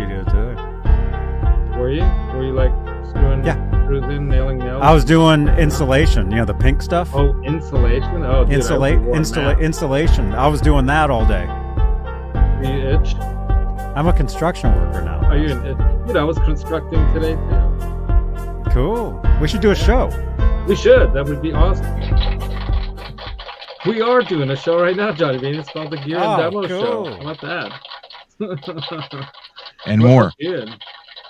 studio today. Were you? Were you like screwing screws in, nailing nails? I was doing insulation, you know, the pink stuff. Oh, insulation? Oh, dude, insulation. I was doing that all day. You itch? I'm a construction worker now. Are you? Dude, I was constructing today too. Cool. We should do a show. We should. That would be awesome. We are doing a show right now, Johnny Bean. It's called the Gear and Demo Show. How about that? And more.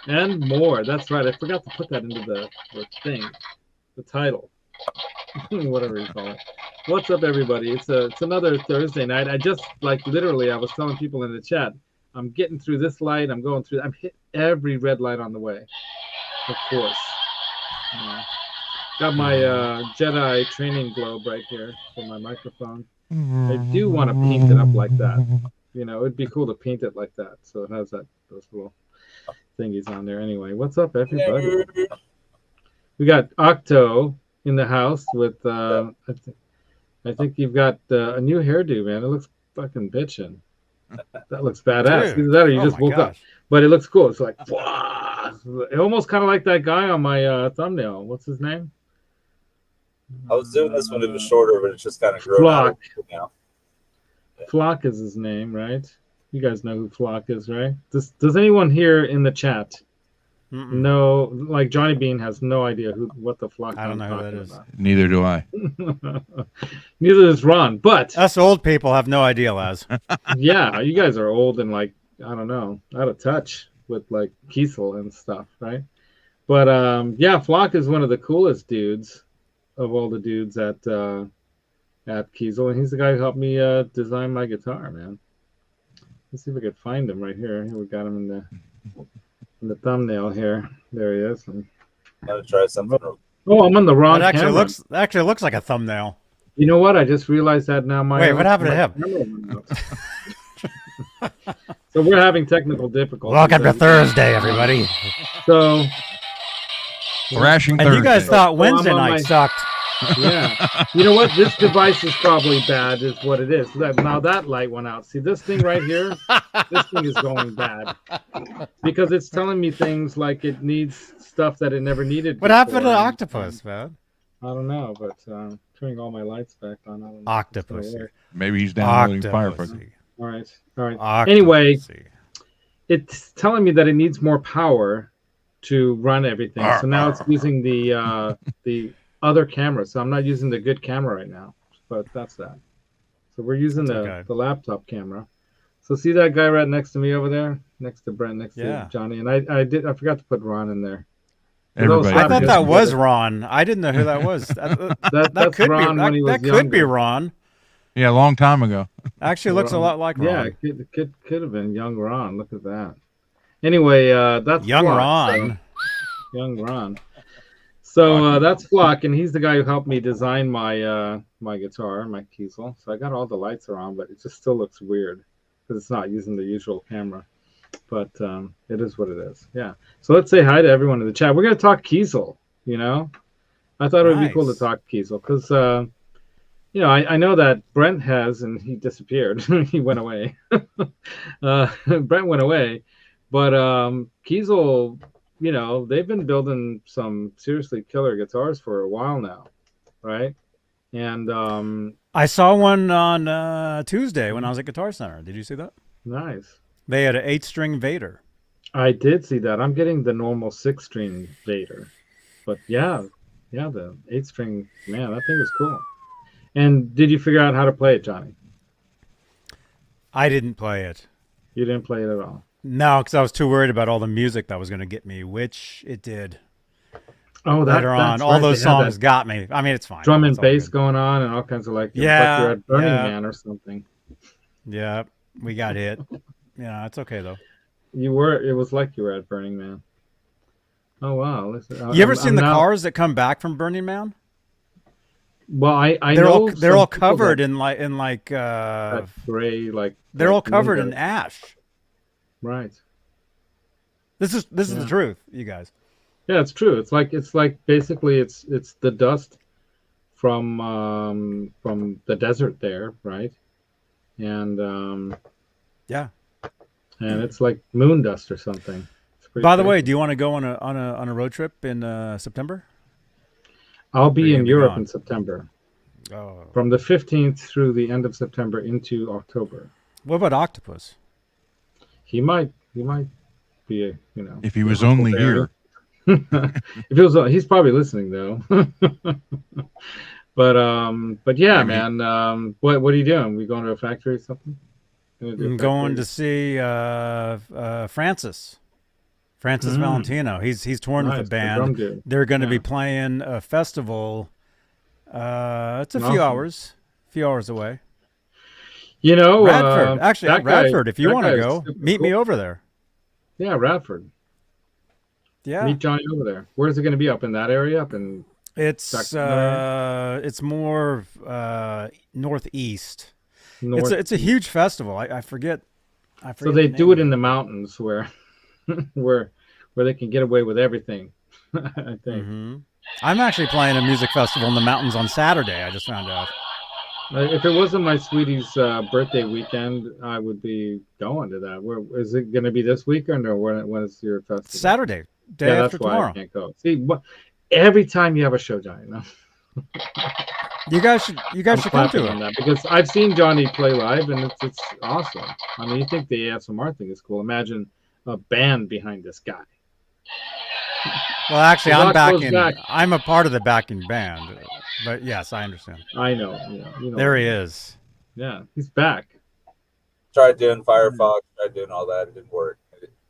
And more. That's right. I forgot to put that into the thing, the title, whatever you call it. What's up, everybody? It's another Thursday night. I just literally I was telling people in the chat, I'm getting through this light. I'm going through. I'm hit every red light on the way. Of course. Got my Jedi training globe right here for my microphone. I do want to paint it up like that. You know, it'd be cool to paint it like that. So it has those little thingies on there. Anyway, what's up, everybody? We got Octo in the house with. I think you've got a new hairdo, man. It looks fucking bitchin'. That looks badass. Either that or you just woke up. But it looks cool. It's like, wow. It almost kind of like that guy on my thumbnail. What's his name? I was doing this when it was shorter, but it's just kind of grown out now. Flock is his name, right? You guys know who Flock is, right? Does anyone here in the chat know? Like Johnny Bean has no idea what the Flock. I don't know who that is. About. Neither do I. Neither does Ron. But us old people have no idea, Laz. Yeah, you guys are old and I don't know, out of touch with KIESEL and stuff, right? But Flock is one of the coolest dudes of all the dudes at KIESEL, and he's the guy who helped me design my guitar, man. Let's see if I could find him right here. Here we got him in the thumbnail here. There he is. I'm gonna try something. Oh, I'm on the wrong camera. That actually looks like a thumbnail. You know what? I just realized that now. Wait, what happened to him? So we're having technical difficulties. Welcome to Thursday, everybody. So Thrashing and Thursday. You guys thought Wednesday night sucked. Yeah. You know what? This device is probably bad, is what it is. Now that light went out. See this thing right here? This thing is going bad. Because it's telling me things like it needs stuff that it never needed. What happened to the octopus, man? I don't know, but turning all my lights back on. I don't know. Octopus. Maybe he's downloading Firefox. All right. Octopus. Anyway, it's telling me that it needs more power to run everything. So now it's using the other camera. So I'm not using the good camera right now, but that's that. So we're using the laptop camera. So see that guy right next to me over there, next to Brent, next to Johnny, and I forgot to put Ron in there. I thought that was Ron. I didn't know who that was. That could Ron be. when he was that could be Ron. Yeah, a long time ago. Actually, looks a lot like Ron. Yeah, it could have been young Ron. Look at that. Anyway, that's young Flock, Ron. So, young Ron. So that's Flock, and he's the guy who helped me design my my guitar, my KIESEL. So I got all the lights are on, but it just still looks weird because it's not using the usual camera. But it is what it is. Yeah. So let's say hi to everyone in the chat. We're gonna talk KIESEL. You know, I thought it would be cool to talk KIESEL because you know I know that Brent and he disappeared. He went away. Brent went away, but KIESEL. You know, they've been building some seriously killer guitars for a while now, right? And I saw one on Tuesday when I was at Guitar Center. Did you see that? Nice. They had an 8-string Vader. I did see that. I'm getting the normal 6-string Vader, but yeah, the 8-string, man, that thing was cool. And did you figure out how to play it, Johnny? I didn't play it. You didn't play it at all? No, because I was too worried about all the music that was going to get me, which it did. Oh, later on, all those songs got me. I mean, it's fine. Drum and bass going on, and all kinds of like you're at Burning Man or something. Yeah, we got hit. Yeah, it's okay though. You were. It was like you were at Burning Man. Oh wow! Listen, you ever seen the cars that come back from Burning Man? Well, I they're all covered in like gray, like they're all covered in ash. Right. This is the truth, you guys. Yeah, it's true. It's like basically it's the dust from the desert there, right? And and it's like moon dust or something. By the way, do you want to go on a road trip in September? I'll be in Europe in September. Oh. From the 15th through the end of September into October. What about Octopus? He might be a, if he was only here. If he was, he's probably listening though. But yeah, man. What are you doing? We going to a factory or something? I'm going to see Francis Valentino. He's touring with the band. They're going to be playing a festival. It's a few hours away. Radford. Actually, Radford. If you want to go, meet me over there. Yeah, Radford. Yeah, meet Johnny over there. Where's it going to be? Up in that area? Up in it's more northeast. It's a huge festival. I forget. So they do it in the mountains where they can get away with everything. I think. Mm-hmm. I'm actually playing a music festival in the mountains on Saturday. I just found out. If it wasn't my sweetie's birthday weekend, I would be going to that. Where is it going to be this weekend, or when is your festival? Saturday, day after tomorrow. I can't go. See, every time you have a show, Johnny, you guys should come to it. That because I've seen Johnny play live, and it's awesome. I mean, you think the ASMR thing is cool? Imagine a band behind this guy. Well, actually, I'm a part of the backing band, but yes, I understand. I know. There he is. Yeah, he's back. Tried doing Firefox, tried doing all that. It didn't work.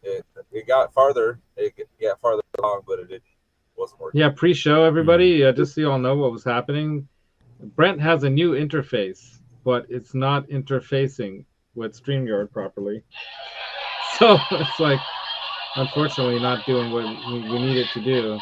It got farther. It got farther along, but wasn't working. Yeah, pre-show, everybody. Just so you all know what was happening. Brent has a new interface, but it's not interfacing with StreamYard properly. So it's like, unfortunately, not doing what we need it to do.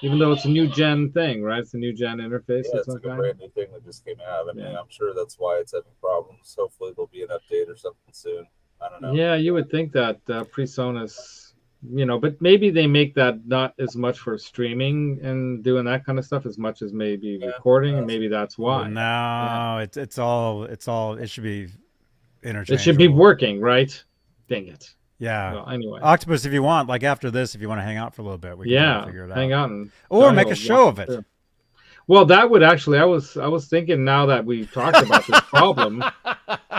Even though it's a new gen thing, right? It's a new gen interface. Yeah, it's like a brand new thing that just came out. I mean, I'm sure that's why it's having problems. Hopefully, there'll be an update or something soon. I don't know. Yeah, you would think that PreSonus, but maybe they make that not as much for streaming and doing that kind of stuff as much as maybe recording, and maybe that's why. No, it's all. It should be interchangeable. It should be working, right? Dang it. Yeah. Well, anyway, Octopus, if you want, like after this, if you want to hang out for a little bit, we can figure it out. Hang out or make a show of it. Too. Well, that would actually. I was thinking now that we've talked about this problem,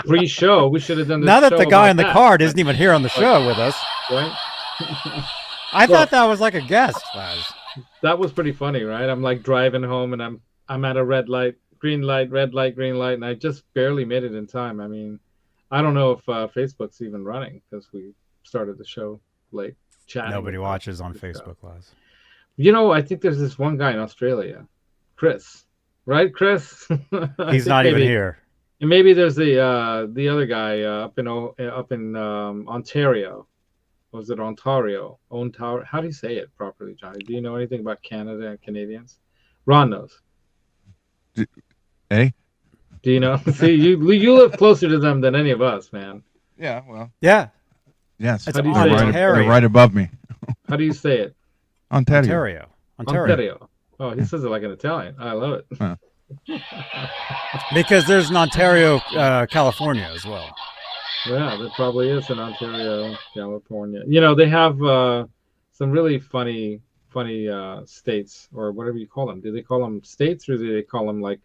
pre-show, we should have done this. Now that the guy in the card isn't even here on the show with us, right? I thought that was like a guest, Laz. That was pretty funny, right? I'm like driving home, and I'm at a red light, green light, red light, green light, and I just barely made it in time. I mean, I don't know if Facebook's even running because we started the show late. Chatting. Nobody watches on Facebook, Laz. I think there's this one guy in Australia, Chris. Right, Chris? He's not even here. And maybe there's the other guy up in Ontario. Was it Ontario? Ontario? How do you say it properly, Johnny? Do you know anything about Canada and Canadians? Ron knows. Hey? Do you know? See, you live closer to them than any of us, man. Yeah, well. Yeah. Yes. How do you say it? They're right above me. How do you say it? Ontario. Oh, he says it like an Italian. I love it. Huh. Because there's an Ontario, California as well. Yeah, there probably is in Ontario, California. They have some really funny states, or whatever you call them. Do they call them states, or do they call them like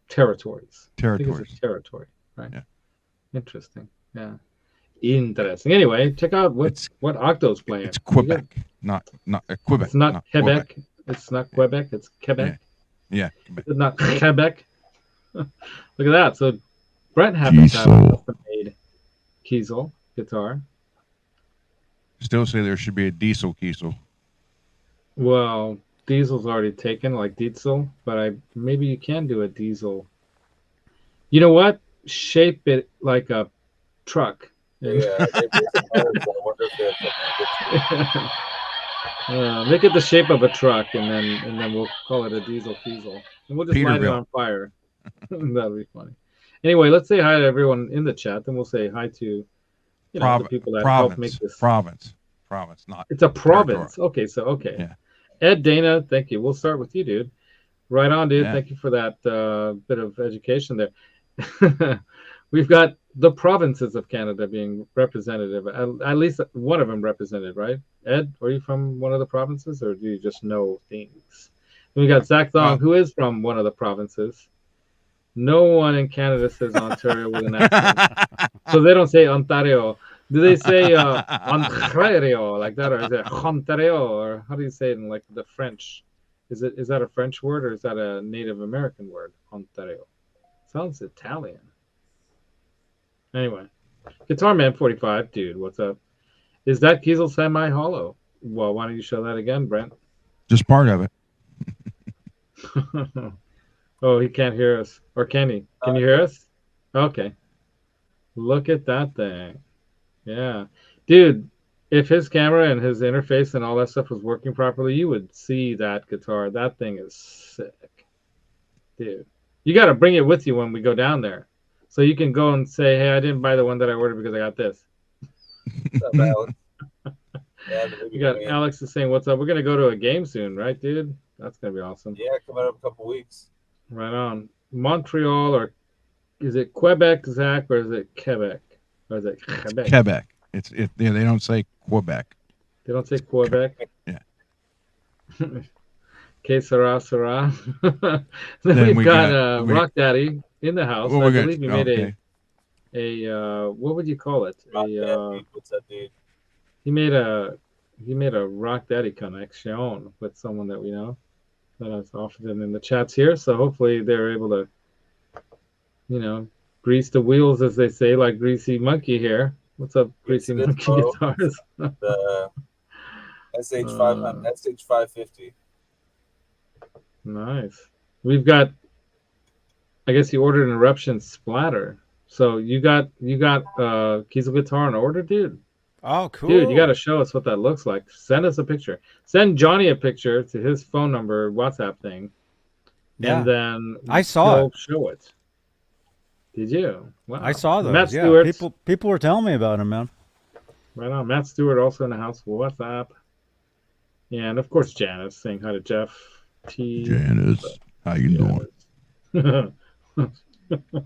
territories? Territories. I think it's a territory, right? Yeah. Interesting. Yeah. Interesting. Anyway, check out what Octo's playing. It's Quebec, not Quebec. It's not Quebec. Quebec. It's not Quebec. It's Quebec. Yeah. Quebec. It's not Quebec. Look at that. So Brent happens to have a custom-made KIESEL guitar. Still say there should be a diesel KIESEL. Well, diesel's already taken, like diesel, but maybe you can do a diesel. You know what? Shape it like a truck. Yeah. Make it the shape of a truck, and then we'll call it a diesel KIESEL, and we'll just light it on fire. That'll be funny. Anyway, let's say hi to everyone in the chat, then we'll say hi to the people that help make this. Province, not. It's a province. Territory. Okay. Yeah. Ed, Dana, thank you. We'll start with you, dude. Right on, dude. Yeah. Thank you for that bit of education there. We've got the provinces of Canada being representative. At least one of them represented, right? Ed, are you from one of the provinces, or do you just know things? We got Zach Thong, who is from one of the provinces. No one in Canada says Ontario with an accent. So they don't say Ontario. Do they say Ontario like that, or is it Ontario, or how do you say it in like the French? Is that a French word, or is that a Native American word? Ontario. Sounds Italian. Anyway, Guitar Man 45, dude, what's up? Is that Kiesel semi-hollow? Well, why don't you show that again, Brent? Just part of it. Oh, he can't hear us. Or can he? Can you hear us? Okay. Look at that thing. Yeah. Dude, if his camera and his interface and all that stuff was working properly, you would see that guitar. That thing is sick. Dude. You got to bring it with you when we go down there. So you can go and say, hey, I didn't buy the one that I ordered because I got this. What's up, Alex? Yeah, You got Alex is saying, what's up? We're going to go to a game soon, right, dude? That's going to be awesome. Yeah, coming up a couple weeks. Right on. Montreal, or is it Quebec, Zach, or is it Quebec? Or is it Quebec? Quebec. They don't say Quebec. They don't say Quebec? Yeah. Que sera, sera. Then we've got Rock Daddy in the house. I believe he made a what would you call it? What's that, dude? He made a Rock Daddy connection with someone that we know. That I've offered them in the chats here, so hopefully they're able to, grease the wheels, as they say, like Greasy Monkey here. What's up, Greasy Monkey Guitars? The SH550. Nice. We've got, I guess you ordered an Eruption Splatter. So you got Kiesel guitar on order, dude? Oh, cool. Dude, you got to show us what that looks like. Send us a picture. Send Johnny a picture to his phone number, WhatsApp thing. Yeah. And then I saw it. Show it. Did you? Wow. I saw those. Matt yeah. Stewart. People were telling me about him, man. Right on. Matt Stewart also in the house. WhatsApp. Yeah, and of course Janice saying hi to Jeff T. Janice, how you doing?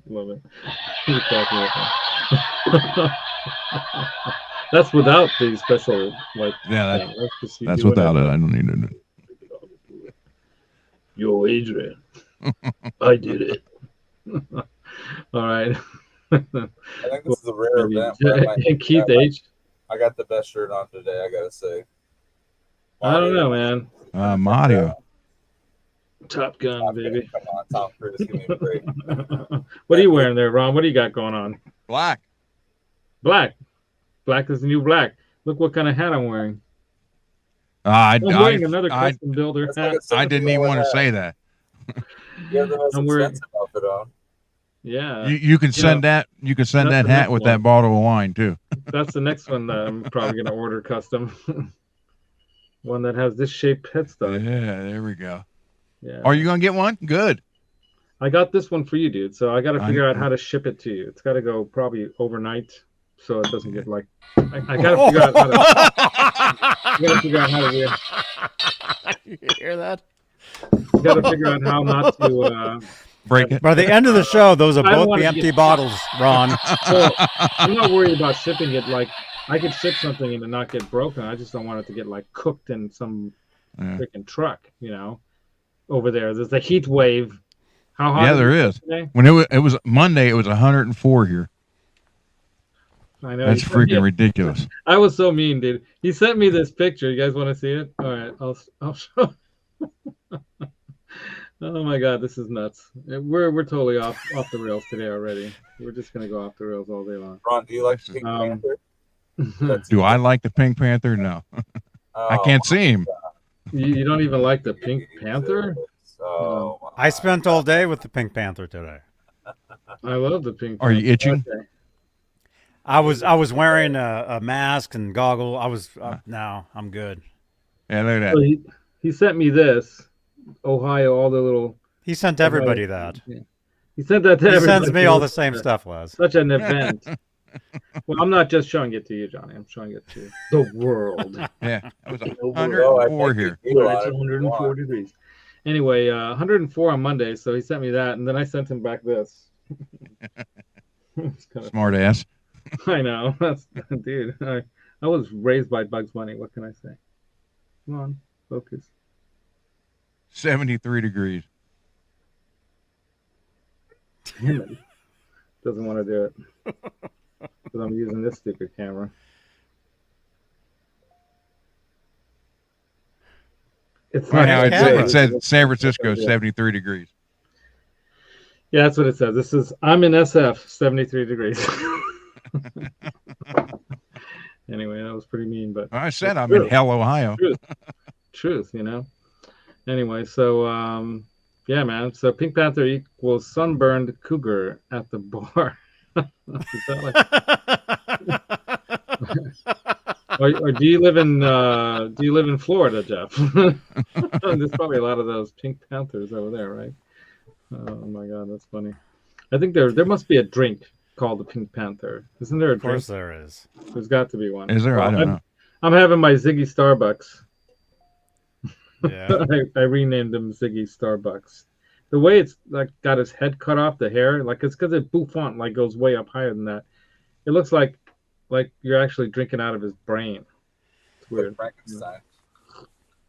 Love it. That's without the special, like. Yeah, that's without it. I don't need it. Yo, Adrian, I did it. All right. I think this is a rare event. And Keith H. I got the best shirt on today, I gotta say. I don't know, man. Mario. Top Gun, baby. Come on, Tom Cruise, give me a break. What are you wearing there, Ron? What do you got going on? Black. Black. Black is the new black. Look what kind of hat I'm wearing. I'm wearing another custom builder hat. I didn't even want to say that. You have the most expensive outfit on. Yeah. You can send that. You can send that hat with that bottle of wine too. That's the next one that I'm probably gonna order custom. One that has this shaped headstock. Yeah, there we go. Yeah. Are you gonna get one? Good. I got this one for you, dude. So I got to figure out how to ship it to you. It's got to go probably overnight, so it doesn't get like. I got to figure out how to. I got to figure out how to. You hear that? I got to figure out how not to break it. By the end of the show, those will both be empty bottles, Ron. So I'm not worried about shipping it. Like I could ship something and it not get broken. I just don't want it to get like cooked in some freaking truck, over there. There's a heat wave. How hot? Yeah, there is. Today? When it was Monday, it was 104 here. I know. That's freaking ridiculous. I was so mean, dude. He sent me this picture. You guys want to see it? All right, I'll show. Oh my God, this is nuts. We're totally off the rails today already. We're just gonna go off the rails all day long. Ron, do you like the Pink Panther? Do I like the Pink Panther? No. I can't see him. You don't even like the Pink Panther? Oh, I spent all day with the Pink Panther today. I love the Pink Panther. Are you itching? Okay. I was wearing a mask and goggle. No, I'm good. Yeah, look at that. So he sent me this. Ohio, all the little. He sent everybody that. Yeah. He sent that to everybody. He sends me all the same stuff, Les. Such an event. Well, I'm not just showing it to you, Johnny. I'm showing it to the world. Yeah, it was 104 here. It's 104 degrees. Anyway, 104 on Monday, so he sent me that, and then I sent him back this. Smart ass. I know. That's dude. I was raised by Bugs Bunny. What can I say? Come on, focus. 73 degrees. Damn it. Doesn't want to do it. Because I'm using this stupid camera. It's Right not now it says San Francisco 73 degrees. Yeah, that's what it says. I'm in SF, 73 degrees. Anyway, that was pretty mean, but I said I'm in hell, Ohio. Truth, you know. Anyway, so yeah, man. So Pink Panther equals sunburned cougar at the bar. Or do you live in Florida, Jeff? There's probably a lot of those Pink Panthers over there, right? Oh my God, that's funny. I think there must be a drink called the Pink Panther. Isn't there a drink? Of course there is. There's got to be one. Is there? I don't know. I'm having my Ziggy Starbucks. Yeah. I renamed him Ziggy Starbucks. The way it's like got his head cut off, the hair, like it's because it bouffant like goes way up higher than that. It looks like you're actually drinking out of his brain. It's weird. Frankenstein.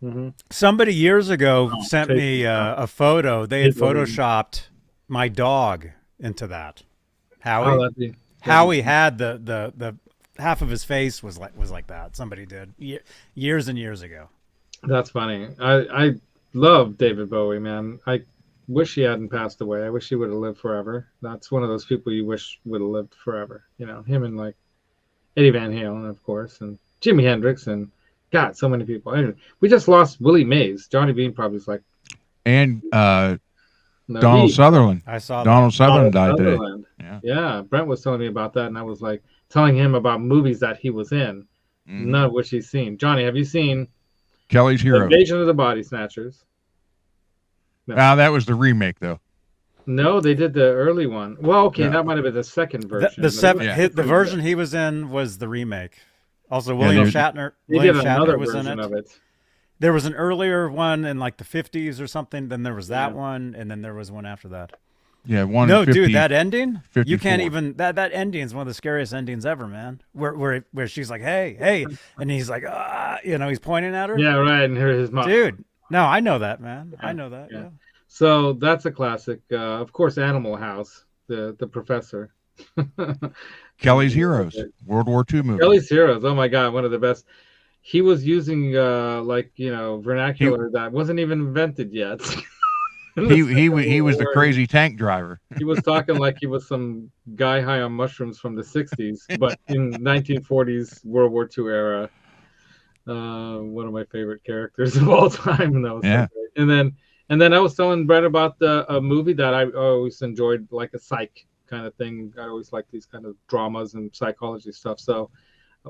Mm-hmm. Somebody years ago sent me a photo. They had photoshopped my dog into that. Howie. Howie had the half of his face was like that. Somebody did years and years ago. That's funny. I love David Bowie, man. I wish he hadn't passed away. I wish he would have lived forever. That's one of those people you wish would have lived forever. You know, him and like Eddie Van Halen, of course, and Jimi Hendrix, and God, so many people. Anyway, we just lost Willie Mays. Johnny Bean probably is like, and Donald Sutherland. I saw Donald Sutherland died today. Yeah, Brent was telling me about that, and I was like telling him about movies that he was in, none of which he's seen. Johnny, have you seen Kelly's Hero? Invasion of the Body Snatchers? No, that was the remake, though. No, they did the early one. Well, okay, that might have been the second version. The version he was in was the remake. Also, William Shatner was in it. There was an earlier one in like the 50s or something. Then there was that one, and then there was one after that. Yeah, one. No, dude, that ending. 54. You can't even that ending is one of the scariest endings ever, man. Where she's like, hey, and he's like, he's pointing at her. Yeah, right, and his mom. Dude, no, I know that, man. I know that. Yeah. So that's a classic. Of course, Animal House, the professor. Kelly's Heroes, World War II movie. Kelly's Heroes. Oh my God, one of the best. He was using vernacular that wasn't even invented yet. he was the crazy tank driver. He was talking like he was some guy high on mushrooms from the 60s, but in 1940s World War II era. One of my favorite characters of all time. That was so great. And then I was telling Brett about a movie that I always enjoyed, like a psych kind of thing. I always like these kind of dramas and psychology stuff. So,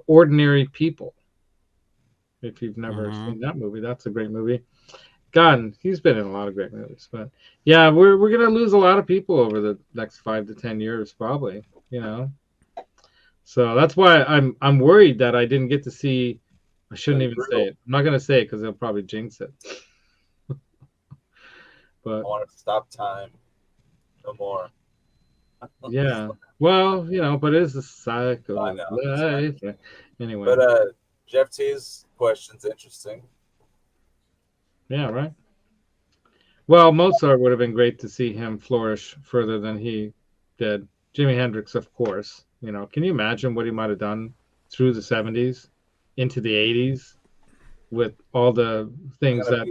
Ordinary People. If you've never seen that movie, that's a great movie. God, he's been in a lot of great movies. But yeah, we're gonna lose a lot of people over the next 5 to 10 years, probably. You know. So that's why I'm worried that I didn't get to see. I shouldn't even say it. I'm not gonna say it because they'll probably jinx it. But I want to stop time. No more. Yeah. Well, but it is a cycle of life. Yeah. Anyway. But Jeff T's question's interesting. Yeah, right. Well, Mozart would have been great to see him flourish further than he did. Jimi Hendrix, of course. Can you imagine what he might have done through the 70s into the 80s with all the things that,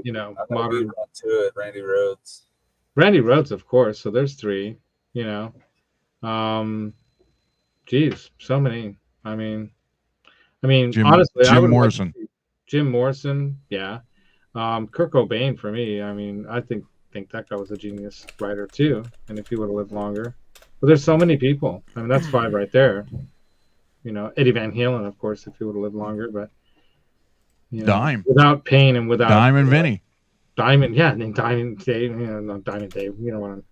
modern to it, Randy Rhoads. Randy Rhoads, of course. So there's 3, geez, so many. I mean, honestly, Jim Morrison. Jim Morrison, yeah. Kurt Cobain for me. I mean, I think that guy was a genius writer too. And if he would have lived longer, but there's so many people. I mean, that's 5 right there. Eddie Van Halen, of course, if he would have lived longer. But Dime without pain and without Diamond Vinny. Diamond, yeah, and then Diamond Dave. Not Diamond Dave. You know what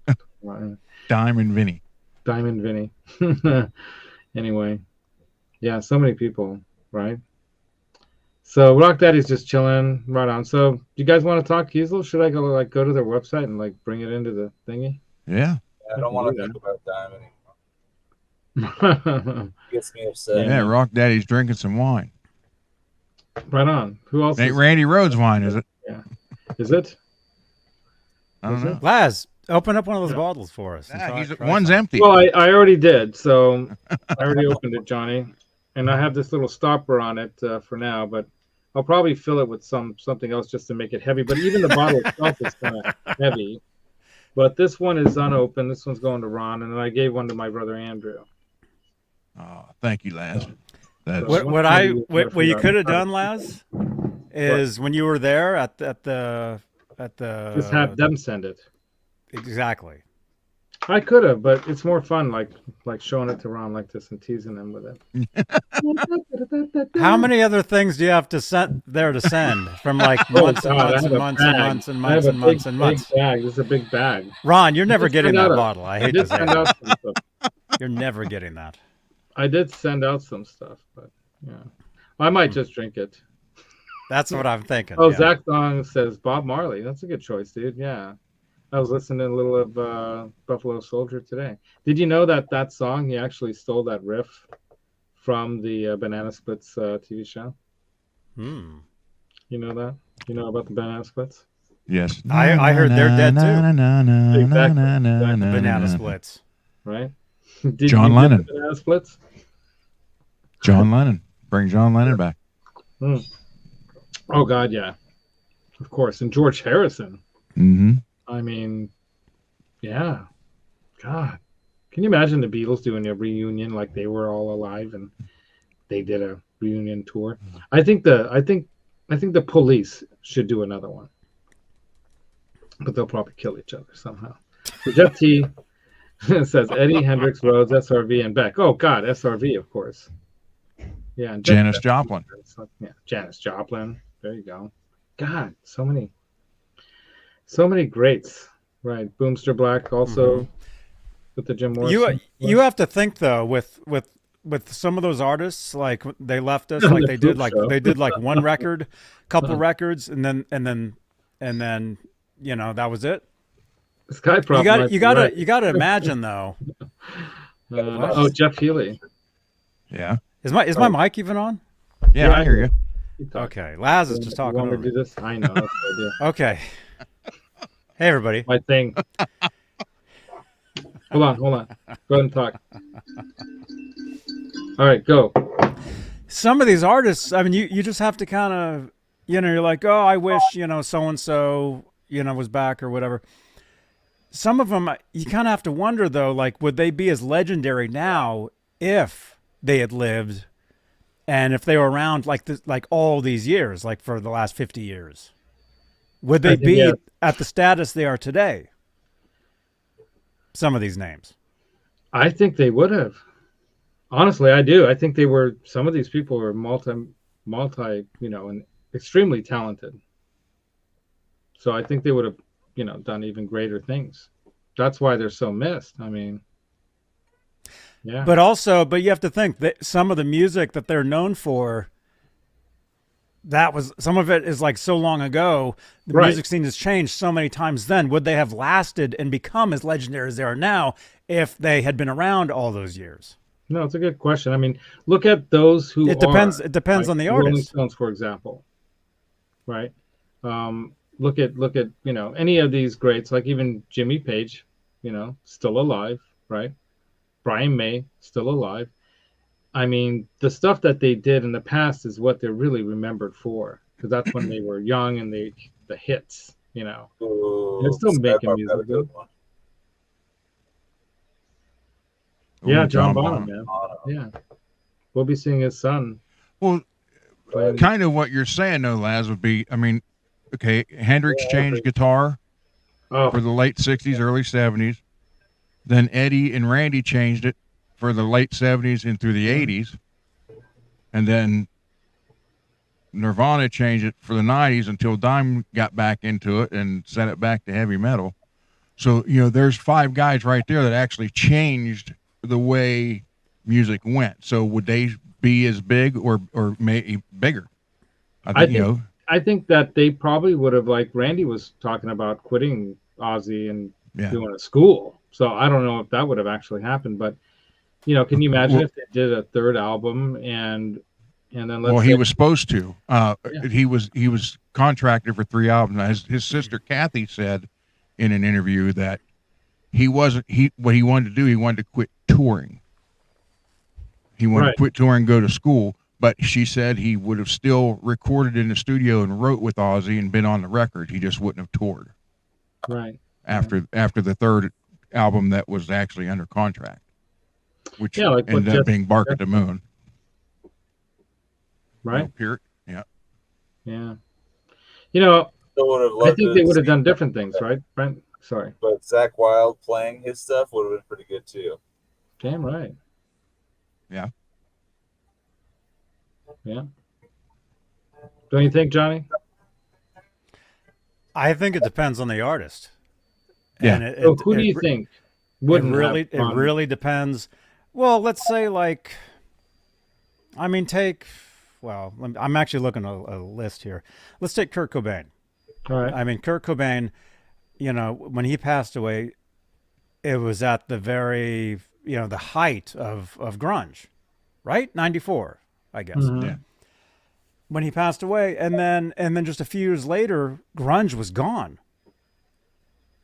I'm. Diamond Vinny. Diamond Vinny. Anyway, yeah, so many people, right? So Rock Daddy's just chilling, right on. So, do you guys want to talk KIESEL? Should I go to their website and bring it into the thingy? Yeah. I don't want to think about Dime anymore. Gets me upset. Yeah, Rock Daddy's drinking some wine. Right on. Who else? Ain't Randy Rhoads wine, is it? Yeah. Is it? I don't know. Laz, open up one of those bottles for us. One's empty. Well, I already did, so I already opened it, Johnny, and I have this little stopper on it for now, but I'll probably fill it with something else just to make it heavy. But even the bottle itself is kind of heavy. But this one is unopened. This one's going to Ron, and then I gave one to my brother Andrew. Oh, thank you, Laz. What you could have done, Laz, is when you were there at the just have them send it. Exactly. I could have, but it's more fun, like showing it to Ron like this and teasing him with it. How many other things do you have to send from like months and months and months and months and months and months and months? Big bag. This is a big bag. Ron, you're never getting that bottle. I hate to say that. You're never getting that. I did send out some stuff, but yeah, I might just drink it. That's what I'm thinking. Oh, yeah. Zach Dong says Bob Marley. That's a good choice, dude. Yeah. I was listening a little of Buffalo Soldier today. Did you know that song, he actually stole that riff from the Banana Splits TV show? You know that? You know about the Banana Splits? Yes. I heard they're dead too. Exactly. Banana Splits. Right? John Lennon. Banana Splits? John Lennon. Bring John Lennon back. Oh, God, yeah. Of course. And George Harrison. Mm-hmm. I mean, yeah. God. Can you imagine the Beatles doing a reunion like they were all alive and they did a reunion tour? I think the Police should do another one. But they'll probably kill each other somehow. So Jeff T says Eddie, Hendrix, Rhodes, SRV, and Beck. Oh, God, SRV, of course. Yeah. And Janis Joplin. Yeah, Janis Joplin. There you go. God, so many greats. Right. Boomster Black also with the Jim Morrison. You have to think though with some of those artists, like they left us like they did like one record, couple records, and then you know that was it. This guy probably you gotta imagine though. Jeff Healy. Yeah. Is my mic even on? Yeah, I hear you. Okay, Laz is just talking. You want me to do this? I know. That's the idea. Okay. Hey, everybody. My thing. Hold on. Go ahead and talk. All right, go. Some of these artists, I mean, you just have to kind of, you're like, oh, I wish, so-and-so, was back or whatever. Some of them, you kind of have to wonder, though, like, would they be as legendary now if they had lived and if they were around like this, like all these years, like for the last 50 years? Would they be at the status they are today? Some of these names. I think they would have. Honestly, I do. I think some of these people were multi, and extremely talented. So I think they would have, done even greater things. That's why they're so missed. I mean, yeah. But you have to think that some of the music that they're known for, some of it is like so long ago. The music scene has changed so many times then. Would they have lasted and become as legendary as they are now if they had been around all those years? No, it's a good question. I mean, look at those who It depends on the artist. Rolling Stones, for example. Right? Look at any of these greats, like even Jimmy Page, still alive, right? Brian May, still alive. I mean, the stuff that they did in the past is what they're really remembered for, because that's when they were young and the hits, Ooh, they're still making music. Yeah, John Bonham, man. Yeah, we'll be seeing his son. Well, kind of what you're saying, though, Laz, would be, I mean, okay, Hendrix changed guitar for the late 60s, early 70s. Then Eddie and Randy changed it for the late 70s and through the 80s. And then Nirvana changed it for the 90s until Dime got back into it and sent it back to heavy metal. So, there's 5 guys right there that actually changed the way music went. So would they be as big or maybe bigger? I think that they probably would have, like Randy was talking about, quitting Ozzy and doing a school. So I don't know if that would have actually happened, but you know, can you imagine if they did a third album and then he was supposed to. He was contracted for 3 albums. His sister Kathy said in an interview that what he wanted to do, he wanted to quit touring. He wanted to quit touring and go to school, but she said he would have still recorded in the studio and wrote with Ozzy and been on the record. He just wouldn't have toured. Right. After the third album that was actually under contract, which ended up being Bark at the Moon. Right. Yeah. Yeah. You know, I think they would have done different things, right, Brent? Sorry. But Zakk Wylde playing his stuff would have been pretty good too. Damn right. Yeah. Yeah. Don't you think, Johnny? I think it depends on the artist. Yeah. And so who do you think wouldn't it really depends. Well, let's say like, I mean, I'm actually looking at a list here. Let's take Kurt Cobain. All right. I mean, Kurt Cobain, you know, when he passed away, it was at the very, you know, the height of grunge, right? 94, I guess. Mm-hmm. Yeah. When he passed away, and then just a few years later, grunge was gone.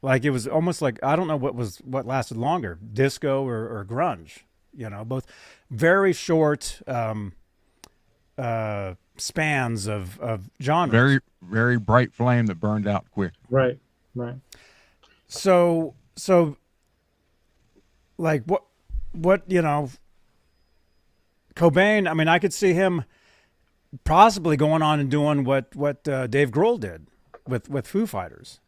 Like it was almost like, I don't know what lasted longer, disco or grunge. You know, both very short spans of genres. Very, very bright flame that burned out quick. Right. Right. So like what you know, Cobain, I mean, I could see him possibly going on and doing what Dave Grohl did with Foo Fighters.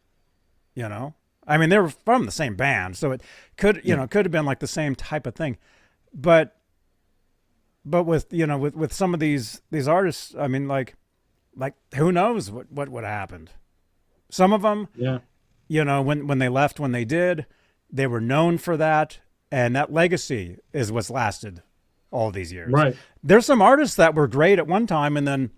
You know, I mean, they were from the same band, so it could have been like the same type of thing, but with, you know, with some of these artists, I mean, like who knows what would have happened. Some of them, you know, when they left, when they did, they were known for that, and that legacy is what's lasted all these years. Right. There's some artists that were great at one time and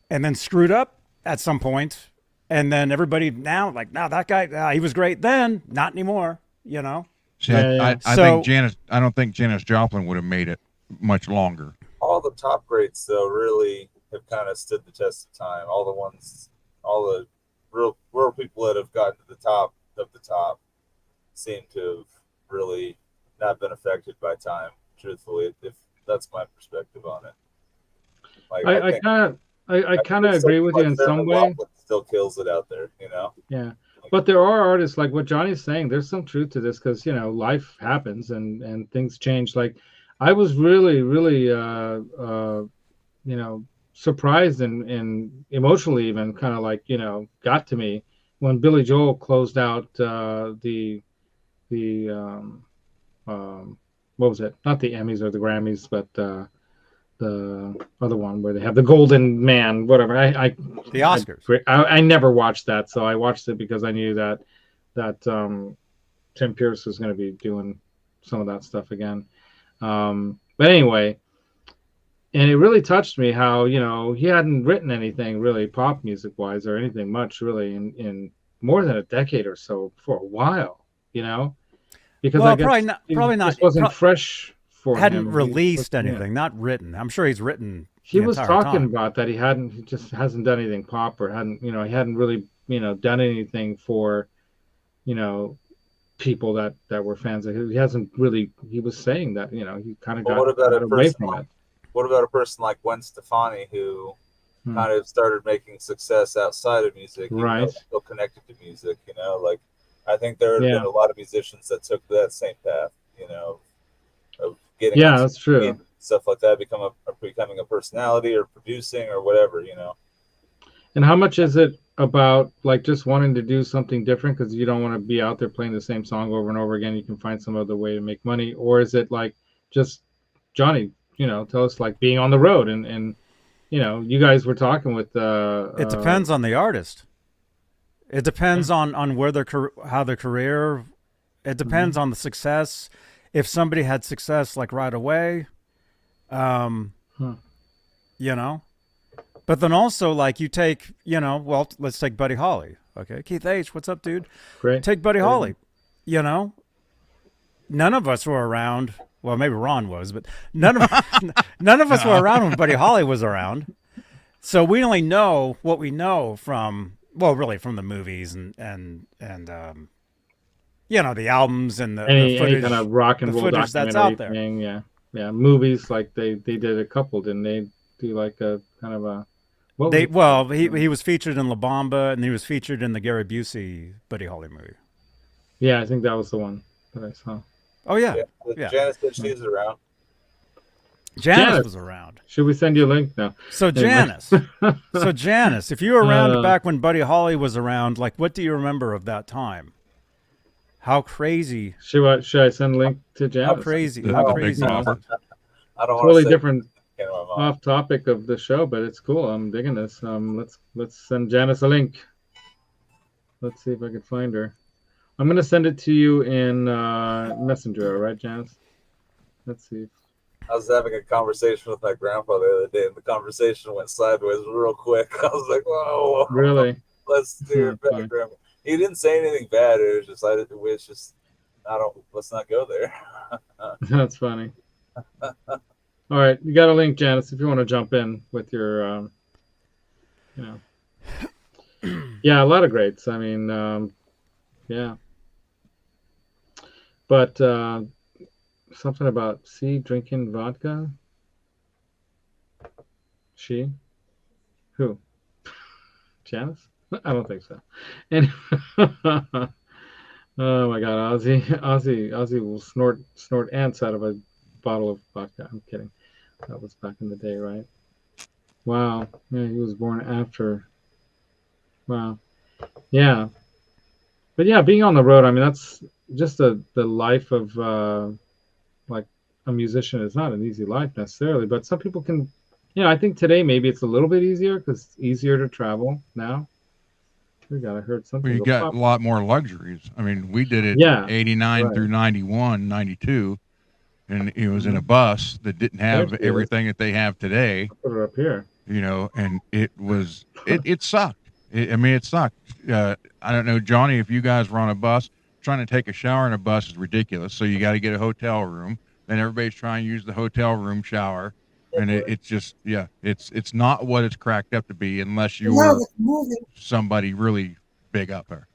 then screwed up at some point, and then everybody now that guy, he was great then, not anymore, you know. See, I don't think Janis Joplin would have made it much longer. All the top greats though really have kind of stood the test of time. All the real people that have gotten to the top of the top seem to have really not been affected by time, truthfully, if that's my perspective on it. Like, I kind of agree with you in some way. Still kills it out there, you know. Yeah, but there are artists like what Johnny's saying. There's some truth to this because, you know, life happens and things change. Like I was really you know, surprised and emotionally even kind of like, you know, got to me when Billy Joel closed out the what was it? Not the Emmys or the Grammys, but the other one where they have the Golden Man, whatever. The Oscars. I never watched that, so I watched it because I knew that Tim Pierce was going to be doing some of that stuff again. But anyway, and it really touched me how, you know, he hadn't written anything really pop music wise or anything much really in more than a decade or so for a while, you know, because I guess probably not. It wasn't fresh for hadn't him. Released anything, not written. I'm sure he's written. He was talking about that he just hasn't done anything pop or he hadn't really, you know, done anything for, you know, people that were fans. He hasn't really. He was saying that, you know, he kind of got away from it. What about a person like Gwen Stefani who kind of started making success outside of music, right? Still connected to music, you know. Like I think there have been a lot of musicians that took that same path, you know, of getting that's true, stuff like that, becoming a personality or producing or whatever, you know. And how much is it about like just wanting to do something different because you don't want to be out there playing the same song over and over again? You can find some other way to make money, or is it like just Johnny? You know, tell us like being on the road and you know, you guys were talking with. It depends on the artist. It depends on where how their career. It depends on the success. If somebody had success like right away, you know, but then also like you take, you know, well, let's take Buddy Holly. Okay, Keith H, what's up, dude? Great. Take Buddy Holly. You know, none of us were around Well, maybe Ron was, but none of us were around when Buddy Holly was around. So we only know what we know from, well, really from the movies and you know, the albums and the footage, any kind of rock and roll footage that's out there. thing. Yeah, movies like they did a couple, didn't they? Do like a kind of a he was featured in La Bamba, and he was featured in the Gary Busey Buddy Holly movie. Yeah, I think that was the one that I saw. Oh yeah. Janice said she's around. Janice was around. Should we send you a link now? So Janice, if you were around back when Buddy Holly was around, like, what do you remember of that time? How crazy? Should I send a link to Janice? How crazy? I don't totally different off topic of the show, but it's cool. I'm digging this. Let's send Janice a link. Let's see if I can find her. I'm gonna send it to you in Messenger, all right, Janice? Let's see. I was having a conversation with my grandpa the other day, and the conversation went sideways real quick. I was like, "Whoa, really? Let's do it better, Grandpa." He didn't say anything bad. It was just, let's not go there. That's funny. All right, you got a link, Janice, if you want to jump in with your, yeah, a lot of greats. I mean, yeah. But something about drinking vodka. She? Who? Janice? I don't think so. And oh my God, Ozzy will snort ants out of a bottle of vodka. I'm kidding. That was back in the day, right? Wow. Yeah, he was born after. Wow. Yeah. But yeah, being on the road, I mean, that's just the life of like a musician. Is not an easy life necessarily, but some people can, I think today maybe it's a little bit easier because it's easier to travel now. I heard something. Well, you got a lot more luxuries. I mean, we did it 89 through 91, 92, and it was in a bus that didn't have everything that they have today. I'll put it up here. And it was, it sucked. It sucked. I don't know, Johnny, if you guys were on a bus, trying to take a shower in a bus is ridiculous. So you got to get a hotel room. Then everybody's trying to use the hotel room shower. And it's just, it's not what it's cracked up to be unless you were somebody really big up there.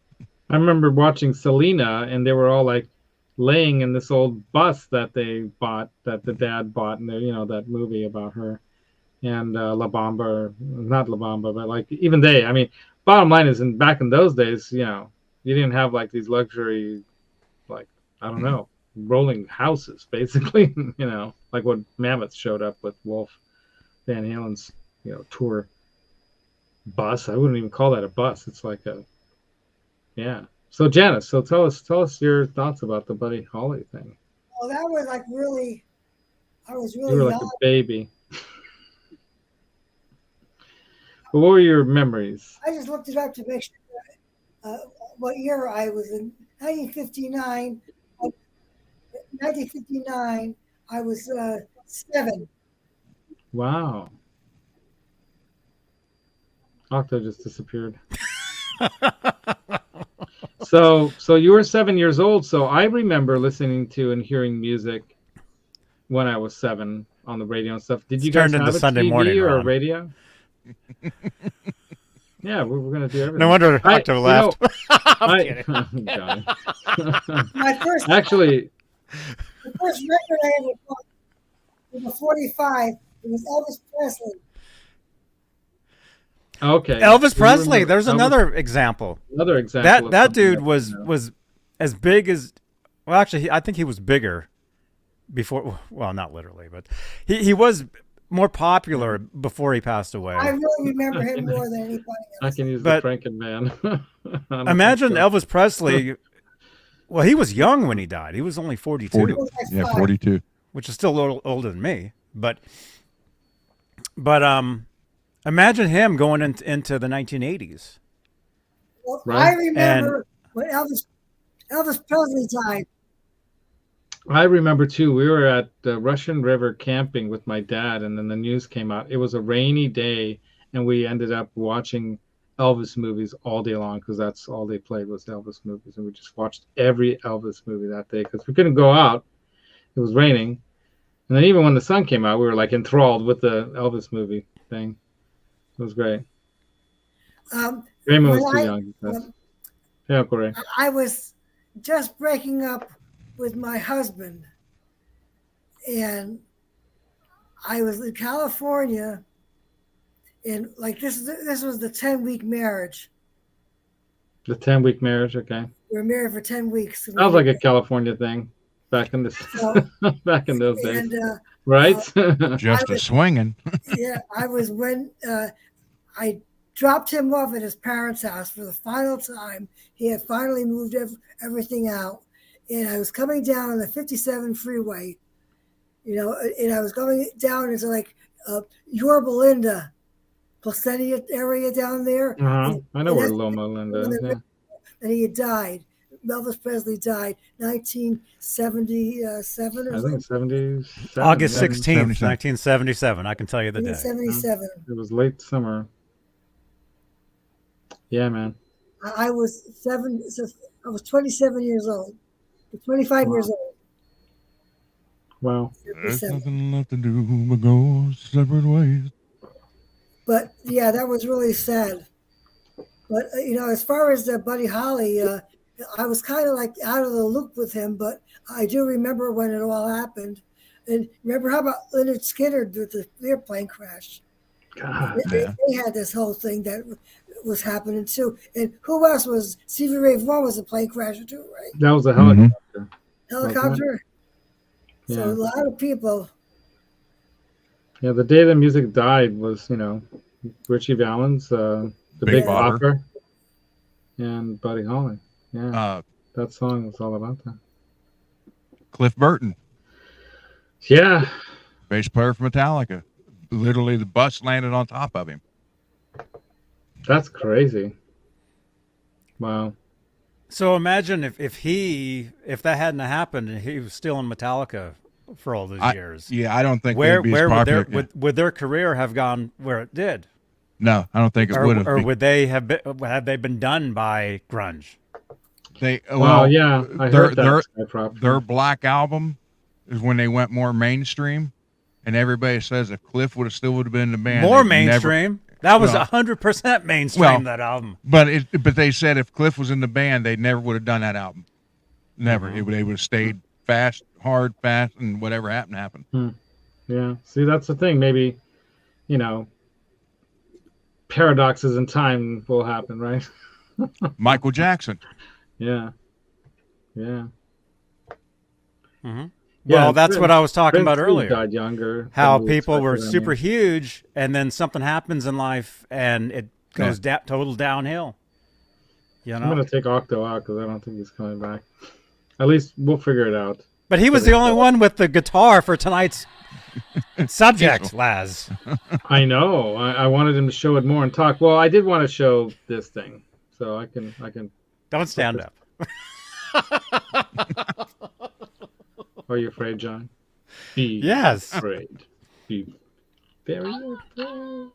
I remember watching Selena, and they were all like laying in this old bus that they bought, that the dad bought, and that movie about her and La Bamba, or not La Bamba, but like even they. I mean, bottom line is, back in those days, you didn't have like these luxury, like I don't know, rolling houses, basically. Like when Mammoth showed up with Wolf Van Halen's tour bus. I wouldn't even call that a bus. It's like so Janice, tell us your thoughts about the Buddy Holly thing. Well, that was like really, I was really you were like a baby. But what were your memories? I just looked it up to make sure what year I was in. 1959. 1959, I was 7. Wow. Octo just disappeared. So you were 7 years old. So I remember listening to and hearing music when I was 7 on the radio and stuff. Did you guys have a Sunday TV morning or a radio? Yeah, we're gonna do everything. No wonder Octo left. I'm kidding. My first, actually, the first record I ever bought was a 45. It was Elvis Presley. Okay. Elvis Presley. There's another example. Another example. That dude was as big as. Well, actually, I think he was bigger before. Well, not literally, but he was more popular before he passed away. I really remember him more than anybody else. I can use the Franken Man. Imagine Elvis Presley. Well, he was young when he died. He was only 42. 42. Which is still a little older than me. But imagine him going into the 1980s. Well, right? I remember when Elvis Presley died. I remember too. We were at the Russian River camping with my dad, and then the news came out. It was a rainy day, and we ended up watching Elvis movies all day long because that's all they played was Elvis movies, and we just watched every Elvis movie that day because we couldn't go out. It was raining, And then even when the sun came out, we were like enthralled with the Elvis movie thing. It was great. Raymond was too young. Yeah, Corey. I was just breaking up with my husband, and I was in California, and like this was the 10-week marriage. The 10-week marriage, okay. We were married for 10 weeks. Sounds like a California thing back in back in those days, and, right? Just a swinging. Yeah, I was when I dropped him off at his parents' house for the final time. He had finally moved everything out, and I was coming down on the 57 freeway, and I was going down into like Yorba Linda, Placentia area down there. I know where Loma Linda is. Yeah. And he had died. Elvis Presley died 1977 or I think 77. August 16th, 1977. I can tell you the day. 1977. It was late summer. Yeah, man. I was 27 years old. 25 years old. Wow. There's nothing left to do but go separate ways. But yeah, that was really sad. But as far as Buddy Holly, I was kind of like out of the loop with him, but I do remember when it all happened. And remember how about Leonard Skinner with the airplane crash? God, they had this whole thing that was happening too. And who else was? Stevie Ray Vaughan was a plane crasher too, right? That was a helicopter. Helicopter? Yeah. So a lot of people. Yeah, the day the music died was, Richie Valens, the Big Bopper, and Buddy Holly. Yeah, that song was all about that. Cliff Burton. Yeah. Bass player for Metallica. Literally, the bus landed on top of him. That's crazy. Wow. So imagine if that hadn't happened and he was still in Metallica for all those years. Yeah, I don't think where would their career have gone where it did? No, I don't think it would have. Or would they have been done by grunge? I heard that. Their Black Album is when they went more mainstream, and everybody says if Cliff would have been in the band, more mainstream. That was 100% mainstream. That album. But they said if Cliff was in the band, they never would have done that album. Never. They would have stayed fast, and whatever happened. Yeah. See, that's the thing. Maybe, paradoxes in time will happen, right? Michael Jackson. Yeah. Yeah. Mm-hmm. Well, that's what I was talking about earlier. Died younger. How people were super huge, and then something happens in life, and it goes total downhill. I'm going to take Octo out because I don't think he's coming back. At least we'll figure it out. But he was the only one with the guitar for tonight's subject, Laz. I know. I wanted him to show it more and talk. Well, I did want to show this thing, so I can. Don't stand up. Are you afraid, John? Be afraid. Be very afraid.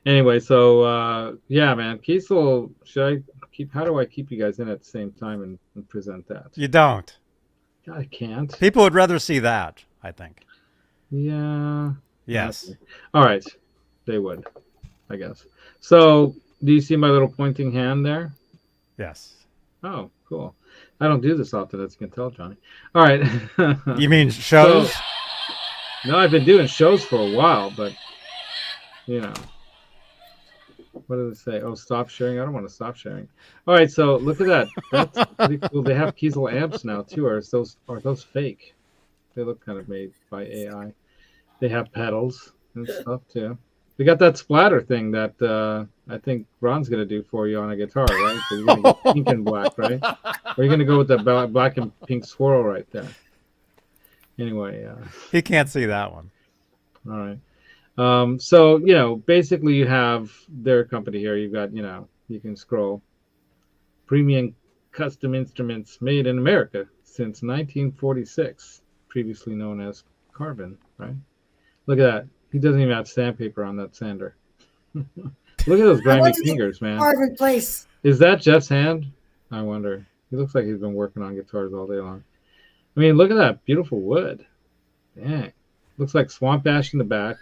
Anyway, so man, KIESEL. How do I keep you guys in at the same time and present that? You don't. I can't. People would rather see that, I think. Yeah. Yes. Okay. All right. They would, I guess. So, do you see my little pointing hand there? Yes. Oh, cool. I don't do this often, as you can tell, Johnny. All right. You mean shows? No, I've been doing shows for a while, but, what does it say? Oh, stop sharing. I don't want to stop sharing. All right, so look at that. That's pretty cool. They have KIESEL amps now, too. Are those fake? They look kind of made by AI. They have pedals and stuff, too. They got that splatter thing that I think Ron's going to do for you on a guitar, right? So you're going to go pink and black, right? Or you're going to go with the black and pink swirl right there. Anyway. He can't see that one. All right. So, basically you have their company here. You've got, you can scroll. Premium custom instruments made in America since 1946, previously known as Carbon, right? Look at that. He doesn't even have sandpaper on that sander. Look at those grimy fingers, man. Carbon place. Is that Jeff's hand? I wonder. He looks like he's been working on guitars all day long. I mean, look at that beautiful wood. Dang. Looks like swamp ash in the back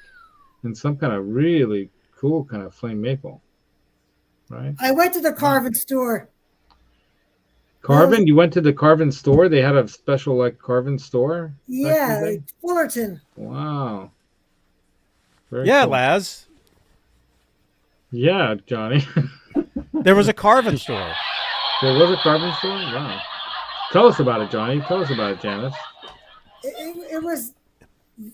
and some kind of really cool kind of flame maple. Right? I went to the Carvin store. Carvin? You went to the Carvin store? They had a special like Carvin store? Yeah, Fullerton. Wow. Very yeah, cool. Laz. Yeah, Johnny. There was a Carvin store. There was a Carvin store? Wow. Tell us about it, Johnny. Tell us about it, Janice. It was.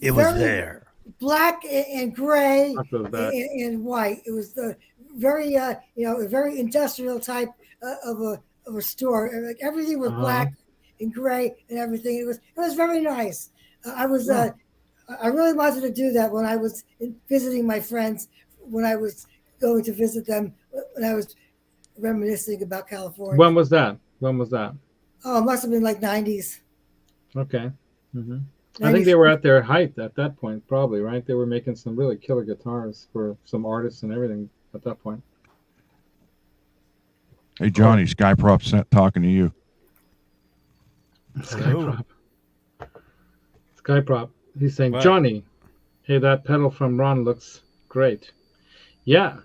It was there. Black and gray and white. It was the very a very industrial type of a store. Like everything was black and gray and everything. It was very nice. I really wanted to do that when I was visiting my friends, when I was going to visit them, when I was reminiscing about California. When was that? Oh, it must have been like 90s. Okay. Mm-hmm. I think they were at their height at that point, probably, right? They were making some really killer guitars for some artists and everything at that point. Hey, Johnny, Skyprop talking to you. Skyprop. He's saying, what? Johnny, hey, that pedal from Ron looks great. Yeah.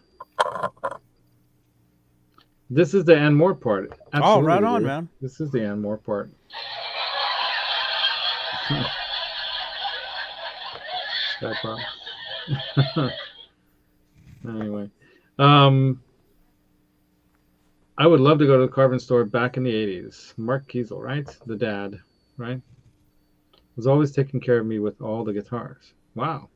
This is the Ann Moore part. Absolutely, right on, man. This is the Ann Moore part. Skyprop. Anyway. I would love to go to the Carvin store back in the 80s. Mark KIESEL, right? The dad, right? Was always taking care of me with all the guitars. Wow.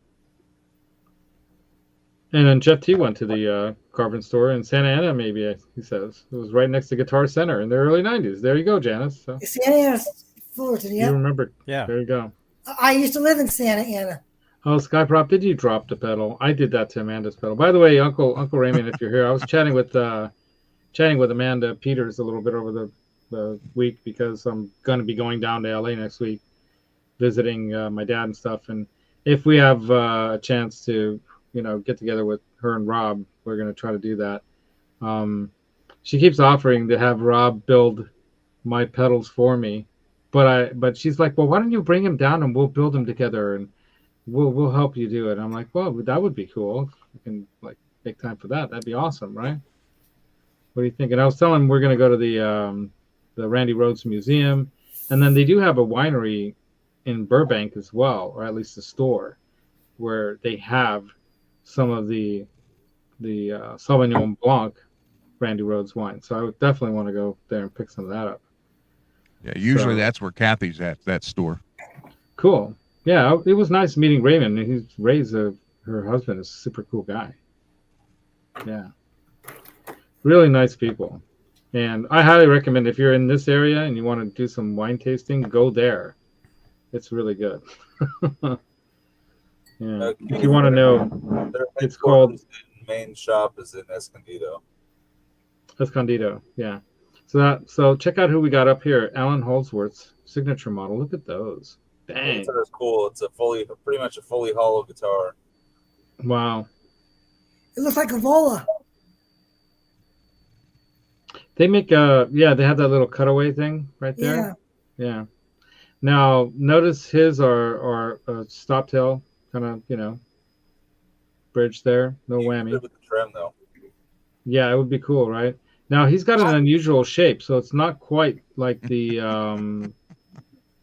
And then Jeff T went to the Carvin store in Santa Ana, maybe, he says. It was right next to Guitar Center in the early 90s. There you go, Janice. So. Santa Ana, Fullerton, yeah. You remember. Yeah. There you go. I used to live in Santa Ana. Oh, Skyprop, did you drop the pedal? I did that to Amanda's pedal. By the way, Uncle Raymond, if you're here, I was chatting with Amanda Peters a little bit over the week because I'm going to be going down to LA next week, visiting my dad and stuff. And if we have a chance to, get together with her and Rob, we're going to try to do that. She keeps offering to have Rob build my pedals for me, but she's like, well, why don't you bring him down and we'll build them together and we'll help you do it. I'm like, well, that would be cool. We can make time for that. That'd be awesome, right? What do you think? And I was telling him we're going to go to the Randy Rhoads Museum, and then they do have a winery in Burbank as well, or at least a store where they have some of the Sauvignon Blanc Randy Rhoads wine. So I would definitely want to go there and pick some of that up. Yeah, usually that's where Kathy's at, that store. Cool. Yeah, it was nice meeting Raymond. Her husband is a super cool guy. Yeah. Really nice people. And I highly recommend if you're in this area and you want to do some wine tasting, go there. It's really good. Yeah. If you want to know, it's called... Main shop is in Escondido. Escondido, yeah. So check out who we got up here. Alan Holdsworth's signature model. Look at those. Dang. It's cool. It's pretty much a fully hollow guitar. Wow. It looks like a Vola. They make they have that little cutaway thing right there. Yeah. Now notice his are stop tail kind of bridge there, no whammy. With the trim though. Yeah, it would be cool, right? Now he's got an unusual shape, so it's not quite like the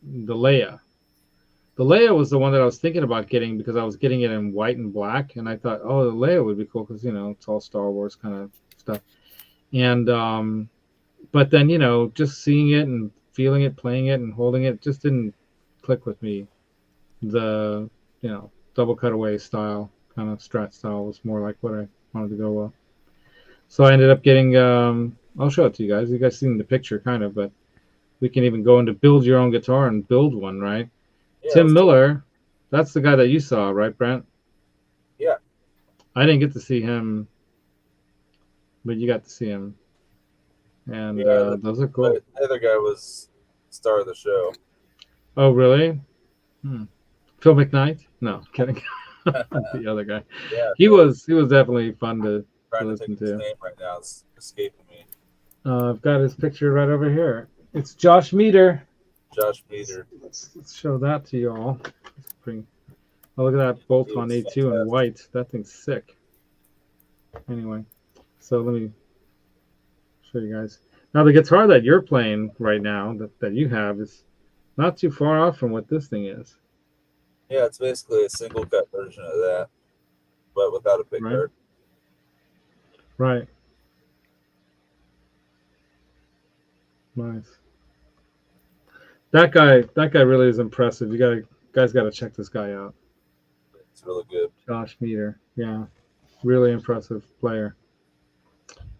Leia. The Leia was the one that I was thinking about getting because I was getting it in white and black, and I thought, oh, the Leia would be cool because it's all Star Wars kind of stuff. And but then just seeing it and feeling it, playing it, and holding it just didn't click with me. The double cutaway style, kind of Strat style, was more like what I wanted to go with. So I ended up getting. I'll show it to you guys. You guys seen the picture, kind of, but we can even go into build your own guitar and build one, right? Yeah, Tim Miller, that's the guy that you saw, right, Brent? Yeah. I didn't get to see him, but you got to see him. And those are cool. The other guy was star of the show. Oh, really? Phil McKnight? No, kidding. The other guy. Yeah, he was definitely fun to listen to. His name right now is escaping me. I've got his picture right over here. It's Josh Meter. Josh Meter. Let's show that to you all. Oh, look at that bolt on A2 in white. That thing's sick. Anyway, so let me show you guys. Now the guitar that you're playing right now, that you have, is not too far off from what this thing is. Yeah, it's basically a single cut version of that, but without a pick guard. Right. Nice. That guy really is impressive. Guys got to check this guy out. It's really good. Josh Meter, yeah, really impressive player.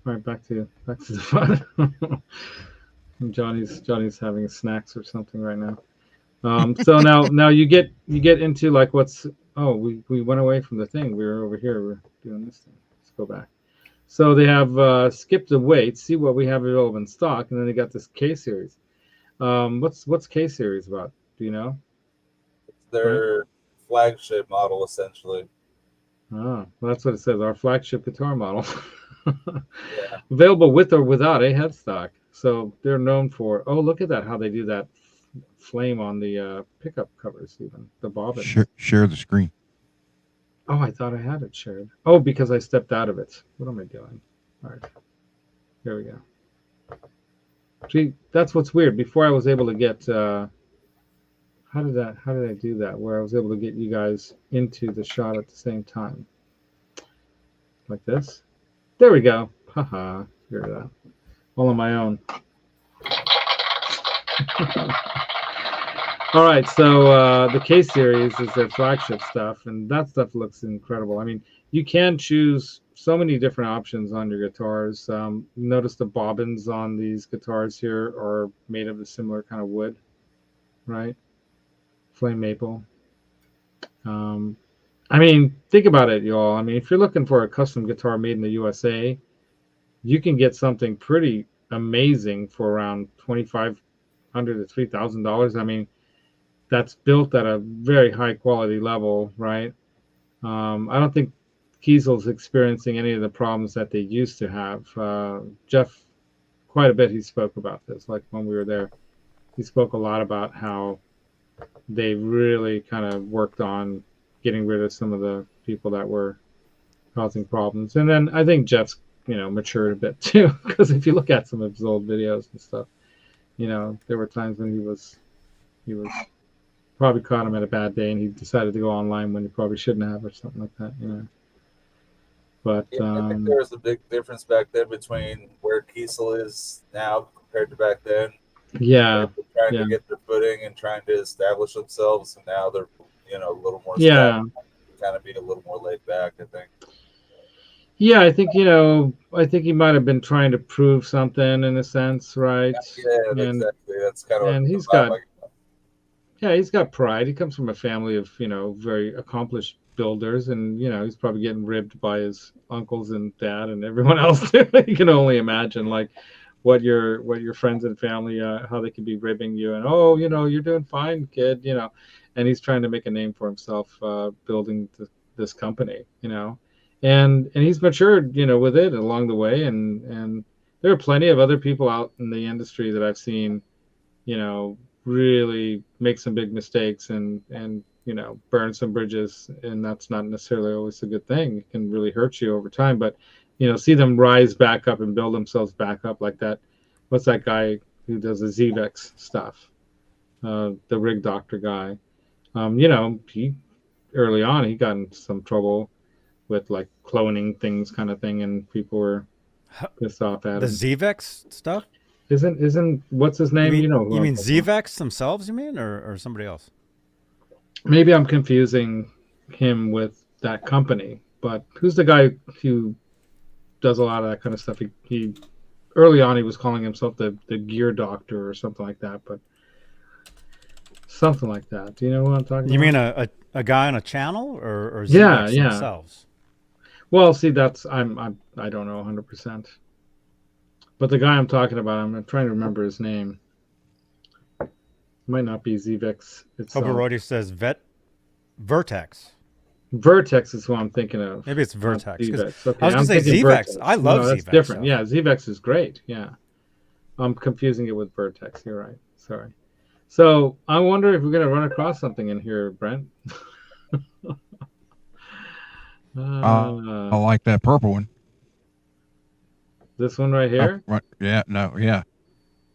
All right, back to the fun. Johnny's having snacks or something right now. So now you get into like what's we went away from the thing. We were over here. We're doing this thing. Let's go back. So they have skipped the weight. See what we have available in stock, and then they got this K series. What's K series about? Do you know? It's their flagship model, essentially. Well, that's what it says. Our flagship guitar model. Yeah. Available with or without a headstock. So they're known for. Oh, look at that! How they do that flame on the pickup covers, even the bobbin. Share the screen. Oh, I thought I had it shared. Oh, because I stepped out of it. What am I doing? All right, here we go. See, that's what's weird. Before I was able to get. How did I do that? Where I was able to get you guys into the shot at the same time, like this. There we go. Haha. Hear that? All on my own. All right, so the K series is their flagship stuff, and that stuff looks incredible. I mean, you can choose so many different options on your guitars. Notice the bobbins on these guitars here are made of a similar kind of wood, right? Flame maple. I mean, think about it, y'all. I mean, if you're looking for a custom guitar made in the USA, you can get something pretty amazing for around $2,500 to $3,000. I mean, that's built at a very high quality level, right? I don't think KIESEL's experiencing any of the problems that they used to have. Jeff, quite a bit, he spoke about this. Like when we were there, he spoke a lot about how they really kind of worked on getting rid of some of the people that were causing problems. And then I think Jeff's, matured a bit too, because if you look at some of his old videos and stuff, there were times when he was probably caught him at a bad day and he decided to go online when he probably shouldn't have, or something like that, But I think there was a big difference back then between where KIESEL is now compared to back then. Yeah. Trying to get their footing and trying to establish themselves, and now they're a little more kind of be a little more laid back, I think. Yeah, I think he might have been trying to prove something in a sense, right? Yeah, exactly. That's kind of. And he's got pride. He comes from a family of very accomplished builders, and he's probably getting ribbed by his uncles and dad and everyone else. You can only imagine like what your friends and family how they could be ribbing you and you're doing fine, kid. And he's trying to make a name for himself building this company. And he's matured, with it along the way. And there are plenty of other people out in the industry that I've seen, really make some big mistakes and burn some bridges. And that's not necessarily always a good thing. It can really hurt you over time. But, see them rise back up and build themselves back up like that. What's that guy who does the ZVEX stuff? The rig doctor guy. He early on, he got in some trouble with like cloning things kind of thing, and people were pissed off at the him. ZVEX stuff. Isn't what's his name? You mean ZVEX themselves? You mean, or somebody else? Maybe I'm confusing him with that company. But who's the guy who does a lot of that kind of stuff? He early on he was calling himself the gear doctor or something like that. But something like that. Do you know what I'm talking about? You mean a guy on a channel or ZVEX themselves? Well, see, that's I don't know 100%. But the guy I'm talking about, I'm trying to remember his name. It might not be ZVEX itself. Hobarodi says Vertex. Vertex is who I'm thinking of. Maybe it's Vertex. Okay, I was going to say ZVEX. Vertex. I love ZVEX. That's different. So. Yeah, ZVEX is great. Yeah. I'm confusing it with Vertex. You're right. Sorry. So I wonder if we're gonna run across something in here, Brent. I like that purple one. This one right here? Right. Yeah, no, yeah.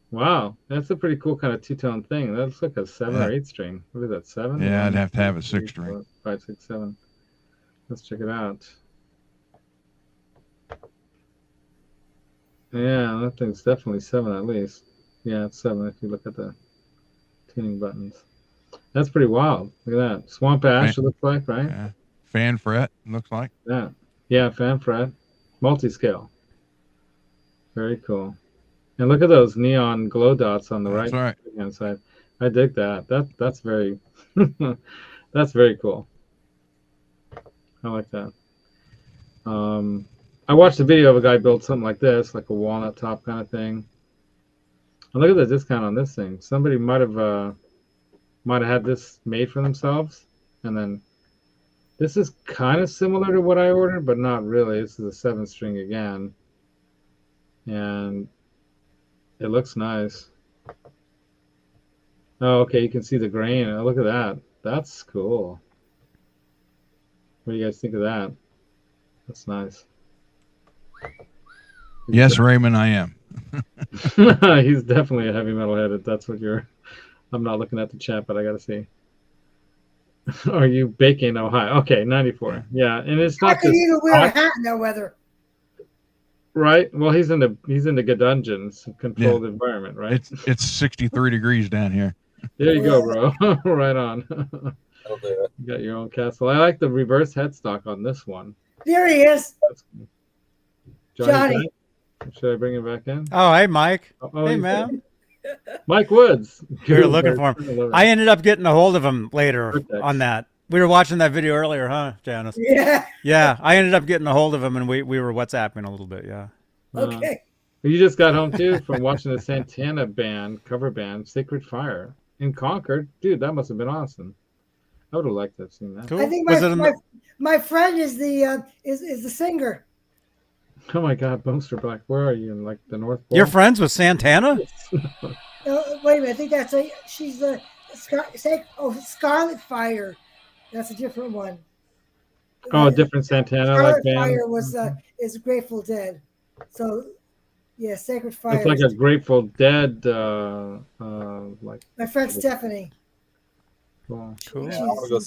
Wow, that's a pretty cool kind of two-tone thing. That looks like a 7 or 8 string. What is that, 7? Yeah, 1, I'd have to have a 2, 6 string. 4, 5, 6, 7. Let's check it out. Yeah, that thing's definitely 7 at least. Yeah, it's 7 if you look at the tuning buttons. That's pretty wild. Look at that. Swamp Ash, it looks like, right? Yeah. Fan fret, looks like. Yeah. Yeah, fan fret. Multi-scale. Very cool. And look at those neon glow dots on the right hand side. I dig that. That's very that's very cool. I like that. I watched a video of a guy build something like this, like a walnut top kind of thing. And look at the discount on this thing. Somebody might have had this made for themselves, and then this is kind of similar to what I ordered, but not really. This is a 7 string again, and it looks nice. Oh, okay, you can see the grain. Oh, look at that. That's cool. What do you guys think of that? That's nice. Yes, Raymond, I am. He's definitely a heavy metal head. That's what you're. I'm not looking at the chat, but I gotta see. Are you baking Ohio? Okay, 94. Yeah, and it's not. I could even wear a hat in that weather. Right. Well, he's in the good dungeons, controlled environment, right? It's 63 degrees down here. There you go, bro. Right on. You got your own castle. I like the reverse headstock on this one. There he is. Cool. Johnny. Should I bring him back in? Oh, hey, Mike. Oh, hey, man. Mike Woods. We were looking for him. I ended up getting a hold of him later on that. We were watching that video earlier, huh, Janice? Yeah. Yeah, I ended up getting a hold of him, and we were WhatsApping a little bit, yeah. Okay. You just got home, too, from watching the Santana band, cover band, Sacred Fire, in Concord. Dude, that must have been awesome. I would have liked to have seen that. Cool. I think my friend is the singer. Oh, my God, Boomster Black. Where are you? In, like, the North Pole? You're friends with Santana? Wait a minute. I think she's the Scarlet Fire. That's a different one. Oh, a different Santana like band. Fire is Grateful Dead. So, yeah, Sacred Fire. It's like a Grateful Dead, like. My friend Stephanie. Cool.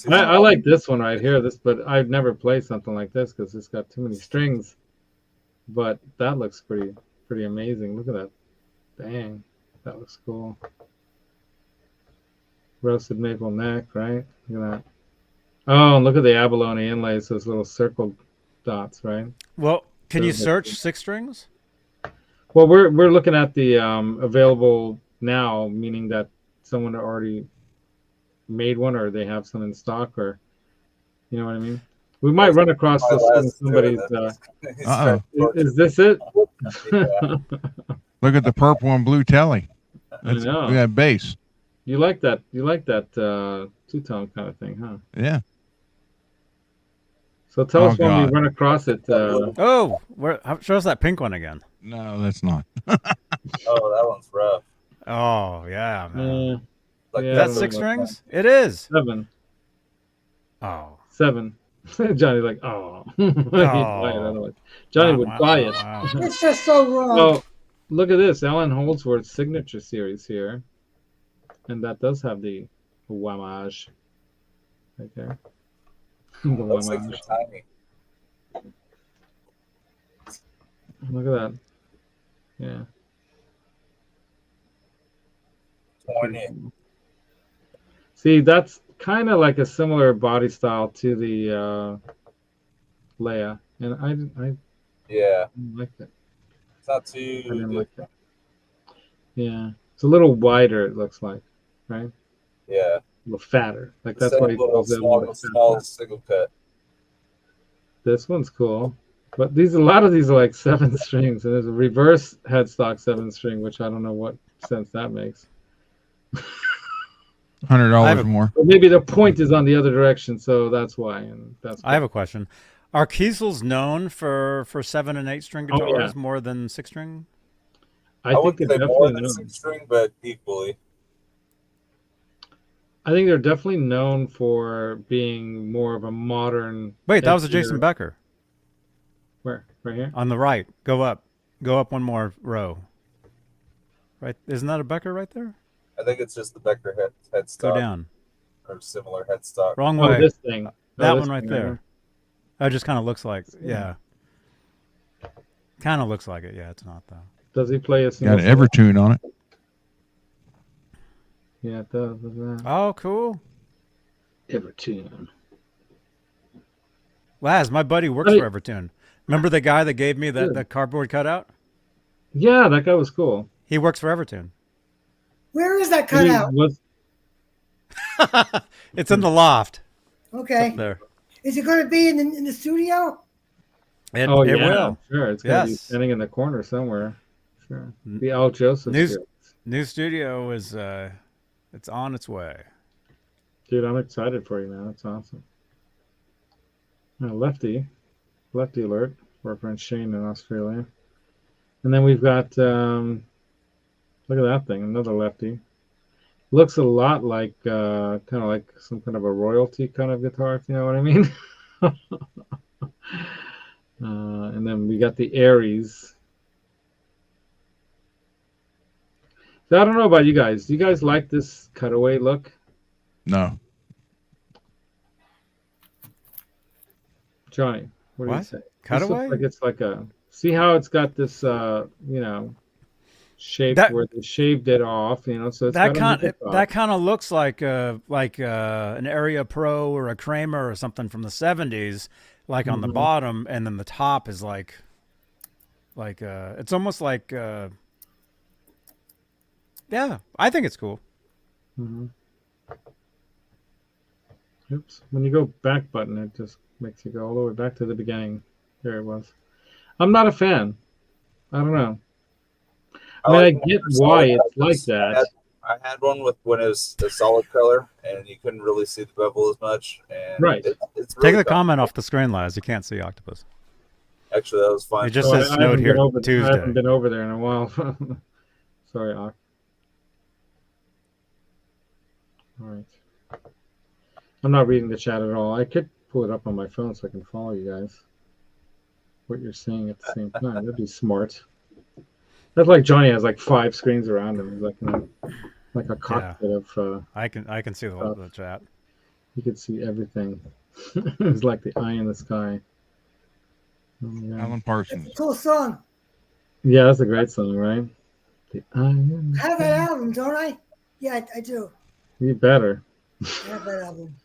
I like this one right here. But I've never played something like this because it's got too many strings. But that looks pretty amazing. Look at that. Dang, that looks cool. Roasted maple neck, right? Look at that. Oh, and look at the abalone inlays, those little circle dots, right? Well, can you search 6 strings? Well, we're looking at the available now, meaning that someone already made one, or they have some in stock, or you know what I mean. We might run across this in somebody's. Is this it? Look at the purple and blue telly. I know. We got bass. You like that? You like that two-tone kind of thing, huh? Yeah. So tell us when we run across it. Show us that pink one again. No, that's not. Oh, that one's rough. Oh, yeah, man. Yeah, is that 6 strings? It is. 7. Oh. 7. Johnny like, oh. Johnny would buy it. Wow. It's just so wrong. Oh, look at this. Alan Holdsworth's signature series here. And that does have the whamage right there. Looks like they're tiny. Look at that. Yeah. 20. See, that's kind of like a similar body style to the Leia, and I didn't like that. It's not too. I didn't like that. Yeah, it's a little wider. It looks like, right? Yeah. A little fatter. Like that's why he calls it small single cut. This one's cool, but a lot of these are like 7 strings, and there's a reverse headstock 7 string, which I don't know what sense that makes. $100 more. But maybe the point is on the other direction, so that's why. And that's. I have a question. Are KIESELs known for 7 and 8 string guitars more than 6 string? I think wouldn't say more than 6 string, but equally. I think they're definitely known for being more of a modern. Wait, that was a Jason Becker. Where? Right here? On the right. Go up. Go up one more row. Right? Isn't that a Becker right there? I think it's just the Becker headstock. Go down. Or similar headstock. Wrong way. Oh, this thing. That this one right thing there. That just kind of looks like, yeah. Kind of looks like it. Yeah, it's not though. Does he play a Got an Evertune on it. Yeah, it does. Oh, cool. Evertune. Laz, my buddy works for Evertune. Remember the guy that gave me the cardboard cutout? Yeah, that guy was cool. He works for Evertune. Where is that cutout? It's in the loft. Okay. It's up there. Is it going to be in the studio? It will. Sure, it's going to be standing in the corner somewhere. Sure. The Al Joseph new studio is it's on its way. Dude, I'm excited for you, man. That's awesome. Lefty alert for our friend Shane in Australia. And then we've got look at that thing, another lefty. Looks a lot like kind of like some kind of a royalty kind of guitar, if you know what I mean. And then we got the Aries. So I don't know about you guys. Do you guys like this cutaway look? No. Johnny, what do you say? Cutaway? Like it's like a. See how it's got this, shape where they shaved it off, So it's that kind of looks like an Area Pro or a Kramer or something from the '70s, like on the bottom, and then the top is like it's almost like. Yeah, I think it's cool. Mm-hmm. Oops. When you go back button, it just makes you go all the way back to the beginning. There it was. I'm not a fan. I don't know. I mean, I get why it's like that. I had one when it was a solid color, and you couldn't really see the bevel as much. And right. It's really Take the comment off the screen, Laz. You can't see Octopus. Actually, that was fine. It just says snowed here Tuesday. I haven't been over there in a while. Sorry, Oct. All right. I'm not reading the chat at all. I could pull it up on my phone so I can follow you guys. What you're saying at the same time. That'd be smart. That's like Johnny has like 5 screens around him. He's like like a cockpit of. I can see the chat. You can see everything. It's like the eye in the sky. Oh, yeah. Alan Parsons. It's a cool song. Yeah, that's a great song, right? The eye in the I have that album, don't I? Yeah, I do. You better. I have that album.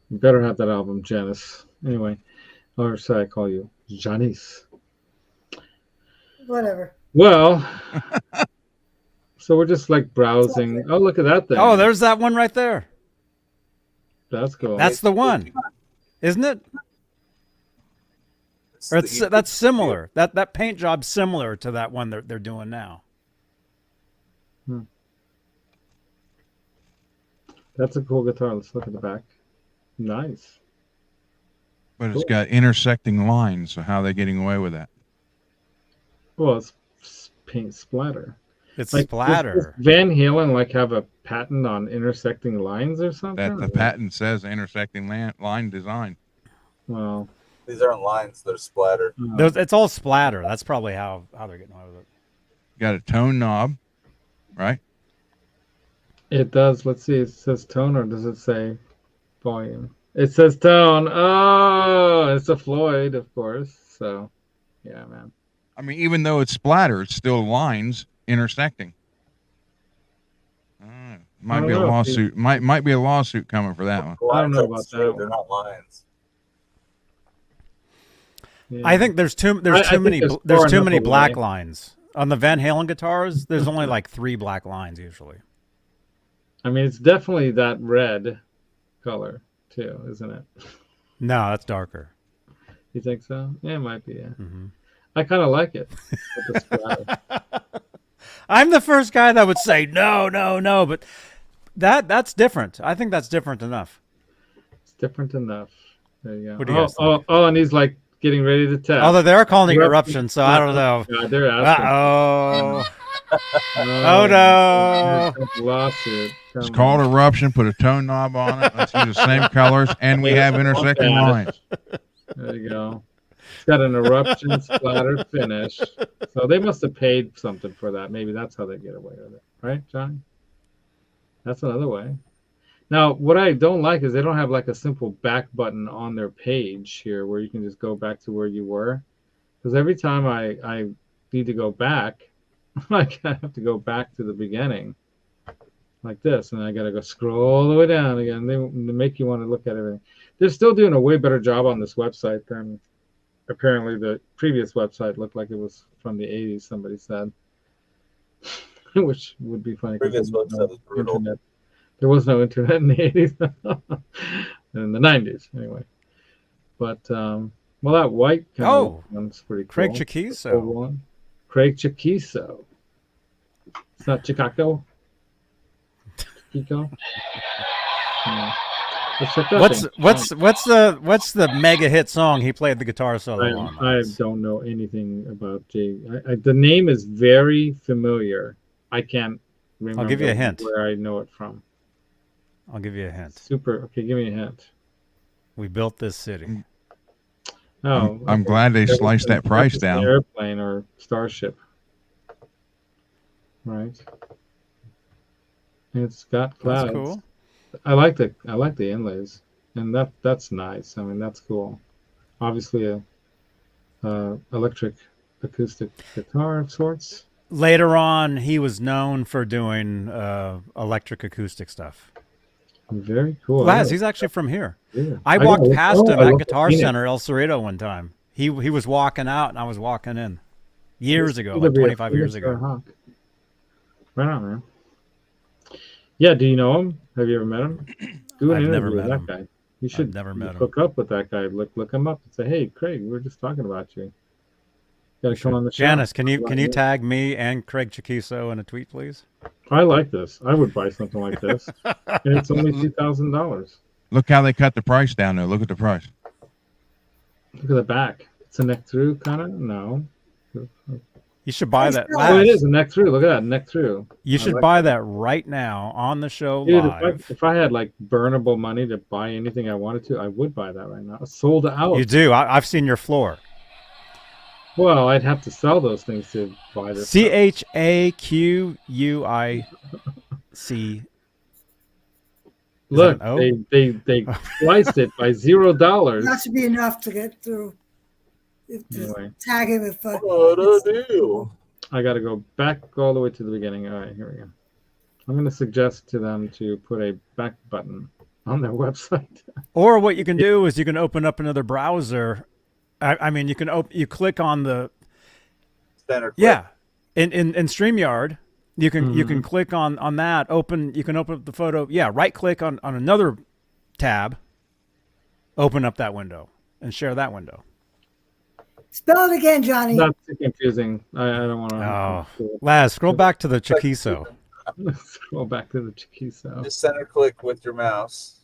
You better have that album, Janice. Anyway, or should I call you Janice? Whatever. Well, so we're just like browsing. Oh, look at that thing. Oh, there's that one right there. That's cool. That's the one, isn't it? Or that's similar. That paint job's similar to that one they're doing now. That's a cool guitar. Let's look at the back. Nice. But it's got intersecting lines, so how are they getting away with that? Well, it's paint splatter. It's like, splatter. Does Van Halen have a patent on intersecting lines or something? That the patent says intersecting line design. Well, these aren't lines; they're splatter. It's all splatter. That's probably how they're getting away with it. Got a tone knob, right? It does. Let's see. It says tone, or does it say volume? It says tone. Oh, it's a Floyd, of course. So, yeah, man. I mean, even though it's splatter, it's still lines intersecting. Might be a lawsuit. Might be a lawsuit coming for that one. I don't know about that. They're not lines. Yeah. I think there's too many black lines on the Van Halen guitars. There's only like 3 black lines usually. I mean, it's definitely that red color too, isn't it? No, that's darker. You think so? Yeah, it might be. Yeah. Mm-hmm. I kind of like it. I'm the first guy that would say no, but that's different. I think that's different enough. It's different enough. There you go. What do you guys think? And he's like getting ready to test. Although they're calling it eruption, so I don't know. God, they're asking. Uh-oh. Oh no! Lawsuit. It's called Eruption. Put a tone knob on it. Let's use the same colors, and we have intersecting lines. There you go. It's got an eruption splatter finish. So they must have paid something for that. Maybe that's how they get away with it. Right, John? That's another way. Now, what I don't like is they don't have like a simple back button on their page here where you can just go back to where you were. Because every time I need to go back, I have to go back to the beginning like this, and I got to go scroll all the way down again. They make you want to look at everything. They're still doing a way better job on this website than apparently the previous website looked like it was from the 80s, somebody said, which would be funny. Previous website was brutal. Internet. There was no internet in the 80s, in the 90s anyway. But, well, that white kind of one's pretty cool. Craig Chiquiso. Craig Chiquiso. It's not Chicago. Chico. Yeah. What's the mega hit song he played the guitar solo on? I don't know anything about Jay. The name is very familiar. I can't remember. I'll give you a hint. Where I know it from. I'll give you a hint. Super. Okay, give me a hint. We built this city. Oh, I'm glad they sliced that price down. Airplane or Starship. Right. It's got clouds. That's cool. I like the inlays, and that's nice. I mean, that's cool. Obviously, a electric acoustic guitar of sorts. Later on, he was known for doing electric acoustic stuff. Very cool. Laz, he's actually from here. Yeah. I walked past him at Guitar Center El Cerrito one time. He was walking out, and I was walking in years ago, like 25 years ago. Right on, man. Yeah, do you know him? Have you ever met him? Do an interview with that guy. You should hook up with that guy. Look him up and say, "Hey, Craig, we were just talking about you. Got to come on the show." Janice, can you tag me and Craig Chiquiso in a tweet, please? I like this. I would buy something like this, and it's only $2,000. Look how they cut the price down, though. Look at the price. Look at the back. It's a neck through kind of. No. You should buy that. Oh, it is a neck through. Look at that neck through. You should buy that right now on the show. Dude, live. If I had like burnable money to buy anything I wanted to, I would buy that right now. It's sold out. You do. I've seen your floor. Well, I'd have to sell those things to buy this. CHAQUIC. Look, they sliced it by $0. That should be enough to get through. Anyway. Tag him if what a deal. I got to go back all the way to the beginning. All right, here we go. I'm going to suggest to them to put a back button on their website. Or what you can do is you can open up another browser. I mean, you click on the standard. Yeah, in StreamYard, you can click on that. You can open up the photo. Yeah, right click on another tab. Open up that window and share that window. Spell it again, Johnny. That's too confusing. I don't want to. Oh, Laz, scroll back to the Chiquiso. Scroll back to the Chiquiso. Just center click with your mouse.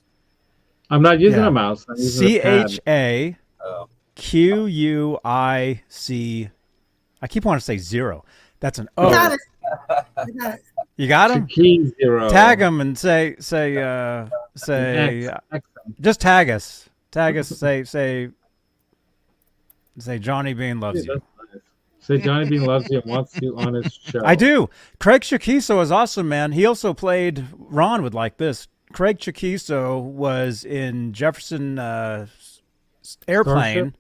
I'm not using a mouse. I'm using CHAQUIC. I keep wanting to say 0. That's an O. Got it. I got it. You got him? Chiquiso. Tag him and say just tag us. Tag us. Say Johnny Bean loves you. Nice. Say Johnny Bean loves you and wants you on his show. I do. Craig Chiquiso is awesome, man. He also played. Ron would like this. Craig Chiquiso was in Jefferson Airplane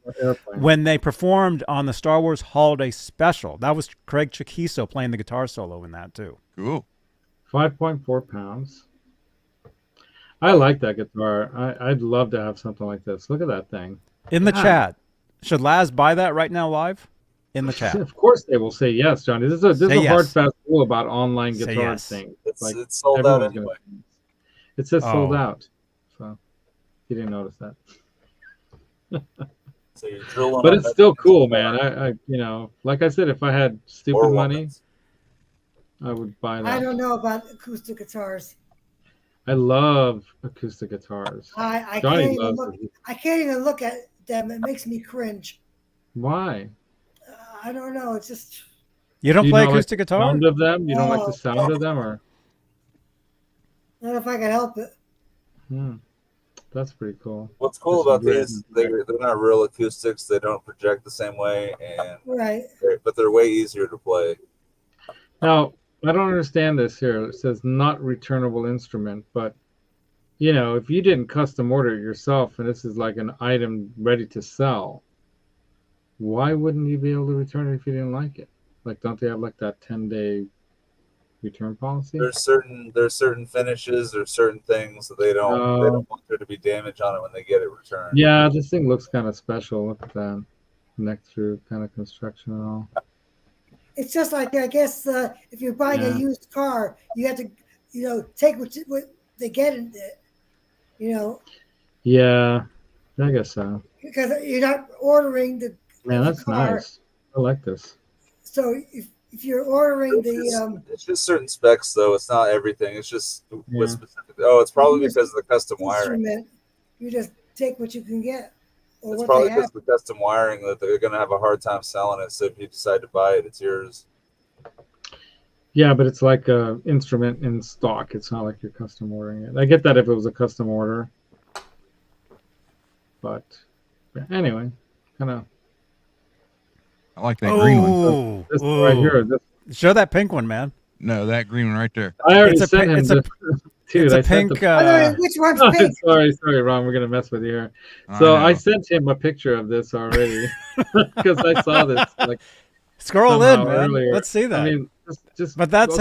when they performed on the Star Wars Holiday Special. That was Craig Chiquiso playing the guitar solo in that too. Cool. 5.4 pounds. I like that guitar. I'd love to have something like this. Look at that thing. In the chat. Should Laz buy that right now live? In the chat. Of course they will say yes, Johnny. This is a hard, fast rule about online guitar things. It's sold out anyway. It says sold out. So you didn't notice that. So you're drilling but it's still cool, man. I like I said, if I had stupid money, I would buy that. I don't know about acoustic guitars. I love acoustic guitars. I can't even look at them. It makes me cringe. Why? I don't know. It's just You don't play acoustic guitar? Sound of them? You don't like the sound of them, or? Not if I can help it. That's pretty cool. What's cool about these? They're not real acoustics. They don't project the same way, and but they're way easier to play. Now, I don't understand this here. It says not returnable instrument, but you know, if you didn't custom order it yourself and this is like an item ready to sell, why wouldn't you be able to return it if you didn't like it? Like, don't they have like that 10-day return policy? There's certain finishes or certain things that they don't want there to be damage on it when they get it returned. Yeah, this thing looks kind of special. Look at that neck through kind of construction and all. It's just like, I guess, if you're buying a used car, you have to, you know, take what they get in it, you know. Yeah, I guess so. Because you're not ordering the that's car. Nice. I like this. So if you're ordering it's just certain specs, though. It's not everything. It's just with specific. Oh, it's probably because of the custom wiring. You just take what you can get. It's probably because of the custom wiring that they're going to have a hard time selling it. So if you decide to buy it, it's yours. Yeah, but it's like an instrument in stock. It's not like you're custom ordering it. I get that if it was a custom order. But anyway, kind of. I like that green one. This right here. Show that pink one, man. No, that green one right there. I already sent him. Dude, it's a pink. Which one's pink? Sorry, Ron. We're gonna mess with you here. So I sent him a picture of this already because I saw this. Like, scroll in, man. Earlier. Let's see that. I mean, just. But that's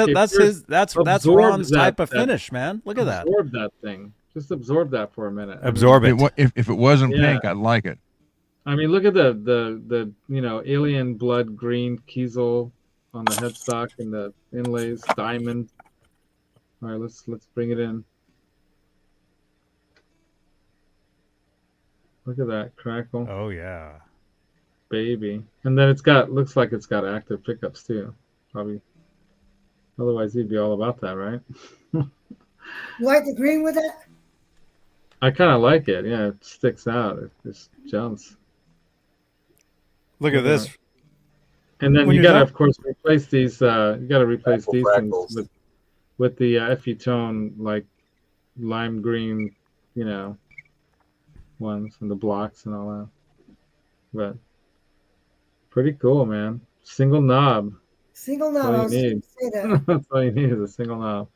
Ron's type of finish, man. Look at that. Absorb that thing. Just absorb that for a minute. Absorb it. If it wasn't pink, I'd like it. I mean, look at the you know, alien blood green KIESEL on the headstock and the inlays, diamond. All right, let's bring it in. Look at that crackle. Oh yeah, baby. And then looks like it's got active pickups too. Probably. Otherwise, he'd be all about that, right? You like the green with it? I kind of like it. Yeah, it sticks out. It just jumps. Look at this. And then you gotta, of course, replace these. You gotta replace these things with the FE tone, like lime green, you know, ones and the blocks and all that. But pretty cool, man. Single knob. Single knob. I was going to say that. That's all you need is a single knob.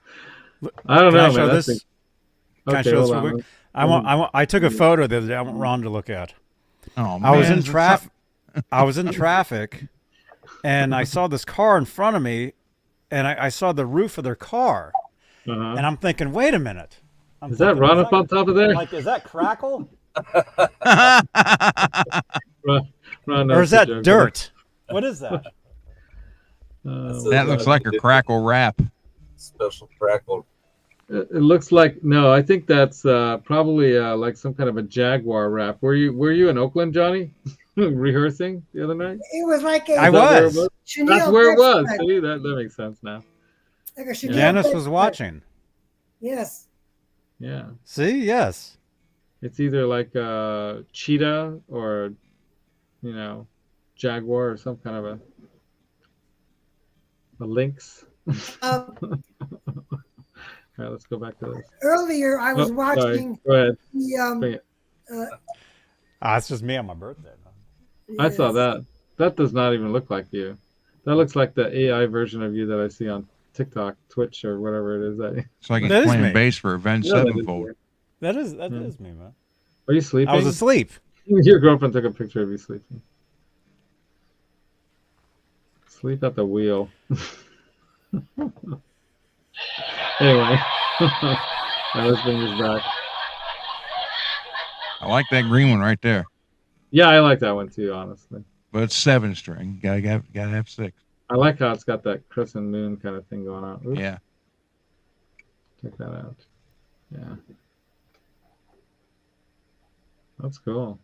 I don't know, man. This? Can I show this real quick? I took a photo the other day. I want Ron to look at. Oh man! I was in traffic, and I saw this car in front of me, and I saw the roof of their car, and I'm thinking, wait a minute. Is that Ron up on top of there? Like, is that crackle? Ron or is that dirt? What is that? That looks like a crackle wrap. Special crackle. It looks like, no, I think that's probably like some kind of a Jaguar wrap. Were you in Oakland, Johnny? Rehearsing the other night? It was like a. I was. That's where it was. See, that makes sense now. Like a Janice was watching. Yes. Yeah. See, yes. It's either like a cheetah or, you know, Jaguar or some kind of a lynx. All right, let's go back to this. Earlier, I was watching. Sorry. Go ahead. It's just me on my birthday. Yes. I saw that. That does not even look like you. That looks like the AI version of you that I see on TikTok, Twitch, or whatever it is. It's like he's playing bass for Avenged Sevenfold. That is me, man. Are you sleeping? I was asleep. Your girlfriend took a picture of you sleeping. Sleep at the wheel. Anyway, let's bring this back. I like that green one right there. Yeah, I like that one too, honestly. But it's 7-string. Gotta have 6. I like how it's got that crescent moon kind of thing going on. Oops. Yeah. Check that out. Yeah. That's cool.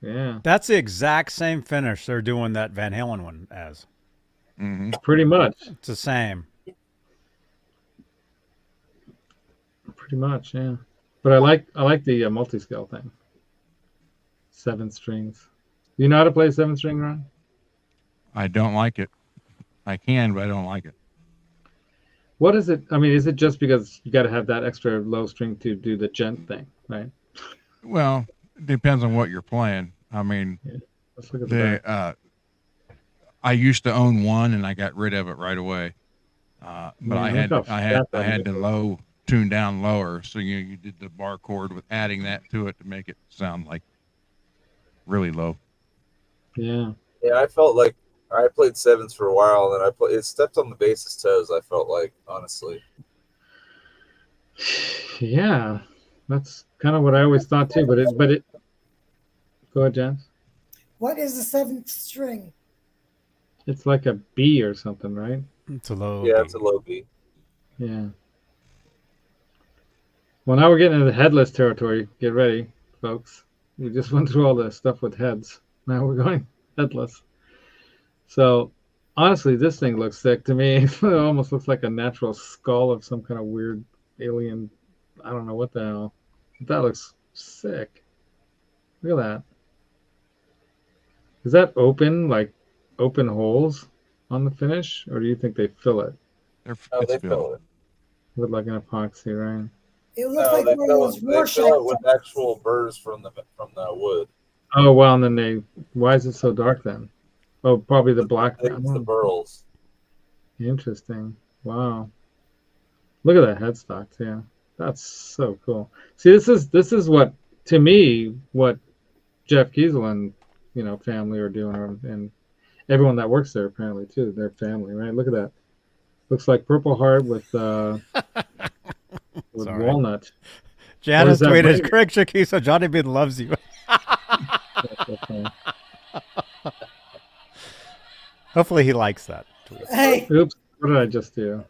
Yeah. That's the exact same finish they're doing that Van Halen one as. Mm-hmm. Pretty much. It's the same. Pretty much, yeah. But I like the multi-scale thing. 7 strings. Do you know how to play 7-string, Ron? I don't like it. I can, but I don't like it. What is it? I mean, is it just because you got to have that extra low string to do the gent thing, right? Well, it depends on what you're playing. I mean, yeah. Let's look at the back. I used to own one, and I got rid of it right away. But I had the low tuned down lower, so you did the bar chord with adding that to it to make it sound like really low. Yeah. Yeah, I felt like I played sevens for a while, and it stepped on the bass's toes. I felt like, honestly. Yeah, that's kind of what I always thought too. But it. Go ahead, Jan. What is the seventh string? It's like a B or something, right? It's a low. Yeah, B. it's a low B. Yeah. Well, now we're getting into the headless territory. Get ready, folks. We just went through all the stuff with heads. Now we're going headless. So, honestly, this thing looks sick to me. It almost looks like a natural skull of some kind of weird alien. I don't know what the hell. That looks sick. Look at that. Is that open, like open holes on the finish, or do you think they fill it? They fill it. With like an epoxy, right? It looks like one of those They fill it with actual burrs from the wood. Oh well, and then why is it so dark then? Oh, probably the black. It's the burls. Interesting. Wow. Look at that headstock too. That's so cool. See, this is what, to me, what Jeff KIESEL and family are doing, and everyone that works there apparently too. Their family, right? Look at that. Looks like Purple Heart with walnut. Janice tweeted, Craig Shakisa, Johnny Bean loves you. Hopefully he likes that tweet. Hey. Oops, what did I just do?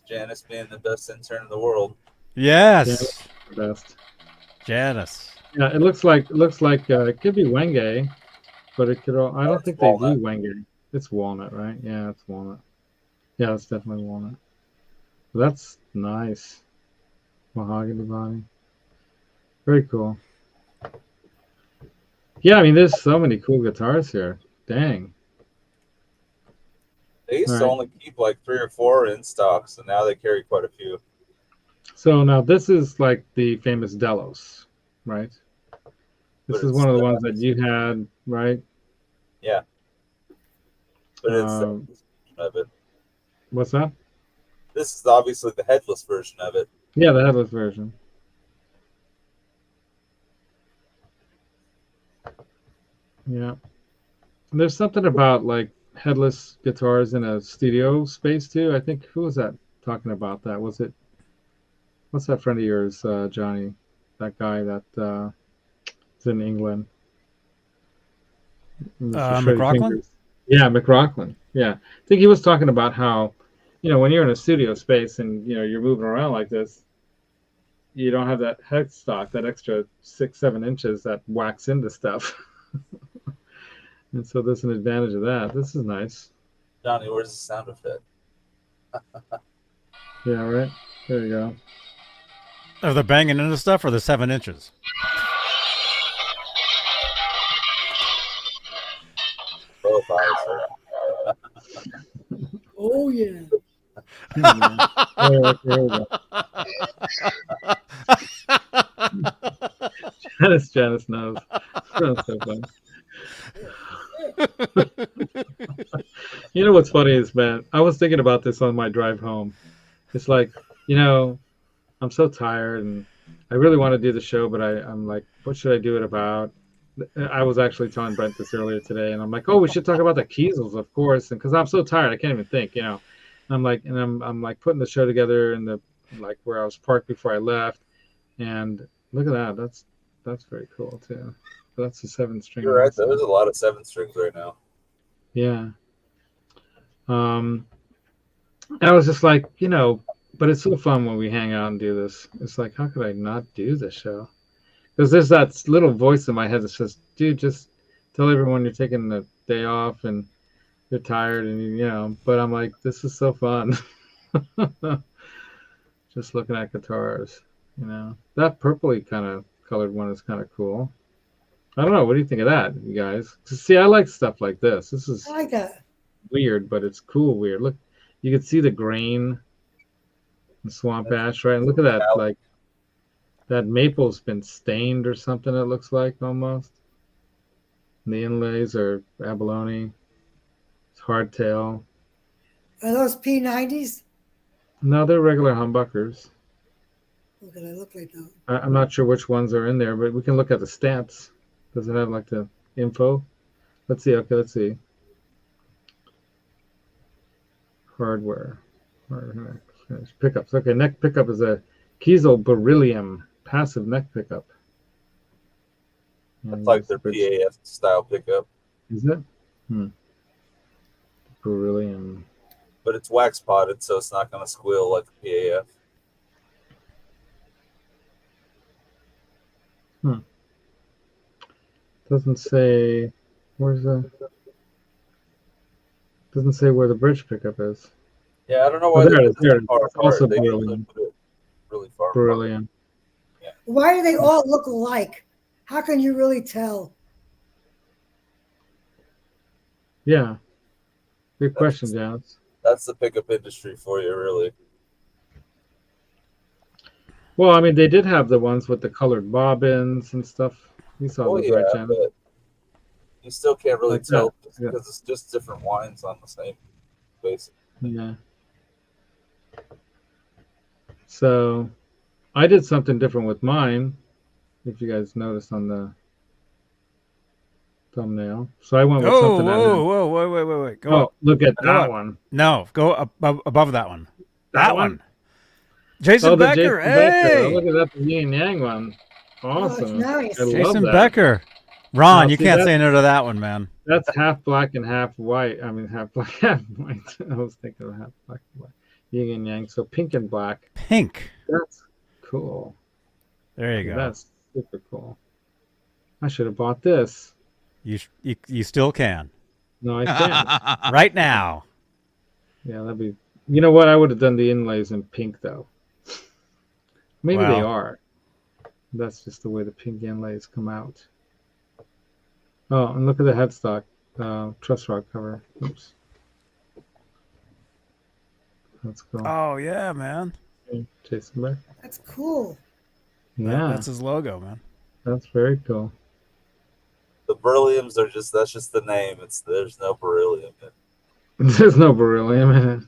Janice being the best intern in the world. Yes. The best. Janice. Yeah, it looks like it could be Wenge, but it could. I don't think walnut. They do Wenge. It's walnut, right? Yeah, it's walnut. Yeah, it's definitely walnut. That's nice. Mahogany body. Very cool. Yeah, I mean, there's so many cool guitars here. Dang. They used to only keep like 3 or 4 in stock, so now they carry quite a few. So now this is like the famous Delos, right? This is one of the ones that you had, right? Yeah. But it's the of it. What's that? This is obviously the headless version of it. Yeah, the headless version. Yeah. And there's something about like headless guitars in a studio space too. I think, who was that talking about that? Was it, what's that friend of yours, Johnny? That guy that is in England. McRockland? Yeah, McRockland. Yeah. I think he was talking about how, when you're in a studio space and, you're moving around like this, you don't have that headstock, that extra 6-7 inches that whacks into stuff. And so there's an advantage of that. This is nice. Johnny, where's the sound effect? Yeah, right. There you go. Are they banging into stuff or the 7 inches? Both eyes. Oh yeah. Janice knows. That's so funny. You know what's funny is, man, I was thinking about this on my drive home. It's like, I'm so tired and I really want to do the show, but I'm like, what should I do it about? I was actually telling Brent this earlier today, and I'm like, oh, we should talk about the KIESELs, of course, and because I'm so tired, I can't even think, I'm like putting the show together in the where I was parked before I left, and look at that, that's very cool too. That's a 7-string. You're right. There's a lot of 7 strings right now. Yeah. I was just like, but it's so fun when we hang out and do this. It's like, how could I not do this show? Because there's that little voice in my head that says, dude, just tell everyone you're taking the day off and you're tired and, but I'm like, this is so fun. Just looking at guitars, That purpley kind of colored one is kind of cool. I don't know. What do you think of that, you guys? See, I like stuff like this. This is I like that. Weird, but it's cool weird. Look, you can see the grain, the swamp ash, right? And look at that, like that maple's been stained or something. It looks like almost. And the inlays are abalone. It's hardtail. Are those P90s? No, they're regular humbuckers. What do they look like though? I'm not sure which ones are in there, but we can look at the stats. Does it have like the info? Let's see. Okay, let's see. Hardware. Pickups. Okay, neck pickup is a KIESEL beryllium passive neck pickup. That's like their PAF style pickup. Is it? Beryllium. But it's wax potted, so it's not going to squeal like the PAF. Doesn't say doesn't say where the bridge pickup is. Yeah, I don't know why there it is. It's also beryllium. Really far. Beryllium. Yeah. Why do they all look alike? How can you really tell? Yeah. Good question, Janice. That's the pickup industry for you, really. Well, I mean, they did have the ones with the colored bobbins and stuff. You saw those, right, Janice? You still can't really tell Yeah. because it's just different wines on the same basis. Yeah. So I did something different with mine, if you guys noticed on the thumbnail. So I went with something. Wait. Go look at that one. No, go above that one. That one? Jason Becker. Jason Hey! Becker. Look at that, the yin and yang one. Awesome. Nice. I love Jason that. Becker. Ron, you see, can't say no to that one, man. That's half black and half white. I mean, half black, half white. I was thinking of half black and white. Yin and yang. So pink and black. Pink. That's cool. There you go. That's super cool. I should have bought this. You still can. No, I can't. Right now. Yeah, that'd be. You know what? I would have done the inlays in pink though. Maybe they are. That's just the way the pink inlays come out. Oh, and look at the headstock truss rod cover. Oops. That's cool. Oh yeah, man. Jason Becker. That's cool. Yeah, That's his logo, man. that's very cool. The berylliums are that's just the name. There's no beryllium in it. There's no beryllium in it.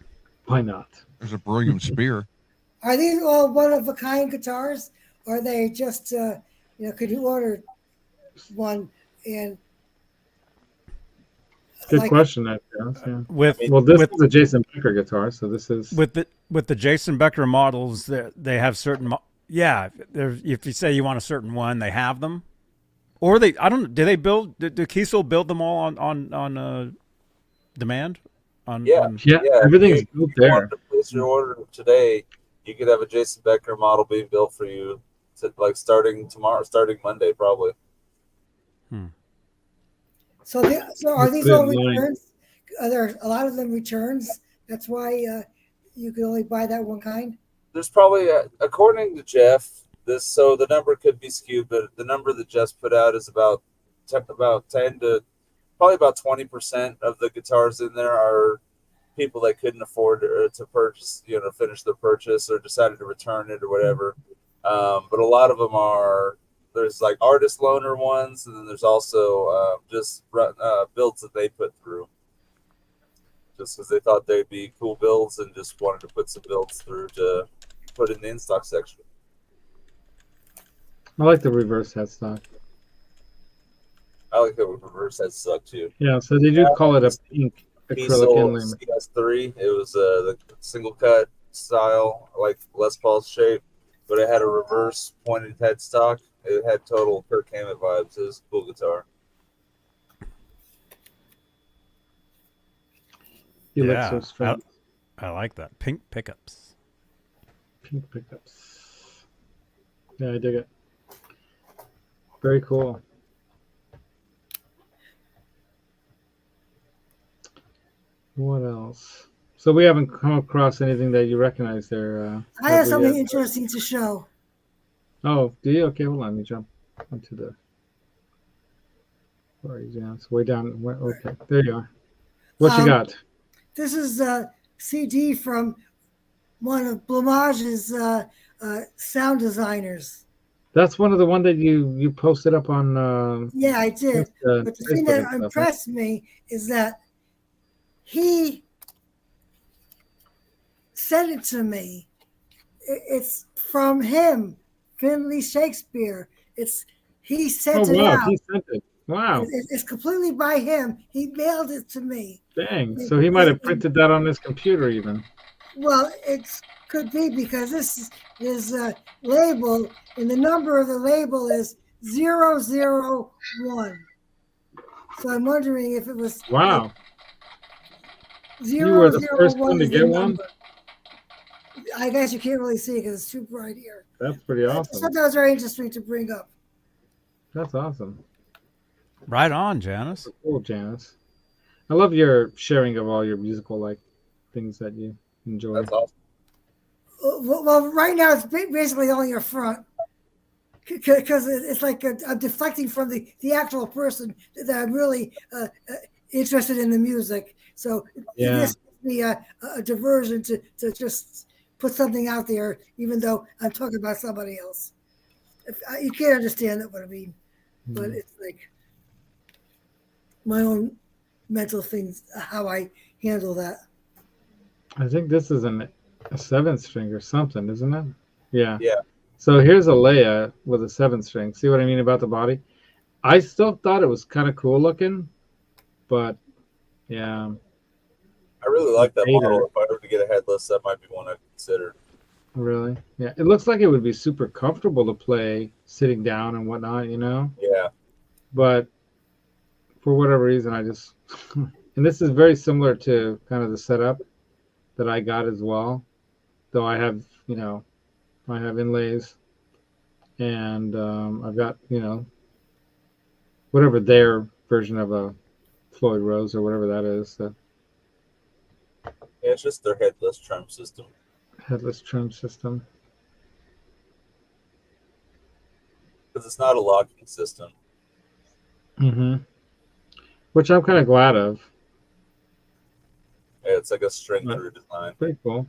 Why not? There's a beryllium spear. Are these all one-of-a-kind guitars? Or are they just, could you order one and... Good question, that guess. Yeah. This is a Jason Becker guitar, so this is with the Jason Becker models. They have certain. If you say you want a certain one, they have them, or they. I don't. Do they build? Do KIESEL build them all on demand? Everything's built there. If you wanted to place your order today, you could have a Jason Becker model being built for you, starting Monday, probably. So are these all returns? Are there a lot of them returns? That's why you can only buy that one kind? There's probably, according to Jeff, the number could be skewed, but the number that Jeff put out is about 10 to probably about 20% of the guitars in there are people that couldn't afford to purchase, finish their purchase or decided to return it or whatever. But a lot of them there's like artist loaner ones, and then there's also just builds that they put through, just because they thought they'd be cool builds and just wanted to put some builds through to put in the in-stock section. I like the reverse headstock. I like the reverse headstock too. Yeah, so they do call it a pink acrylic inlay. CS3. It was the single cut style, like Les Paul's shape, but it had a reverse pointed headstock. It had total Kirk Hammett vibes. It was a cool guitar. I like that. Pink pickups. Pink pickups. Yeah, I dig it. Very cool. What else? So we haven't come across anything that you recognize there. I have something interesting to show. Oh, do you? Okay, hold on. Let me jump onto the... Where are you, Janice? Way down. Okay, there you are. What you got? This is a CD from one of Blamage's sound designers. That's one of the one that you posted up on. Yeah, I did. But the thing that impressed me is that he sent it to me. It's from him, Finley Shakespeare. He sent it out. He sent it. Wow. It's completely by him. He mailed it to me. Dang. So he might have printed that on his computer even. Well, it could be because this is a label, and the number of the label is 001. So I'm wondering if it was. Wow. You were the first one to get one? I guess you can't really see it because it's too bright here. That's pretty awesome. Sometimes very interesting to bring up. That's awesome. Right on, Janice. Cool, Janice. I love your sharing of all your musical things that you enjoy. That's awesome. Well, right now it's basically all your front because it's like I'm deflecting from the actual person that I'm really interested in the music. So this gives me a diversion to just put something out there, even though I'm talking about somebody else. You can't understand what I mean, but it's like my own mental things, how I handle that. I think this is a 7th string or something, isn't it? Yeah. Yeah. So here's a Leia with a 7th string. See what I mean about the body? I still thought it was kind of cool looking, but yeah. I really like that model. If I were to get a headless, that might be one I'd consider. Really? Yeah. It looks like it would be super comfortable to play sitting down and whatnot, you know? Yeah. But for whatever reason, I just, and this is very similar to kind of the setup that I got as well. Though I have, I have inlays and I've got, whatever their version of a Floyd Rose or whatever that is. Yeah, it's just their headless trim system. Headless trim system. Because it's not a locking system. Mm-hmm. Which I'm kind of glad of. Yeah, it's like a string through design. Pretty cool.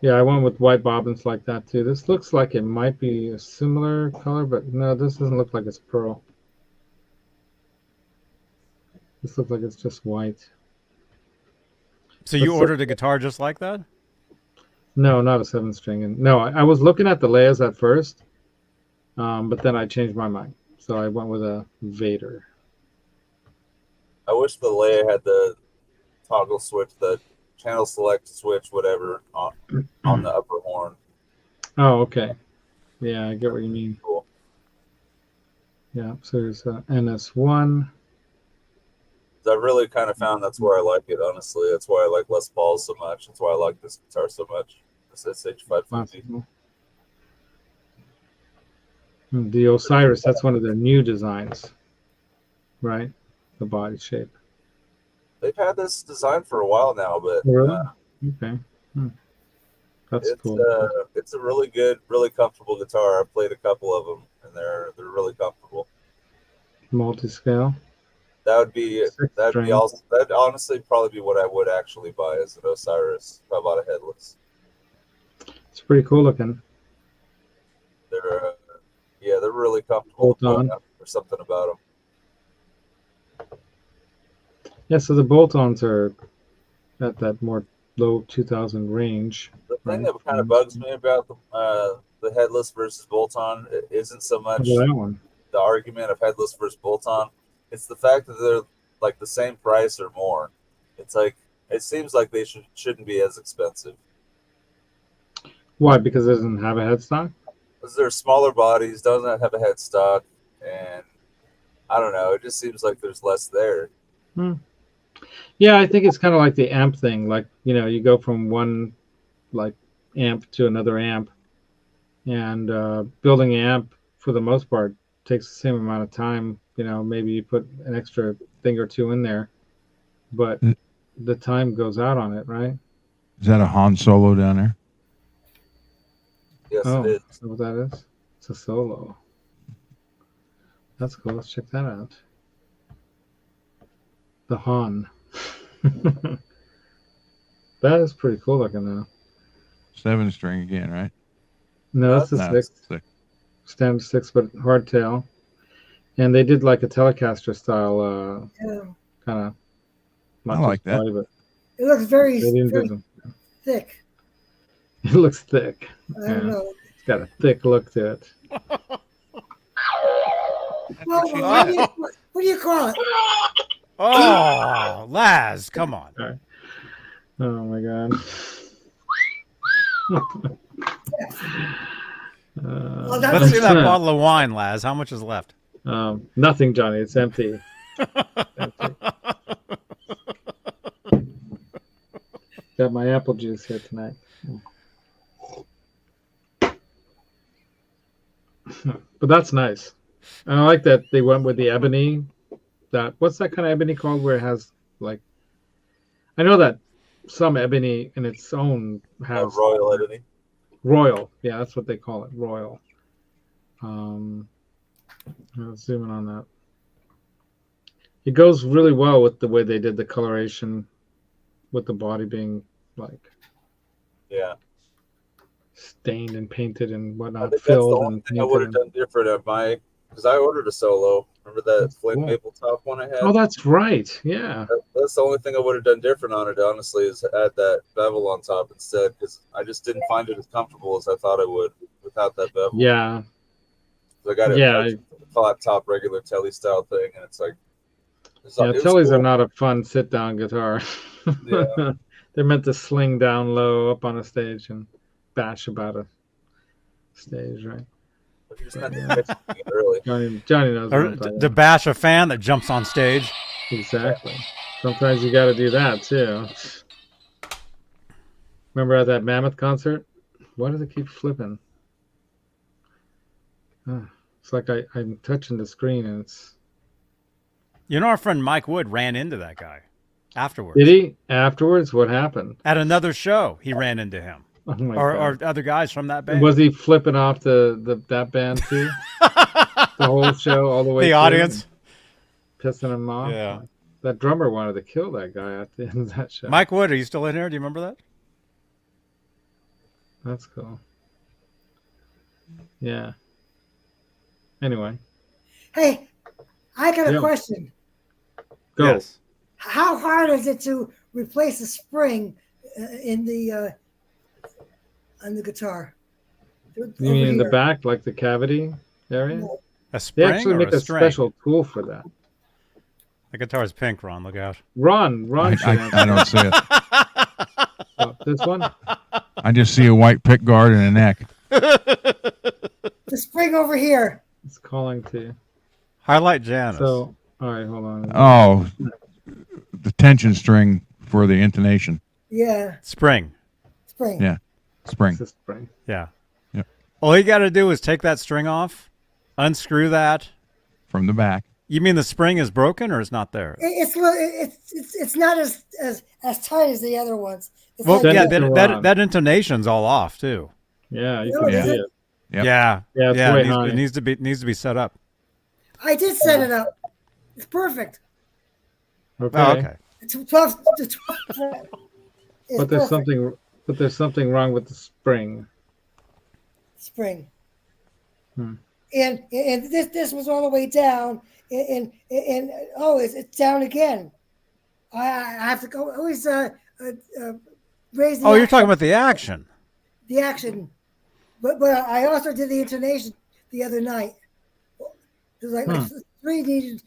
Yeah, I went with white bobbins like that too. This looks like it might be a similar color, but no, this doesn't look like it's pearl. This looks like it's just white. So you ordered a guitar just like that? No, not a 7th string. And no, I was looking at the Leias at first, but then I changed my mind. So I went with a Vader. I wish the Leia had the toggle switch, the channel select switch, whatever, on the upper horn. Oh, okay. Yeah, I get what you mean. Cool. Yeah, so there's NS1. I really kind of found that's where I like it, honestly. That's why I like Les Pauls so much. That's why I like this guitar so much. This SH550. The Osiris, that's one of their new designs, right? The body shape. They've had this design for a while now, but really? Okay. That's cool. It's a really good, really comfortable guitar. I've played a couple of them, and they're really comfortable. Multi-scale. That'd honestly probably be what I would actually buy as an Osiris if I bought a headless. It's pretty cool looking. They're really comfortable. Bolt-on. There's something about them. Yeah, so the bolt-ons are at that more low 2000 range. The thing that kind of bugs me about the headless versus bolt-on isn't so much the argument of headless versus bolt-on. It's the fact that they're like the same price or more. It's like it seems like they shouldn't be as expensive. Why? Because it doesn't have a headstock? Because they're smaller bodies, doesn't have a headstock, and I don't know. It just seems like there's less there. Yeah, I think it's kind of like the amp thing. Like, you go from one amp to another amp, and building an amp for the most part takes the same amount of time. Maybe you put an extra thing or two in there, but the time goes out on it, right? Is that a Han Solo down there? Yes, it is. Is that what that is? It's a Solo. That's cool. Let's check that out. The Han. That is pretty cool looking though. 7-string again, right? No, that's the 6. Standard 6, but hardtail. And they did like a Telecaster style kind of. I like that. Body, but it looks very thick. It looks thick. I don't know. It's got a thick look to it. Well, what do you call it? Oh, Laz, come on. Right. Oh my God. Let's see that bottle of wine, Laz. How much is left? Nothing, Johnny. It's empty. Got my apple juice here tonight. But that's nice. And I like that they went with the ebony. What's that kind of ebony called where it has like, I know that some ebony in its own has royal ebony. Royal, yeah, that's what they call it, royal. I'll zoom in on that. It goes really well with the way they did the coloration, with the body being like, stained and painted and whatnot, filled and painted. I would have done different at my, because I ordered a solo. Remember that flame maple top one I had? Oh, that's right. Yeah. That's the only thing I would have done different on it, honestly, is add that bevel on top instead, because I just didn't find it as comfortable as I thought I would without that bevel. Yeah. So I got it flat top regular Telly style thing, and it's like. Tellys are not a fun sit down guitar. Yeah. They're meant to sling down low up on a stage and bash about a stage, right? Johnny knows. To bash a fan that jumps on stage. Exactly. Sometimes you got to do that too. Remember at that Mammoth concert? Why does it keep flipping? It's like I'm touching the screen and it's. You know, our friend Mike Wood ran into that guy afterwards. Did he? Afterwards? What happened? At another show, he ran into him. Oh or other guys from that band. Was he flipping off that band too? The whole show, all the way. The audience, pissing him off. Yeah. That drummer wanted to kill that guy at the end of that show. Mike Wood, are you still in here? Do you remember that? That's cool. Yeah. Anyway. Hey, I got a question. Go. Yes. How hard is it to replace a spring in the on the guitar? You mean in the back, like the cavity area? No. A spring. They actually make a special tool for that. The guitar's pink, Ron. Look out. Ron. I don't see it. This one? I just see a white pick guard and a neck. The spring over here. It's calling to you. Highlight Janice. So, all right, hold on. Oh, the tension string for the intonation. Yeah. Spring. Yeah. Spring. It's a spring. Yeah. Yep. All you got to do is take that string off, unscrew that from the back. You mean the spring is broken or it's not there? It's not as tight as the other ones. It's well, yeah, that intonation's all off too. Yeah, you can see it. Yep. Yeah, it needs to be set up. I did set it up. It's perfect. Okay. Oh, okay. It's 12. But there's something wrong with the spring. Spring. And this was all the way down, and it's down again. I have to go always raise the. Oh, you're talking about the action. The action, but I also did the intonation the other night. It was like three needed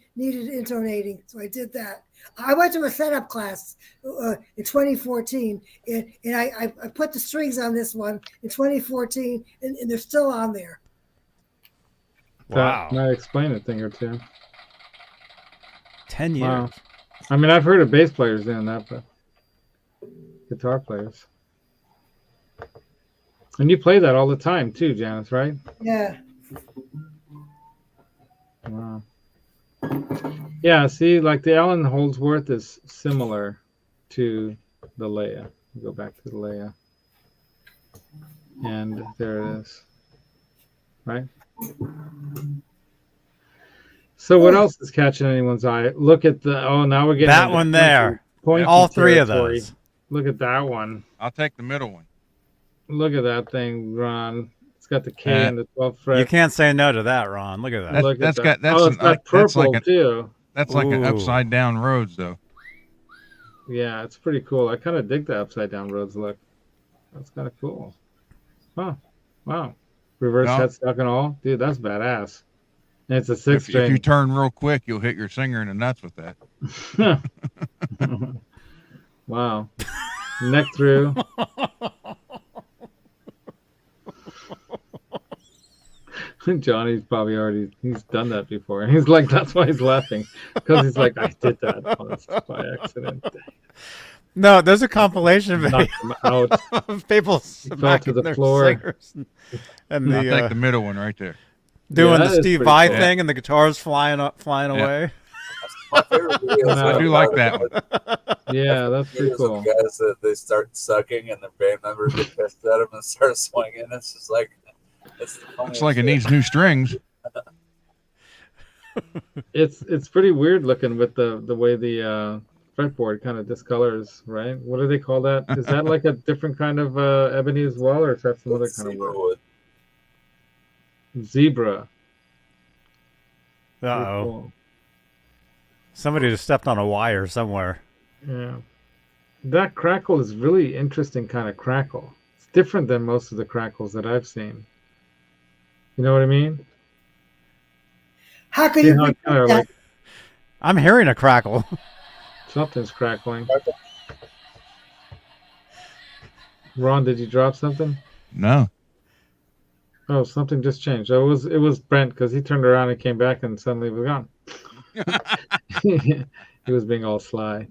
intonating, so I did that. I went to a setup class in 2014, and I put the strings on this one in 2014, and they're still on there. Wow! That might explain a thing or two. 10 years. Wow. I mean, I've heard of bass players doing that, but guitar players. And you play that all the time too, Janice, right? Yeah. Wow. Yeah, see, like the Allen Holdsworth is similar to the Leia. Go back to the Leia. And there it is. Right? So what else is catching anyone's eye? Look at the now we're getting that one there. All three of those. Look at that one. I'll take the middle one. Look at that thing, Ron. It's got the K and the 12th fret. You can't say no to that, Ron. Look at that. It's got purple too. That's like an upside down Rhodes, though. Yeah, it's pretty cool. I kind of dig the upside down Rhodes look. That's kind of cool. Huh. Wow. Reverse headstock and all. Dude, that's badass. And it's a 6-string. If you turn real quick, you'll hit your singer in the nuts with that. Wow. Neck through. Johnny's probably he's done that before. He's like, that's why he's laughing. Because he's like, I did that by accident. No, there's a compilation video of people smacking their floor. Singers and I'll take the middle one right there. Doing the Steve Vai thing and the guitars flying away. My favorite videos. I do like that one. Yeah, that's pretty cool. Guys that they start sucking and the band members get pissed at them and start swinging. It's just like it's like it needs new strings. It's pretty weird looking with the way the fretboard kind of discolors, right? What do they call that? Is that like a different kind of ebony as well, or is that some other kind of wood? Zebra. Uh-oh. Cool. Somebody just stepped on a wire somewhere. Yeah. That crackle is really interesting kind of crackle. It's different than most of the crackles that I've seen. You know what I mean? How can you that? I'm hearing a crackle. Something's crackling. Ron, did you drop something? No. Oh, something just changed. It was Brent because he turned around and came back and suddenly it was gone. He was being all sly.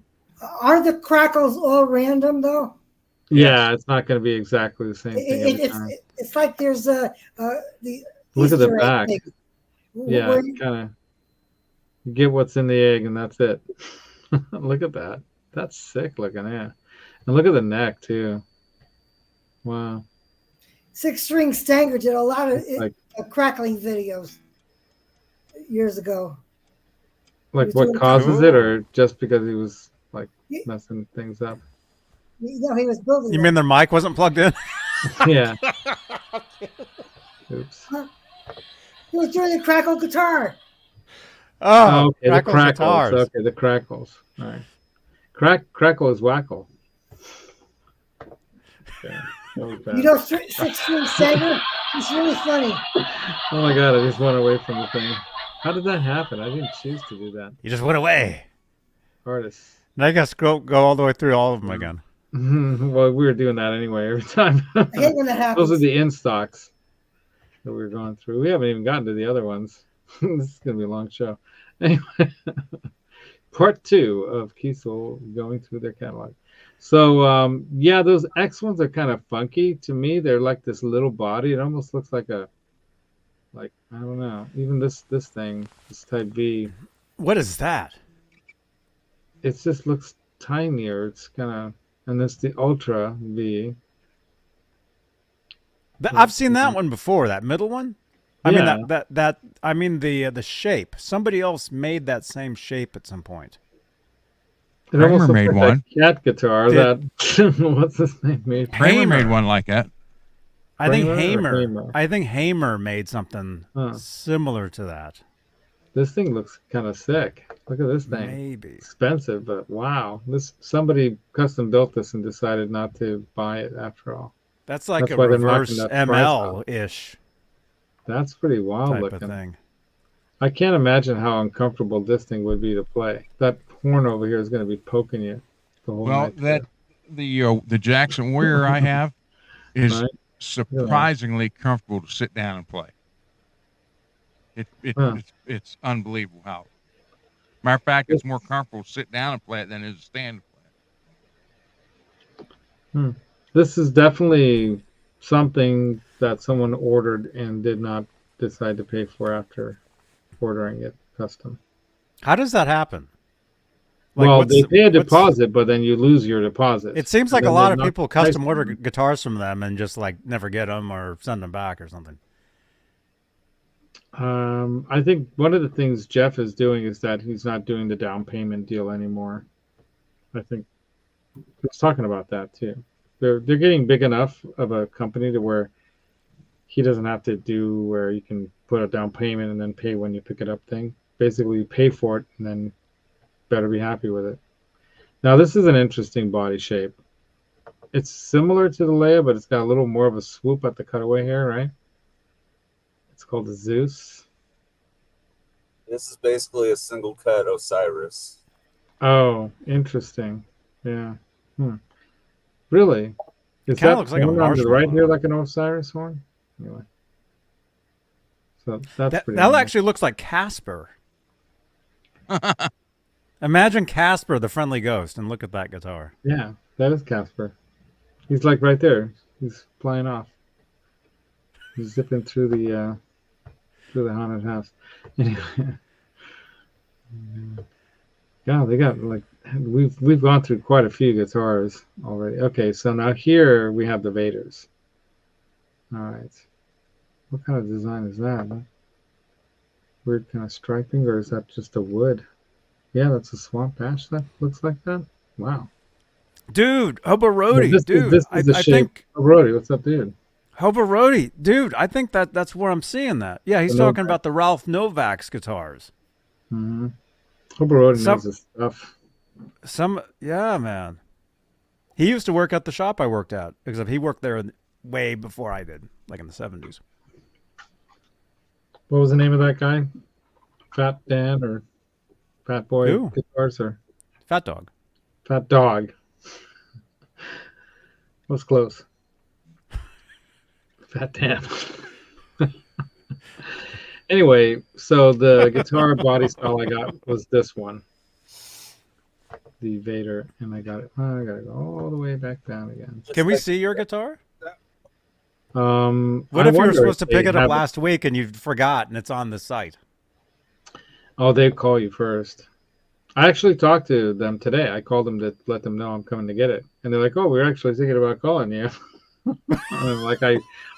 Are the crackles all random though? Yeah, it's not going to be exactly the same thing. It's like there's the look at the back. Yeah, kind of. You get what's in the egg and that's it. Look at that. That's sick looking, yeah. And look at the neck too. Wow. 6-string Stanger did a lot of crackling videos years ago. Like what causes it, or just because he was like messing things up? No, he was building. You mean their mic wasn't plugged in? Yeah. Oops. He was doing the crackle guitar. Oh, okay. The crackles. Guitars. Okay, the crackles. All right. Crackle is whackle. Okay. You know, 6-string Stanger? It's really funny. Oh my God, I just went away from the thing. How did that happen? I didn't choose to do that. You just went away. Artists. Now you got to go all the way through all of them again. Well, we were doing that anyway every time. I hate when that happens. Those are the in stocks that we were going through. We haven't even gotten to the other ones. This is going to be a long show. Anyway, part 2 of KIESEL going through their catalog. So, yeah, those X ones are kind of funky to me. They're like this little body. It almost looks like I don't know. Even this thing, this Type V. What is that? It just looks tinier. It's kind of, and this the Ultra V. I've seen that one before. That middle one. I mean that. I mean the shape. Somebody else made that same shape at some point. It almost made like one. That cat guitar. What's his name? Kramer made one like that. I think Hamer made something similar to that. This thing looks kind of sick. Look at this thing. Maybe expensive, but wow! Somebody custom built this and decided not to buy it after all. That's like a reverse ML-ish. That's pretty wild looking thing. I can't imagine how uncomfortable this thing would be to play. That horn over here is going to be poking you the whole night. The Jackson Warrior I have is surprisingly comfortable to sit down and play. It's unbelievable how. Matter of fact, it's more comfortable to sit down and play it than it is to stand and play it. This is definitely something that someone ordered and did not decide to pay for after ordering it custom. How does that happen? Well, they pay a deposit, but then you lose your deposit. It seems like a lot of people custom order guitars from them and just like never get them or send them back or something. I think one of the things Jeff is doing is that he's not doing the down payment deal anymore. I think he was talking about that too. They're getting big enough of a company to where he doesn't have to do where you can put a down payment and then pay when you pick it up thing. Basically, you pay for it and then better be happy with it. Now, this is an interesting body shape. It's similar to the Leia, but it's got a little more of a swoop at the cutaway here, right? It's called the Zeus. This is basically a single cut Osiris. Oh, interesting. Yeah. Really? Is Kind that of looks like a marshmallow right marshmallow. here, like an Osiris horn? Anyway. So that nice. Actually looks like Casper. Imagine Casper, the friendly ghost, and look at that guitar. Yeah, that is Casper. He's like right there. He's flying off. He's zipping through the haunted house. Anyway. Yeah, they got like we've gone through quite a few guitars already. Okay, so now here we have the Vaders. All right. What kind of design is that? Weird kind of striping, or is that just a wood? Yeah, that's a swamp ash that looks like that. Wow. Dude, Hobarodi, I think Hobarodi, what's up, dude? Hobarodi, dude, I think that's where I'm seeing that. Yeah, he's talking about the Ralph Novak's guitars. Mm-hmm. Hobarodi knows his stuff. Yeah, man. He used to work at the shop I worked at, except he worked there way before I did, like in the 70s. What was the name of that guy? Fat Dan or Fat Boy Who? Guitars or Fat Dog? Fat Dog. What's close? Fat Dan. Anyway, so the guitar body style I got was this one, the Vader, and I got it. I gotta go all the way back down again. Can we see your guitar? What if you were supposed to pick it up last week and you forgot and it's on the site? Oh, they call you first. I actually talked to them today. I called them to let them know I'm coming to get it, and they're like, "Oh, we're actually thinking about calling you." I'm like,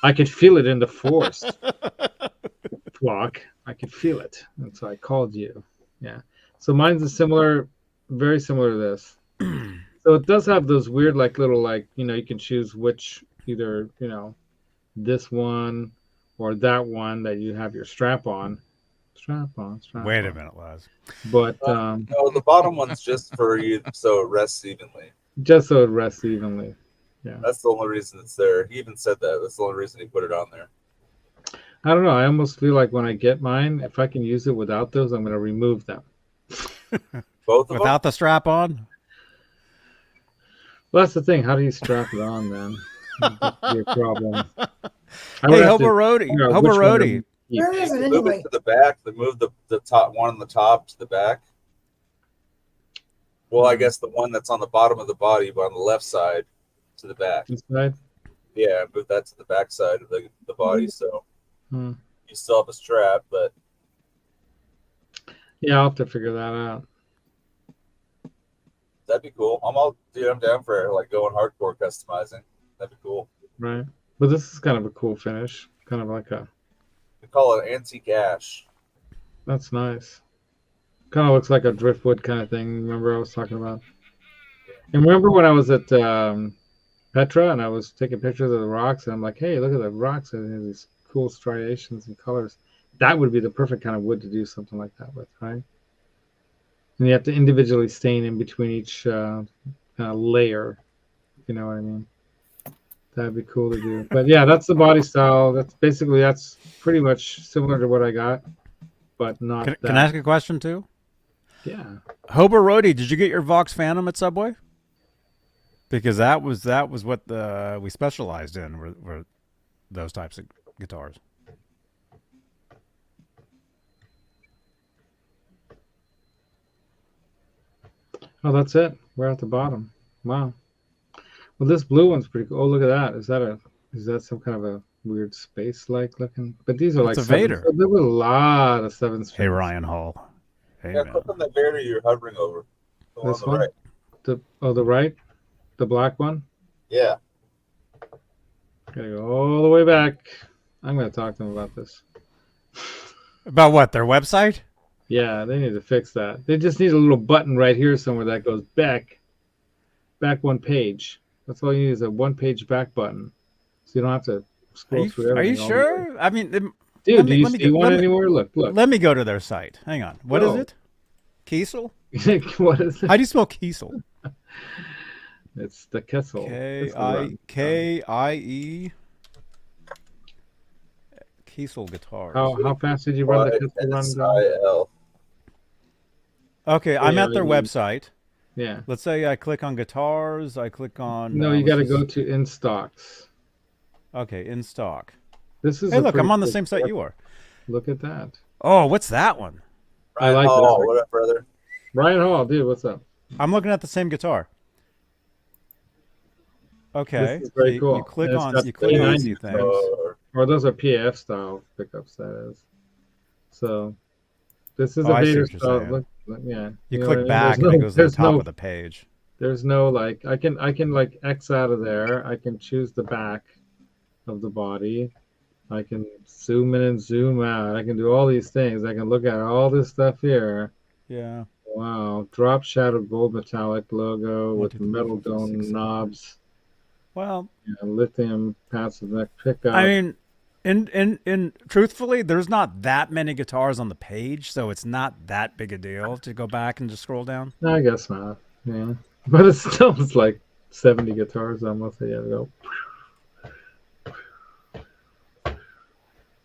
I could feel it in the force. Flock, I could feel it, and so I called you. Yeah, so mine's very similar to this. So it does have those weird, like little, like you can choose which either this one or that one that you have your strap on. Wait a minute, Les. But no, the bottom one's just for you, so it rests evenly. Just so it rests evenly. Yeah, that's the only reason it's there. He even said that. That's the only reason he put it on there. I don't know. I almost feel like when I get mine, if I can use it without those, I'm going to remove them. Both of without them? the strap on? Well, that's the thing. How do you strap it on, then? That's your problem. Hey, Hobarodi. Where is it anyway? Move it to the back. They move the top one on the top to the back. Well, I guess the one that's on the bottom of the body, but on the left side, to the back. This side? Yeah, move that to the back side of the body, so you still have a strap, but yeah, I'll have to figure that out. That'd be cool. I'm down for like going hardcore customizing. That'd be cool. Right, but this is kind of a cool finish, kind of like a. We call it antique ash. That's nice. Kind of looks like a driftwood kind of thing. Remember I was talking about? And remember when I was at Petra and I was taking pictures of the rocks and I'm like, hey, look at the rocks and these cool striations and colors. That would be the perfect kind of wood to do something like that with, right? And you have to individually stain in between each kind of layer. You know what I mean? That'd be cool to do. But yeah, that's the body style. That's pretty much similar to what I got, but not. Can I ask a question too? Yeah. Hobarodi, did you get your Vox Phantom at Subway? Because that was what we specialized in were those types of guitars. Oh, that's it. We're at the bottom. Wow. Well, this blue one's pretty cool. Oh, look at that. Is that some kind of a weird space-like looking? But these are like a Vader. There were a lot of 7 strings. Hey, Ryan Hall. Hey, yeah, click on that Vader you're hovering over. The this one on the right. The right? The black one? Yeah. Gotta go all the way back. I'm gonna talk to him about this. About what? Their website? Yeah, they need to fix that. They just need a little button right here somewhere that goes back one page. That's all you need is a one-page back button, so you don't have to scroll through everything. Are you sure? I mean, dude, do you see one anywhere? Look. Let me go to their site. Hang on. What is it? KIESEL? What is it? How do you spell KIESEL? It's the KIESEL. K-I-E. KIESEL guitars. How fast did you run the KIESEL run? Okay, I'm at their website. Yeah. Let's say I click on guitars. I click on. No, you got to go to in stocks. Okay, in stock. This is. Hey, look, I'm on the same site you are. Look at that. Oh, what's that one? I like this. What up, brother? Ryan Hall, dude, what's up? I'm looking at the same guitar. Okay. This is very cool. You click on a few things. Or those are PF style pickups, that is. So this is a Vader style. Look, yeah. You click back and it goes to the top of the page. There's no like I can like X out of there. I can choose the back of the body. I can zoom in and zoom out. I can do all these things. I can look at all this stuff here. Yeah. Wow. Drop shadowed gold metallic logo with metal dome knobs. Well, lithium passive neck pickup. I mean, in truthfully, there's not that many guitars on the page, so it's not that big a deal to go back and just scroll down. No, I guess not. Yeah, but it's still like 70 guitars almost. So you have to go.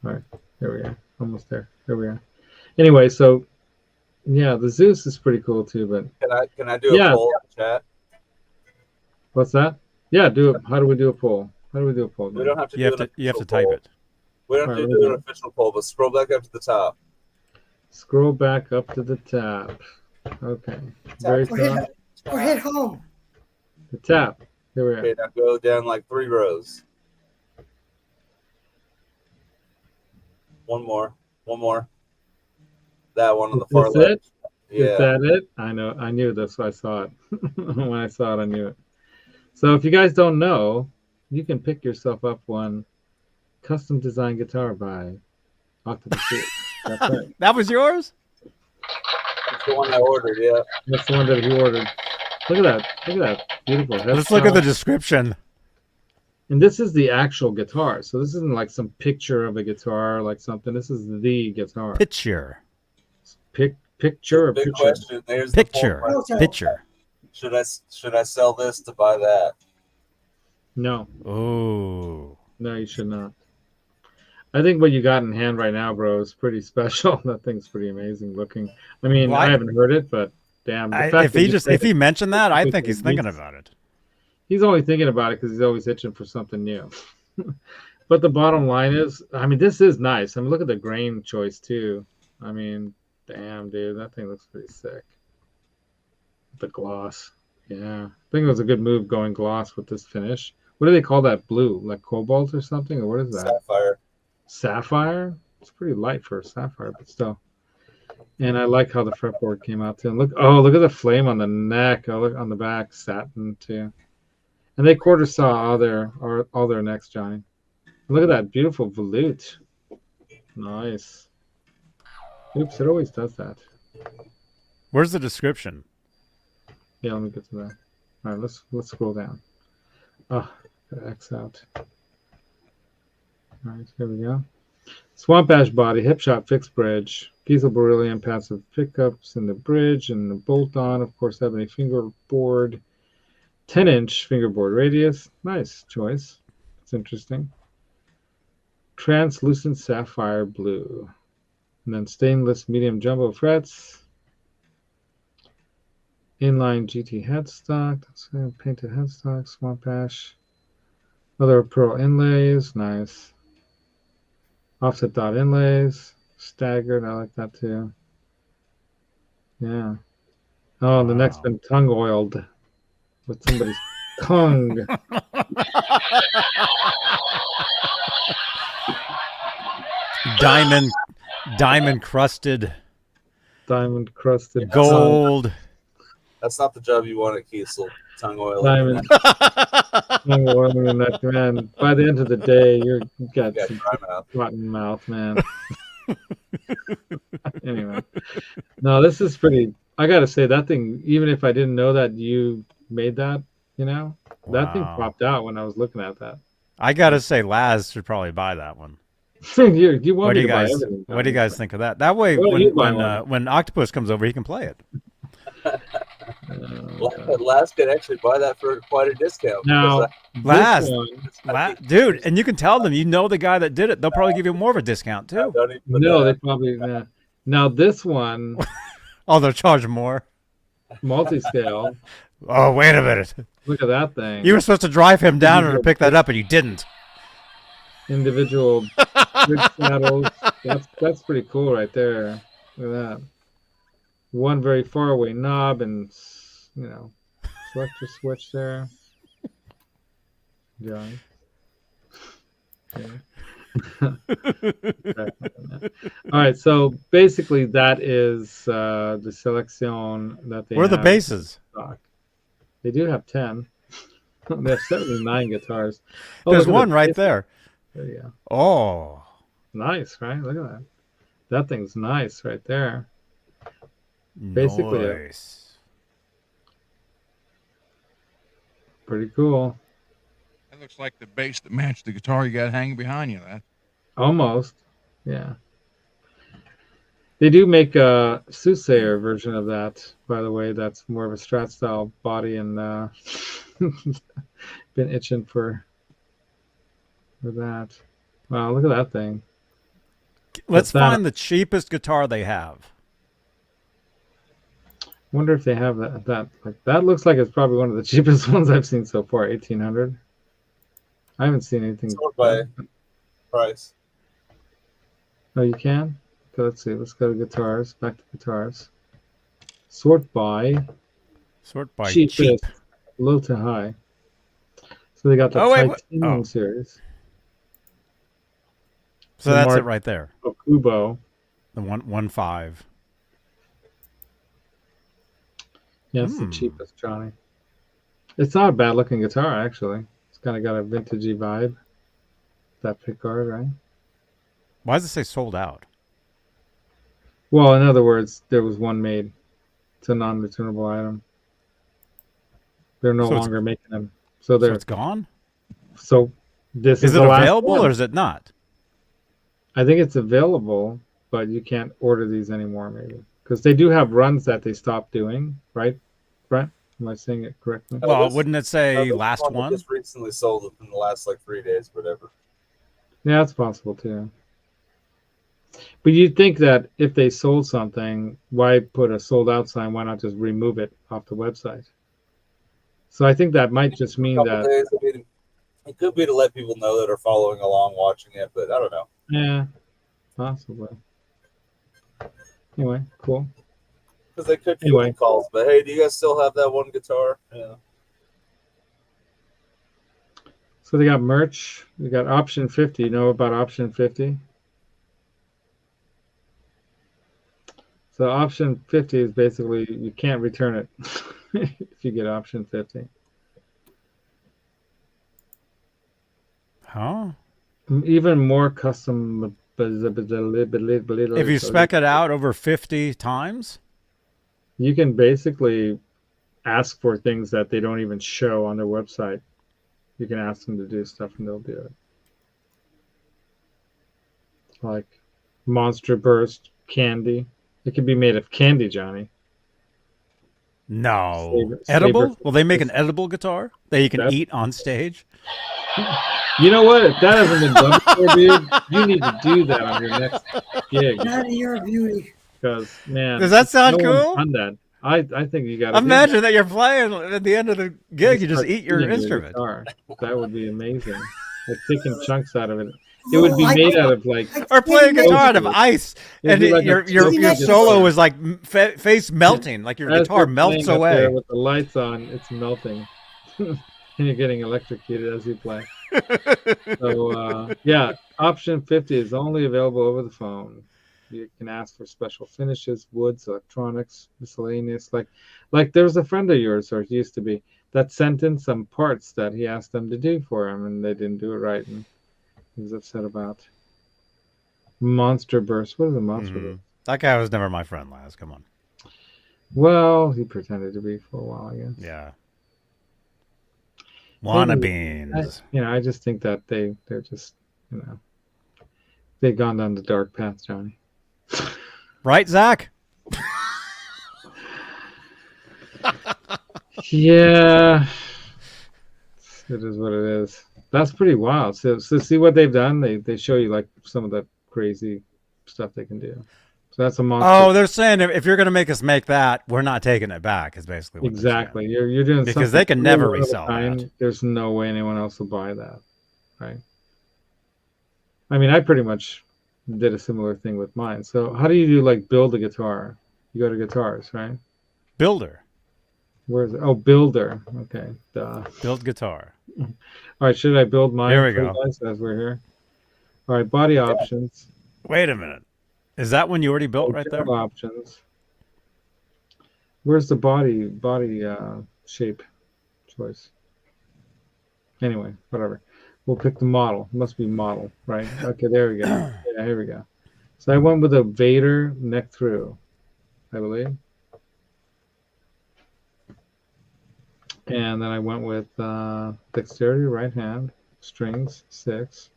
All right, here we are. Almost there. Here we are. Anyway, so yeah, the Zeus is pretty cool too. But can I do a poll in the chat? What's that? Yeah, do it. How do we do a poll? How do we do a poll? We don't have to. You have to type it. We don't have to do an official poll, but scroll back up to the top. Scroll back up to the top. Okay. Very top. Or hit home. The top. Here we are. Okay, now go down like 3 rows. One more. That one on the far left. Yeah. Is that it? I know. I knew this. I saw it. When I saw it, I knew it. So if you guys don't know, you can pick yourself up one custom designed guitar by Octopus. That's right. That was yours? That's the one I ordered, yeah. That's the one that he ordered. Look at that. Look at that. Beautiful. Let's look at the description. And this is the actual guitar. So this isn't like some picture of a guitar, like something. This is the guitar. Picture. Picture. Big question. There's picture. Picture. Should I sell this to buy that? No. Oh. No, you should not. I think what you got in hand right now, bro, is pretty special. That thing's pretty amazing looking. I mean, I haven't heard it, but damn. If he mentioned that, I think he's thinking about it. He's only thinking about it because he's always itching for something new. But the bottom line is, I mean, this is nice. I mean, look at the grain choice too. I mean, damn, dude, that thing looks pretty sick. The gloss. Yeah. I think it was a good move going gloss with this finish. What do they call that blue? Like cobalt or something? Or what is that? Sapphire. Sapphire? It's pretty light for a sapphire, but still. And I like how the fretboard came out too. And look at the flame on the neck. Oh, look on the back, satin too. And they quarter saw all their necks, Johnny. Look at that beautiful volute. Nice. Oops, it always does that. Where's the description? Yeah, let me get to that. All right, let's scroll down. Oh, gotta X out. All right, here we go. Swamp Ash body, hip shot fixed bridge, KIESEL beryllium passive pickups in the bridge, and the bolt on, of course, ebony fingerboard, 10-inch fingerboard radius. Nice choice. It's interesting. Translucent sapphire blue, and then stainless medium jumbo frets. Inline GT headstock, painted headstock, Swamp Ash. Other pearl inlays, nice. Offset dot inlays, staggered, I like that too. Yeah. Oh, and the neck's been tongue oiled with somebody's tongue. Diamond crusted gold. That's not the job you want at KIESEL. Tongue oil. Diamond. Tongue oiling that, man. By the end of the day, you got some rotten mouth, man. Anyway, no, this is pretty. I gotta say that thing. Even if I didn't know that you made that, that thing popped out when I was looking at that. I gotta say, Laz should probably buy that one. you want what me do you to buy guys? everything? What do you guys think of that? That way, when Octopus comes over, he can play it. Laz can actually buy that for quite a discount. Now, Laz, dude, and you can tell them you know the guy that did it. They'll probably give you more of a discount too. No, they probably. Now this one. Oh, they'll charge more. Multi-scale. Oh, wait a minute. Look at that thing. You were supposed to drive him down to pick that up, and you didn't. Individual saddles. That's pretty cool right there. Look at that. One very far away knob and, selector switch there. Yeah. All right, so basically that is the selection that they Where are the bases? They do have 10. They have 79 guitars. There's one right there. There you go. Oh. Nice, right? Look at that. That thing's nice right there. Basically, nice. Pretty cool. That looks like the bass that matched the guitar you got hanging behind you. That almost, yeah. They do make a soothsayer version of that, by the way. That's more of a Strat style body, and been itching for that. Wow, look at that thing. Let's find the cheapest guitar they have. Wonder if they have that looks like it's probably one of the cheapest ones I've seen so far. 1800. I haven't seen anything. Sort by price. Oh, you can. Okay, let's see. Let's go to guitars. Back to guitars. Sort by cheapest, cheap. Low to high. So they got the Titanium series. So that's it right there. Kubo. The 1.5. Yeah, it's the cheapest, Johnny. It's not a bad looking guitar, actually. It's kind of got a vintagey vibe. That pickguard, right? Why does it say sold out? Well, in other words, there was one made. It's a non-returnable item. They're no longer making them. So it's gone? So this is it available or is it not? I think it's available, but you can't order these anymore, maybe. Because they do have runs that they stopped doing, right? Brent? Am I saying it correctly? Well, wouldn't it say last one? Just recently sold within the last 3 days, whatever. Yeah, that's possible too. But you'd think that if they sold something, why put a sold out sign? Why not just remove it off the website? So I think that might just mean that days, it could be to let people know that are following along, watching it, but I don't know. Yeah, possibly. Anyway, cool. Because they could get calls, but hey, do you guys still have that one guitar? Yeah. So they got merch. We got option 50. You know about option 50? So option 50 is basically you can't return it if you get option 50. Huh? Even more custom. If you spec it out over 50 times? You can basically ask for things that they don't even show on their website. You can ask them to do stuff and they'll do it. Like Monster Burst candy. It can be made of candy, Johnny. No. Edible? Will they make an edible guitar that you can eat on stage? You know what? If that hasn't been done before, dude, you need to do that on your next gig. Not your beauty. Because, man. Does that sound cool? Done that. I think you got to imagine that you're playing at the end of the gig. You just eat your instrument. That would be amazing. Like taking chunks out of it. It would be made out of like. Or playing guitar out of ice, and your solo is like face melting, like your guitar melts away. With the lights on, it's melting, and you're getting electrocuted as you play. So yeah, option 50 is only available over the phone. You can ask for special finishes, woods, electronics, miscellaneous. Like there was a friend of yours, or it used to be, that sent in some parts that he asked them to do for him, and they didn't do it right, and he was upset about. Monster Burst. What is a Monster Burst? That guy was never my friend, Laz. Come on. Well, he pretended to be for a while, I guess. Yeah. Wannabeans. I just think that they're just, they've gone down the dark path, Johnny. Right, Zach? Yeah. It is what it is. That's pretty wild. So see what they've done? They show you like some of the crazy stuff they can do. So that's a monster. Oh, they're saying if you're going to make us make that, we're not taking it back. Is basically what exactly. You're doing because they can never resell that. There's no way anyone else will buy that, right? I mean, I pretty much did a similar thing with mine. So how do you do like build a guitar? You go to guitars, right? Builder. Where is it? Oh, builder. Okay. Duh. Build guitar. All right. Should I build mine? Here we go. Guys, as we're here. All right. Body options. Wait a minute. Is that one you already built right there? Options. Where's the body shape choice? Anyway, whatever. We'll pick the model. It must be model, right? Okay, there we go. Yeah, here we go. So I went with a Vader neck through, I believe. And then I went with dexterity, right hand, strings, 6,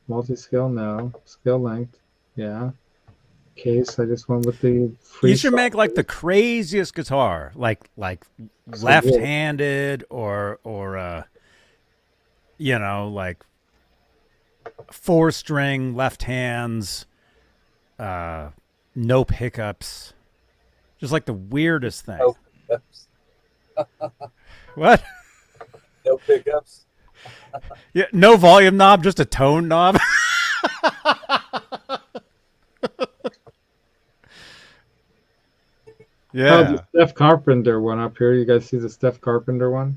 multi-scale, no, scale length, yeah. Case, I just went with the free. You should make like the craziest guitar, like left-handed or like 4-string left hands, no pickups, just like the weirdest thing. No pickups. What? No pickups. Yeah, no volume knob, just a tone knob. Yeah. Oh, the Steph Carpenter one up here. You guys see the Steph Carpenter one?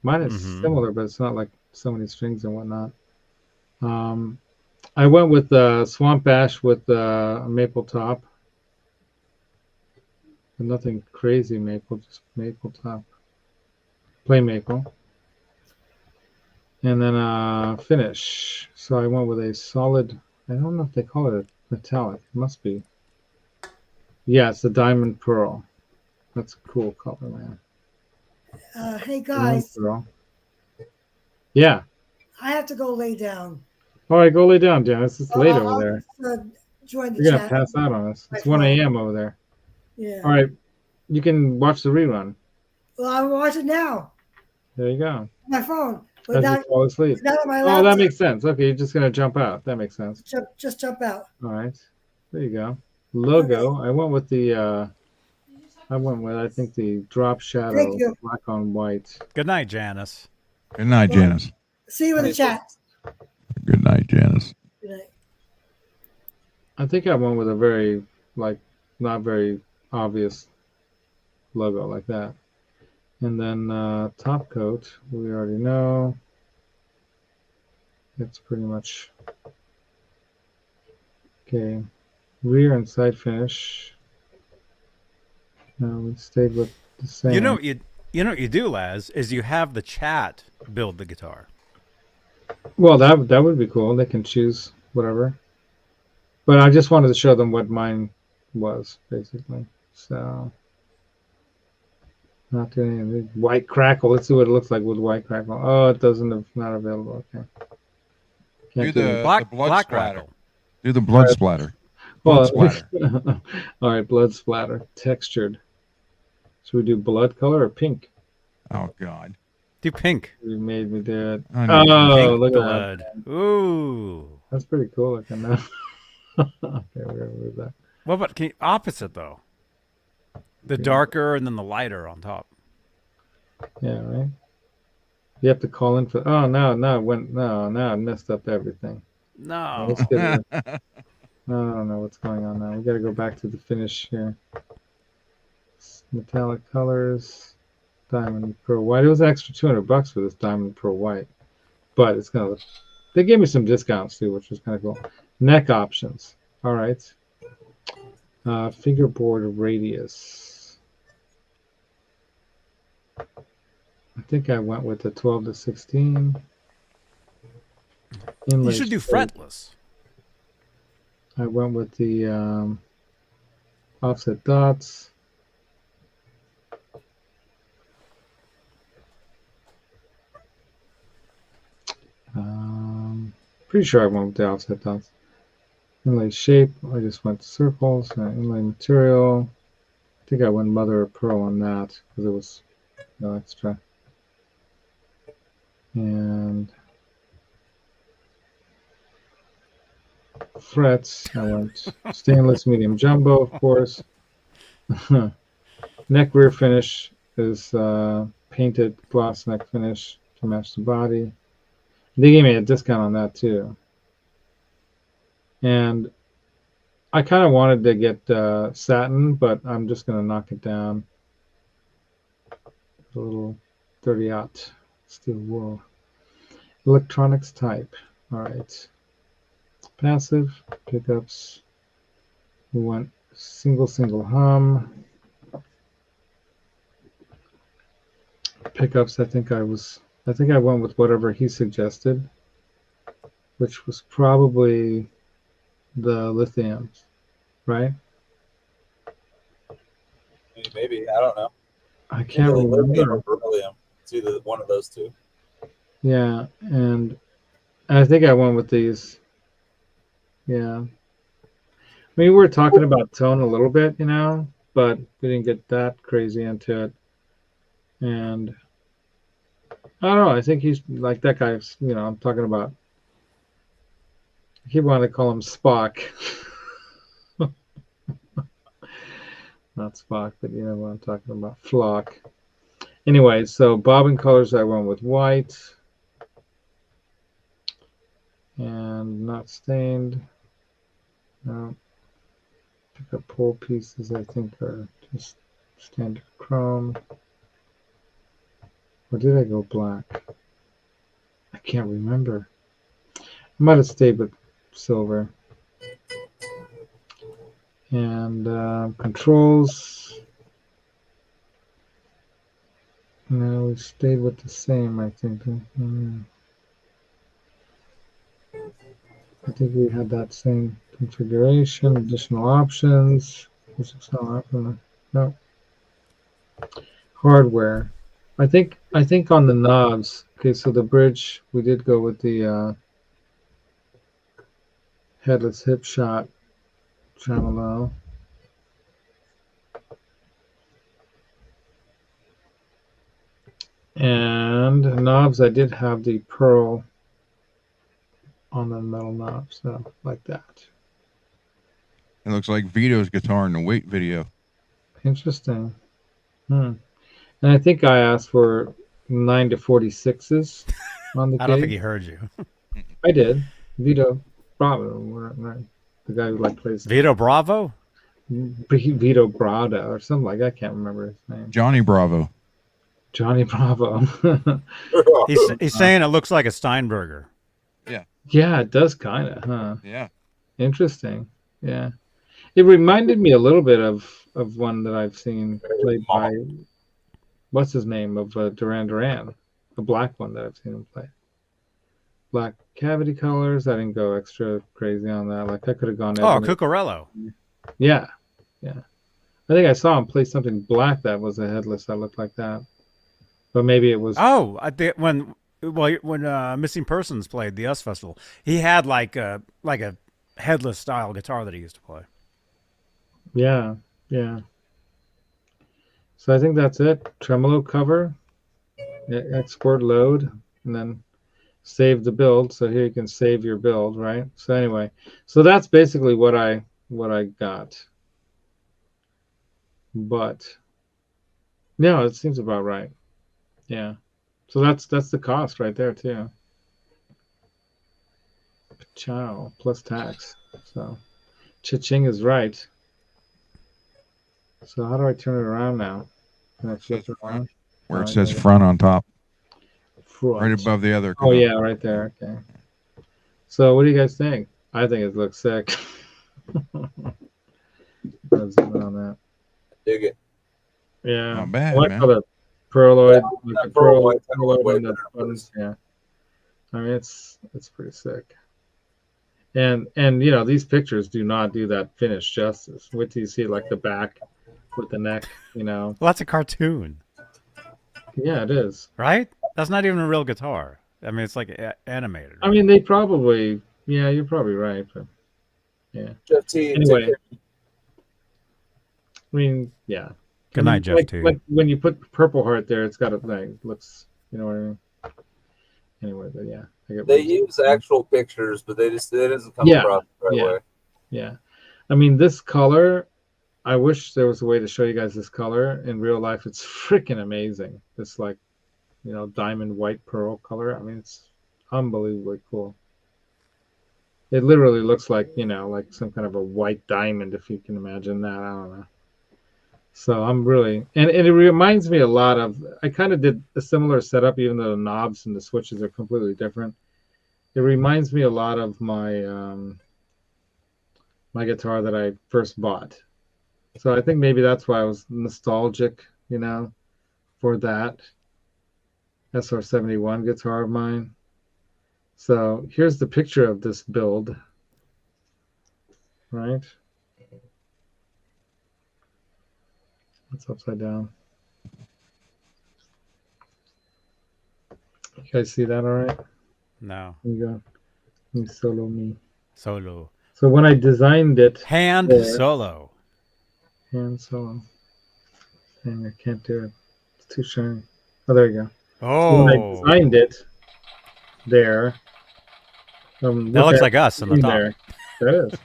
Mine is similar, but it's not like so many strings and whatnot. I went with Swamp Ash with a maple top. But nothing crazy maple, just maple top. Plain maple. And then finish. So I went with a solid, I don't know if they call it a metallic. It must be. Yeah, it's the Diamond Pearl. That's a cool color, man. Hey, guys. Yeah. I have to go lay down. All right, go lay down, Janice. It's late over there. Join the You're chat. going to pass out on us. It's 1 a.m. over there. Yeah. All right. You can watch the rerun. Well, I'm watching now. There you go. My phone. But As not, you fall asleep. not on my Oh, laptop. that makes sense. Okay, you're just going to jump out. That makes sense. Just jump out. All right. There you go. Logo. I went with the I think the drop shadow black on white. Good night, Janice. Good night, Janice. See you in the chat. Good night, Janice. Good night. I think I went with a very not very obvious logo like that. And then top coat, we already know. It's pretty much okay. Rear and side finish. No, we stayed with the same. You know what you do, Laz, is you have the chat build the guitar. Well, that would be cool. They can choose whatever. But I just wanted to show them what mine was, basically. So not doing anything. White crackle. Let's see what it looks like with white crackle. Oh, it doesn't have not available. Okay. Do the blood splatter. Do the blood splatter. Blood splatter. All right, blood splatter. Textured. Should we do blood color or pink? Oh God. Do pink. You made me do it. Oh, look blood. at that. Ooh. That's pretty cool looking now. Okay, we're gonna move that. What about opposite though? The darker and then the lighter on top. Yeah, right. You have to call in for. Oh no, I messed up everything. No. Let's get I don't know what's going on now. We got to go back to the finish here. Metallic colors, diamond pearl white. It was an extra $200 for this diamond pearl white, but it's gonna. They gave me some discounts too, which was kind of cool. Neck options. All right. Fingerboard radius. I think I went with the 12 to 16. You should do fretless. I went with the offset dots. Pretty sure I went with the offset dots. Inlay shape, I just went to circles. Inlay material, I think I went mother of pearl on that because it was no extra. And frets, I went stainless medium jumbo, of course. Neck rear finish is painted gloss neck finish to match the body. They gave me a discount on that too. And I kind of wanted to get satin, but I'm just going to knock it down. A little 30-aught steel wool. Electronics type. All right. Passive pickups. We want single hum. Pickups, I think I went with whatever he suggested, which was probably the lithiums, right? Maybe, I don't know. I can't remember. Beryllium. It's either one of those two. Yeah, and I think I went with these. Yeah. I mean, we're talking about tone a little bit, but we didn't get that crazy into it. And I don't know. I think he's like that guy, I'm talking about. I keep wanting to call him Spock. Not Spock, but you know what I'm talking about. Flock. Anyway, so bobbin colors, I went with white. And not stained. No. Pick up pole pieces, I think, are just standard chrome. Or did I go black? I can't remember. I might have stayed with silver. And controls. No, we stayed with the same, I think. I think we had that same configuration, additional options. No. Hardware. I think on the knobs. Okay, so the bridge, we did go with the headless hip shot tremolo. And knobs, I did have the pearl on the metal knob, so like that. It looks like Vito's guitar in the Wait video. Interesting. And I think I asked for 9 to 46s on the gig. I don't think he heard you. I did. Vito Bravo, the guy who plays. Vito Bravo? Vito Brada or something like that. I can't remember his name. Johnny Bravo. Johnny Bravo. He's saying it looks like a Steinberger. Yeah. Yeah, it does kind of, huh? Yeah. Interesting. Yeah. It reminded me a little bit of one that I've seen played by, what's his name, of Duran Duran, a black one that I've seen him play. Black cavity colors. I didn't go extra crazy on that. Like I could have gone. Oh, Cucurello. Yeah. I think I saw him play something black that was a headless that looked like that. But maybe it was. Oh, I think when Missing Persons played the US Festival, he had like a headless style guitar that he used to play. Yeah. So I think that's it. Tremolo cover, export load, and then save the build. So here you can save your build, right? So anyway, so that's basically what I got. But yeah, it seems about right. Yeah. So that's the cost right there too. Chow plus tax. So cha-ching is right. So how do I turn it around now? Can I flip it around? Where it says front on top. Front. Right above the other. Oh yeah, right there. Okay. So what do you guys think? I think it looks sick. Let's zoom in on that. Dig it. Yeah. Not bad, I like man. how the pearloid, Yeah, the pearloid and the buttons. Yeah. I mean, it's pretty sick. And you know, these pictures do not do that finish justice. Wait till you see like the back with the neck, you know. Well, that's a cartoon. Yeah, it is. Right? That's not even a real guitar. I mean, it's like animated. Right? I mean, they probably, yeah, you're probably right, but yeah. Jeff T. Anyway, I mean, yeah. Good night, Jeff T. When you put Purple Heart there, it's got a like looks, you know what I mean. Anyway, but yeah, they use actual pictures, but it doesn't come across the right way. Yeah, I mean, this color. I wish there was a way to show you guys this color in real life. It's freaking amazing. This like, you know, diamond white pearl color. I mean, it's unbelievably cool. It literally looks like, you know, like some kind of a white diamond, if you can imagine that. I don't know. So I'm really, and it reminds me a lot of, I kind of did a similar setup, even though the knobs and the switches are completely different. It reminds me a lot of my my guitar that I first bought. So I think maybe that's why I was nostalgic, you know, for that SR-71 guitar of mine. So here's the picture of this build, right? It's upside down. You guys see that all right? No. Here you go. Let me solo me. Solo. So when I designed it. Hand solo. Hand solo. Dang, I can't do it. It's too shiny. Oh, there you go. Oh. So when I designed it there. That looks like us on the top. There. That is.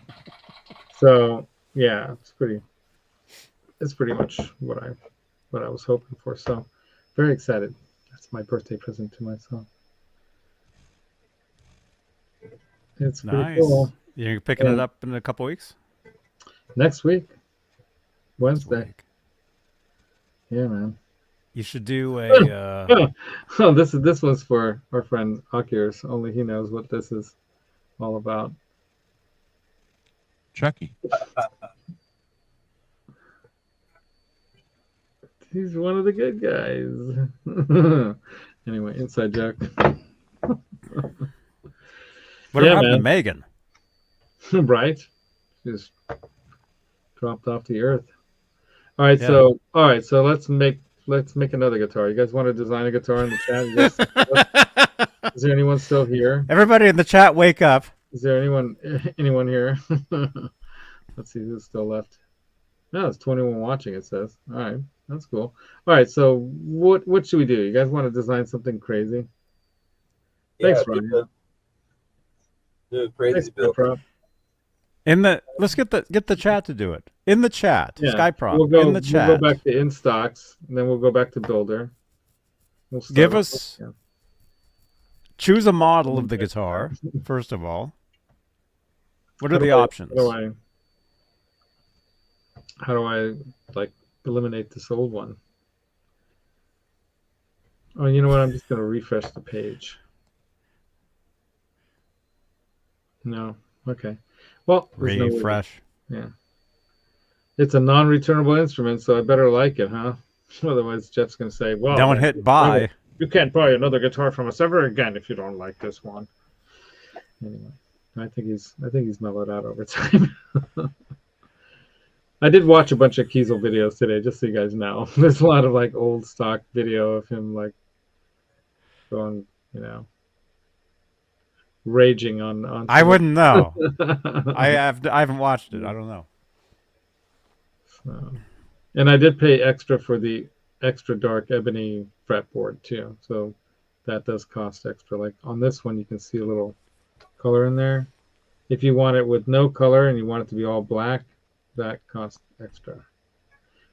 So yeah, it's pretty much what I was hoping for. So very excited. That's my birthday present to myself. It's pretty nice. Cool. You're picking it up in a couple weeks? Next week. Wednesday. Yeah, man. You should do a oh, this one's for our friend Akirs. Only he knows what this is all about. Chucky. He's one of the good guys. Anyway, inside joke. What happened to Megan? Right. She just dropped off the earth. All right, so let's make another guitar. You guys want to design a guitar in the chat? Is there anyone still here? Everybody in the chat, wake up. Is there anyone here? Let's see who's still left. No, it's 21 watching, it says. All right, that's cool. All right, so what should we do? You guys want to design something crazy? Yeah, thanks, Ryan. Do a crazy build. Let's get the chat to do it. In the chat, yeah. Skyprop. We'll in the chat. We'll go back to in stocks, and then we'll go back to builder. Give us. Choose a model of the guitar first of all. What are the options? How do I like eliminate this old one? Oh, you know what? I'm just going to refresh the page. No. Okay. Well, refresh. Yeah. It's a non-returnable instrument, so I better like it, huh? Otherwise, Jeff's going to say, well, don't hit buy. You can't buy another guitar from us ever again if you don't like this one. Anyway, I think he's mellowed out over time. I did watch a bunch of KIESEL videos today, just so you guys know. There's a lot of like old stock video of him like going, you know, raging on I wouldn't know. I haven't watched it. I don't know. So, and I did pay extra for the extra dark ebony fretboard too, so that does cost extra. Like on this one, you can see a little color in there. If you want it with no color and you want it to be all black, that costs extra.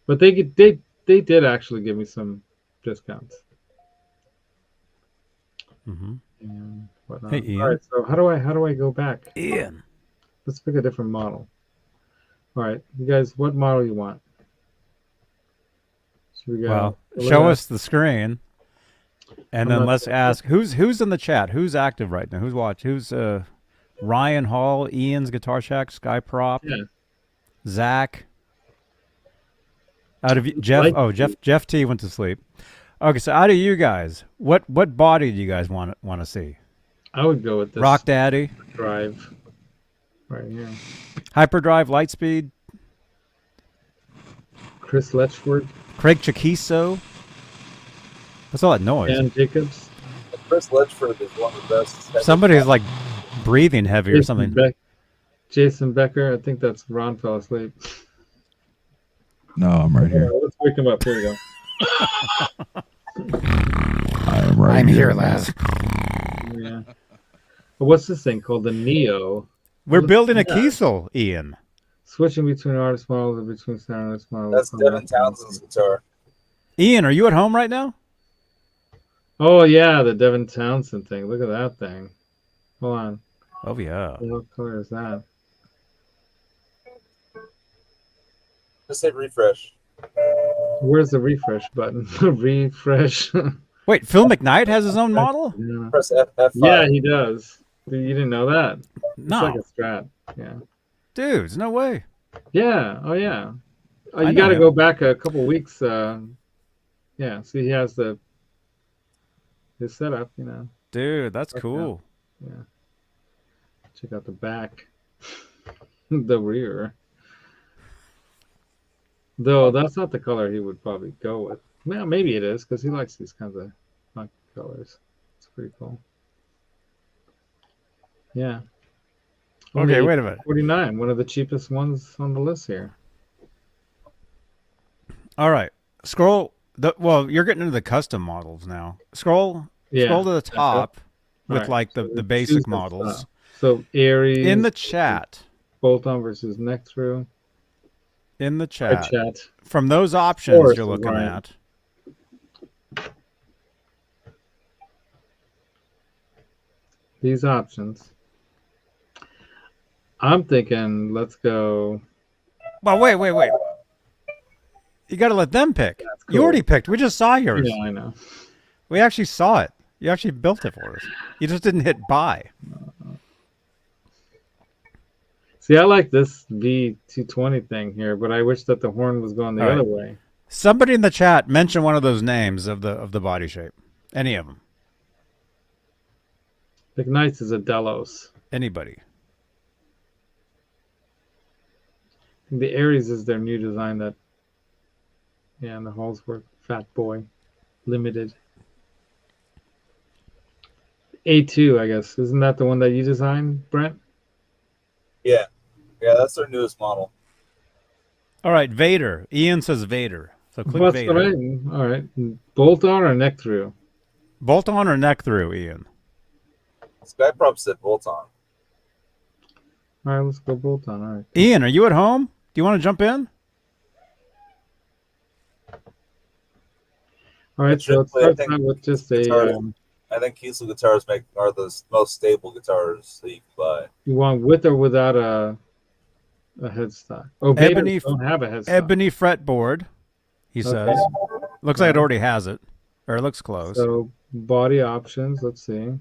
But they did actually give me some discounts. Mm-hmm. And whatnot. Hey, Ian. All right, so how do I go back? Ian. Let's pick a different model. All right, you guys, what model you want? Should we go? Well, show us the screen, and then let's ask who's in the chat. Who's active right now? Who's watching? Who's Ryan Hall, Ian's Guitar Shack, Skyprop, yeah. Zach. Out of Jeff. Jeff T went to sleep. Okay, so out of you guys, what body do you guys want to see? I would go with this Rock Daddy drive. right here. Hyperdrive, Lightspeed. Chris Letchford. Craig Chiquiso. What's all that noise? Dan Jacobs. Chris Letchford is one of the best. Somebody's like breathing heavy or something. Jason Becker. I think that's Ron fell asleep. No, I'm right here. Let's wake him up. Here we go. I'm here, Laz. Yeah. What's this thing called? The Neo. We're building a KIESEL, Ian. Switching between artist models and between sound artist models. That's Devin Townsend's guitar. Ian, are you at home right now? Oh yeah, the Devin Townsend thing. Look at that thing. Hold on. Oh yeah. What color is that? Just hit refresh. Where's the refresh button? Refresh. Wait, Phil McKnight has his own model? Yeah. Press F5. Yeah, he does. You didn't know that? No. It's like a Strat. Yeah. Dudes, no way. Yeah. Oh yeah. I You know got to him. go back a couple weeks. Yeah. See, he has his setup. You know. Dude, that's cool. Yeah. Check out the back. The rear. Though that's not the color he would probably go with. Well, maybe it is because he likes these kinds of fun colors. It's pretty cool. Yeah. Okay, Only wait a minute. 49, one of the cheapest ones on the list here. All right. Scroll. Well, you're getting into the custom models now. Scroll to the top with Right. like the So basic choose the models. style. So Aries. In the chat. Bolt-on versus neck through. In the Chat. chat. From those options course, you're looking right. at. These options. I'm thinking let's go. Well, wait. You got to let them pick. That's You cool. already picked. We just saw yours. Yeah, I know. We actually saw it. You actually built it for us. You just didn't hit buy. See, I like this V220 thing here, but I wish that the horn was going the All right. other way. Somebody in the chat mention one of those names of the body shape. Any of them. The Knights is a Delos. Anybody. The Aries is their new design that, yeah, and the Hallsworth Fat Boy Limited. A2, I guess. Isn't that the one that you designed, Brent? Yeah, that's their newest model. All right, Vader. Ian says Vader. So click That's Vader. what I, all right. Bolt on or neck through? Bolt on or neck through, Ian? This guy probably said bolt on. All right, let's go bolt on. All right. Ian, are you at home? Do you want to jump in? All right, so it Truthfully, I starts think out with just a. guitars- I think KIESEL guitars are the most stable guitars that you can buy. You want with or without a headstock? Oh, Ebony- Vaders don't have a headstock. Ebony fretboard, he says. Looks like it already has it. Or it looks close. So body options. Let's see.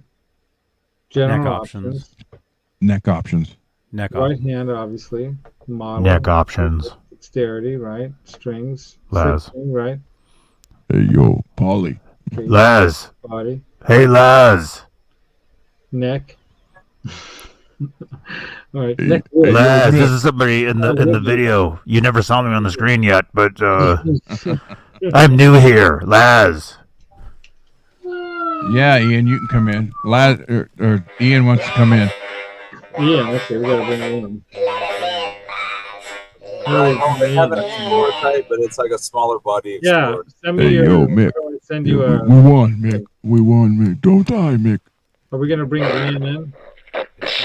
General Neck options. Neck options. Neck Right options. hand, obviously. Model. Neck options. Dexterity, right? Strings. Laz. Sixteen, right? Hey, yo, Polly. Okay, Laz. body. Hey, Laz. Neck. All right. Hey, Neck. hey, Laz, yo, this is somebody in the video. You never saw me on the screen yet, but I'm new here. Laz. Yeah, Ian, you can come in. Or Ian wants to come in. Yeah, okay, we gotta bring it in. They have an Explorer type, but it's like a smaller body Yeah, Explorer. send me Hey, your. yo, Mick. Send you a. We won, Mick. We won, Mick. Don't die, Mick. Are we gonna bring Ian in?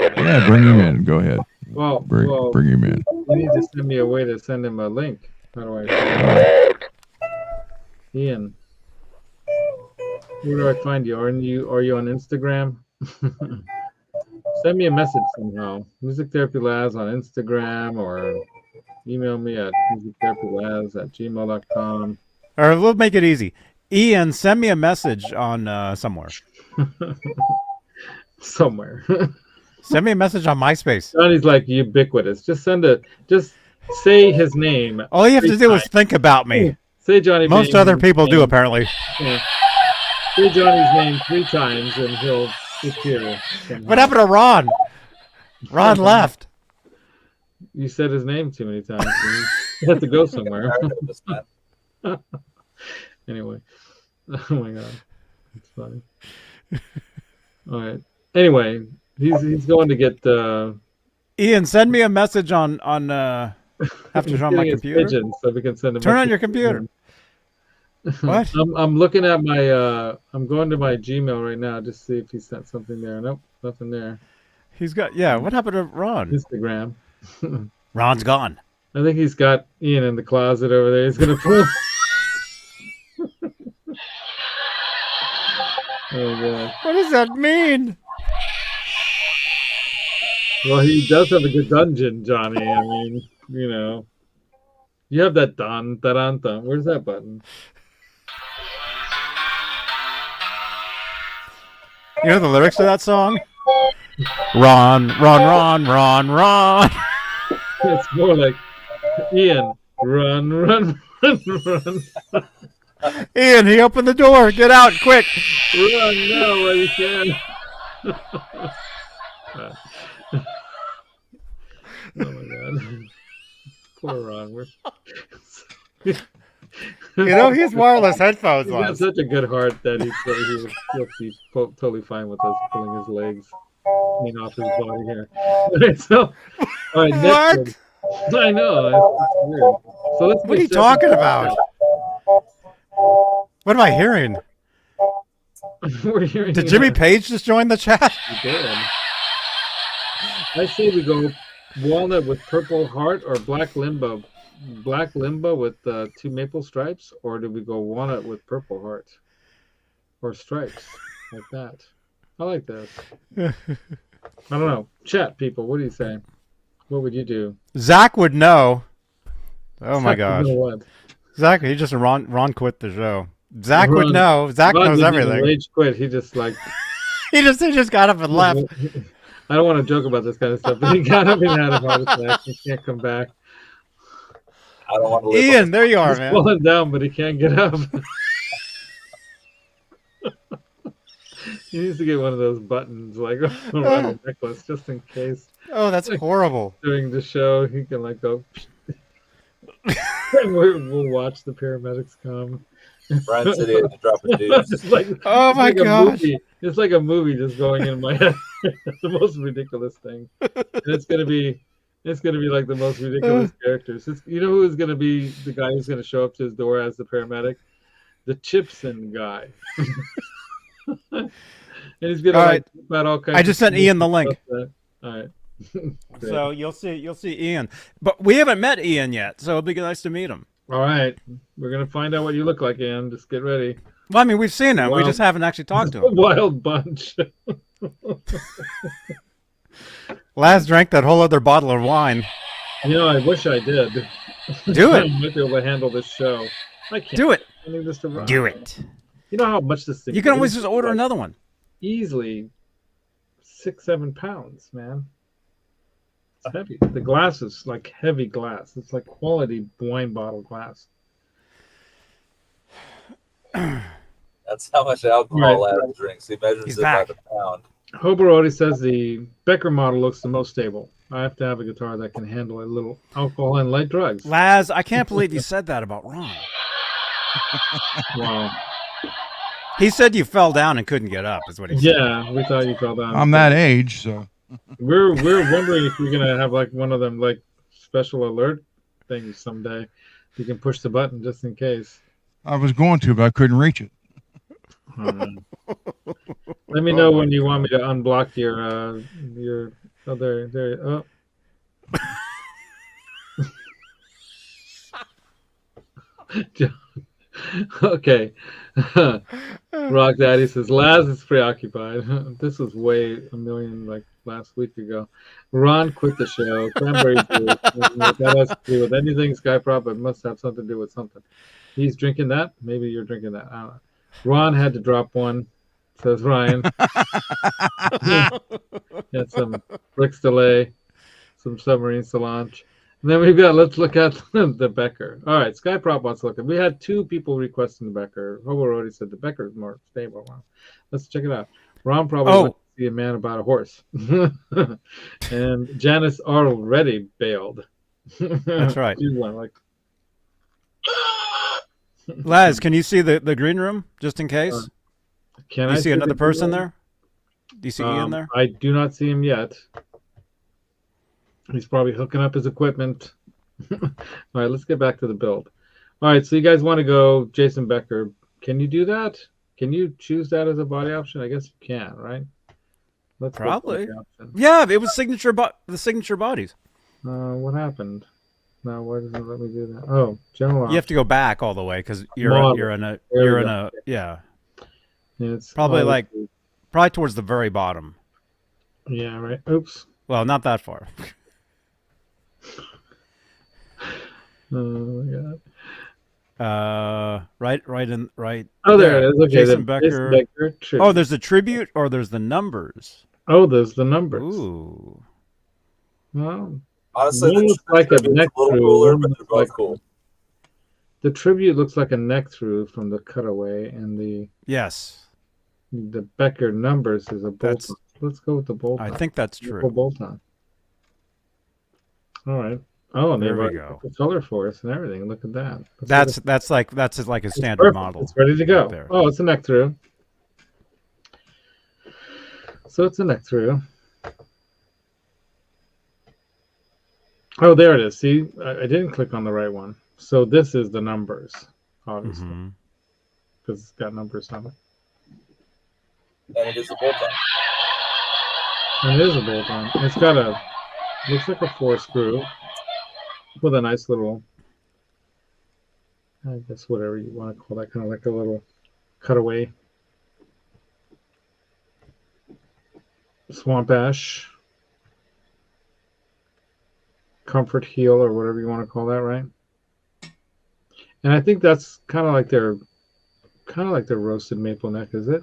Yeah, bring him in. Go ahead. Well, Bring him in. you need to send me a way to send him a link. How do I? Ian, where do I find you? Are you on Instagram? Send me a message somehow. Music Therapy Labs on Instagram or email me at musictherapylabs@gmail.com. Or we'll make it easy. Ian, send me a message on somewhere. Somewhere. Send me a message on MySpace. Johnny's like ubiquitous. Just say his name. All you have to do is think about me. Say Johnny. Most other people do, apparently. Yeah. Say Johnny's name 3 times and he'll appear. What happened to Ron? Ron left. You said his name too many times. You have to go somewhere. Anyway. Oh my god. That's funny. All right. Anyway, he's going to get Ian, send me a message on have to turn on my computer. Pigeon, so we can send him. Turn on your computer. What? I'm looking at my I'm going to my Gmail right now just to see if he sent something there. Nope, nothing there. He's got what happened to Ron? Instagram. Ron's gone. I think he's got Ian in the closet over there. He's gonna pull. Oh god. What does that mean? Well, he does have a good dungeon, Johnny. I mean, you know. You have that dun. Where's that button? You know the lyrics to that song? Ron, Ron, Ron, Ron, Ron. It's more like Ian, run, run, run, run. Ian, he opened the door. Get out, quick. Run now while you can. Oh my god. Poor Ron. You know, he's wireless headphones. He's got such a good heart that he'll be totally fine with us pulling his legs off his body here. So, all right, next one. I know. It's weird. So what are you talking about? What am I hearing? We're hearing. Did Jimmy Page just join the chat? He did. I say we go walnut with purple heart or black limbo. Black limbo with 2 maple stripes, or do we go walnut with purple heart or stripes like that? I like this. I don't know. Chat people, what do you say? What would you do? Zach would know. Oh my gosh. What? Zach, he just Ron quit the show. Zach would know. Zach knows everything. Rage quit. He just like he just got up and left. I don't want to joke about this kind of stuff, but he got up and had a heart attack. He can't come back. I don't want to live. Ian, there you are, He's man. falling down, but he can't get up. He needs to get one of those buttons, like around a necklace, just in case. Oh, that's horrible. During the show, he can like go. And we'll watch the paramedics come. Brian said he had to drop a dude. Oh my gosh! It's like a movie just going in my head. It's the most ridiculous thing, and it's gonna be like the most ridiculous characters. You know who is gonna be the guy who's gonna show up to his door as the paramedic? The Chipson guy. And he's gonna about all kinds. I just sent Ian the link. All right. So you'll see Ian, but we haven't met Ian yet, so it'll be nice to meet him. All right, we're gonna find out what you look like, Ian. Just get ready. Well, I mean, we've seen him. We just haven't actually talked to him. A wild bunch. Laz drank that whole other bottle of wine. You know, I wish I did. Do it. I might be able to handle this show. I can't. Do it. I need this to run. Do it. You know how much this thing. You can always just order another one. Easily 6-7 pounds, man. It's heavy. The glass is like heavy glass. It's like quality wine bottle glass. That's how much alcohol Adam drinks. He measures it by the pound. Hobarodi says the Becker model looks the most stable. I have to have a guitar that can handle a little alcohol and light drugs. Laz, I can't believe you said that about Ron. Wow. He said you fell down and couldn't get up, is what he said. Yeah, we thought you fell down. I'm that age, so. We're wondering if you're gonna have like one of them like special alert things someday. You can push the button just in case. I was going to, but I couldn't reach it. Let me know when you want me to unblock your Okay. Rock Daddy says Laz is preoccupied. This was way a million like last week ago. Ron quit the show. Cranberry juice. That has to do with anything Skyprop. It must have something to do with something. He's drinking that. Maybe you're drinking that. I don't know. Ron had to drop one, says Ryan. Had some Bricks delay, some submarine cilantro. And then we've got, let's look at the Becker. All right, Skyprop wants to look at. We had 2 people requesting the Becker. Hobo already said the Becker is more stable. Well, let's check it out. Ron probably see a man about a horse. And Janice already bailed. That's right. She went like, Laz, can you see the green room just in case? Can Do you I see another the person there? Do you see Ian there? I do not see him yet. He's probably hooking up his equipment. All right, let's get back to the build. All right, so you guys want to go Jason Becker. Can you do that? Can you choose that as a body option? I guess you can, right? Let's probably. Yeah, it was the signature bodies. What happened? No, why doesn't it let me do that? Oh, general option. You have to go back all the way because you're in a yeah. It's probably probably towards the very bottom. Yeah, right. Oops. Well, not that far. Oh my god. Right. Oh, there it is. Okay, Jason Becker. Oh, there's the tribute or there's the numbers. Oh, there's the numbers. Ooh. Well, honestly, one looks like a neck through. But they're both cool. The tribute looks like a neck through from the cutaway, and the Becker numbers is a bolt. Let's go with the bolt. I think that's true. Bolt on. All right. Oh, there we go. The color for us and everything. Look at that. That's like a standard model. It's ready to go. Right, oh, it's a neck through. So it's a neck through. Oh, there it is. See, I didn't click on the right one. So this is the numbers, obviously, because it's got numbers on it. And it is a bolt on. And it is a bolt on. It's got looks like a 4-screw with a nice little, I guess whatever you want to call that, kind of like a little cutaway. Swamp ash. Comfort heel or whatever you want to call that, right? And I think that's kind of like their roasted maple neck, is it?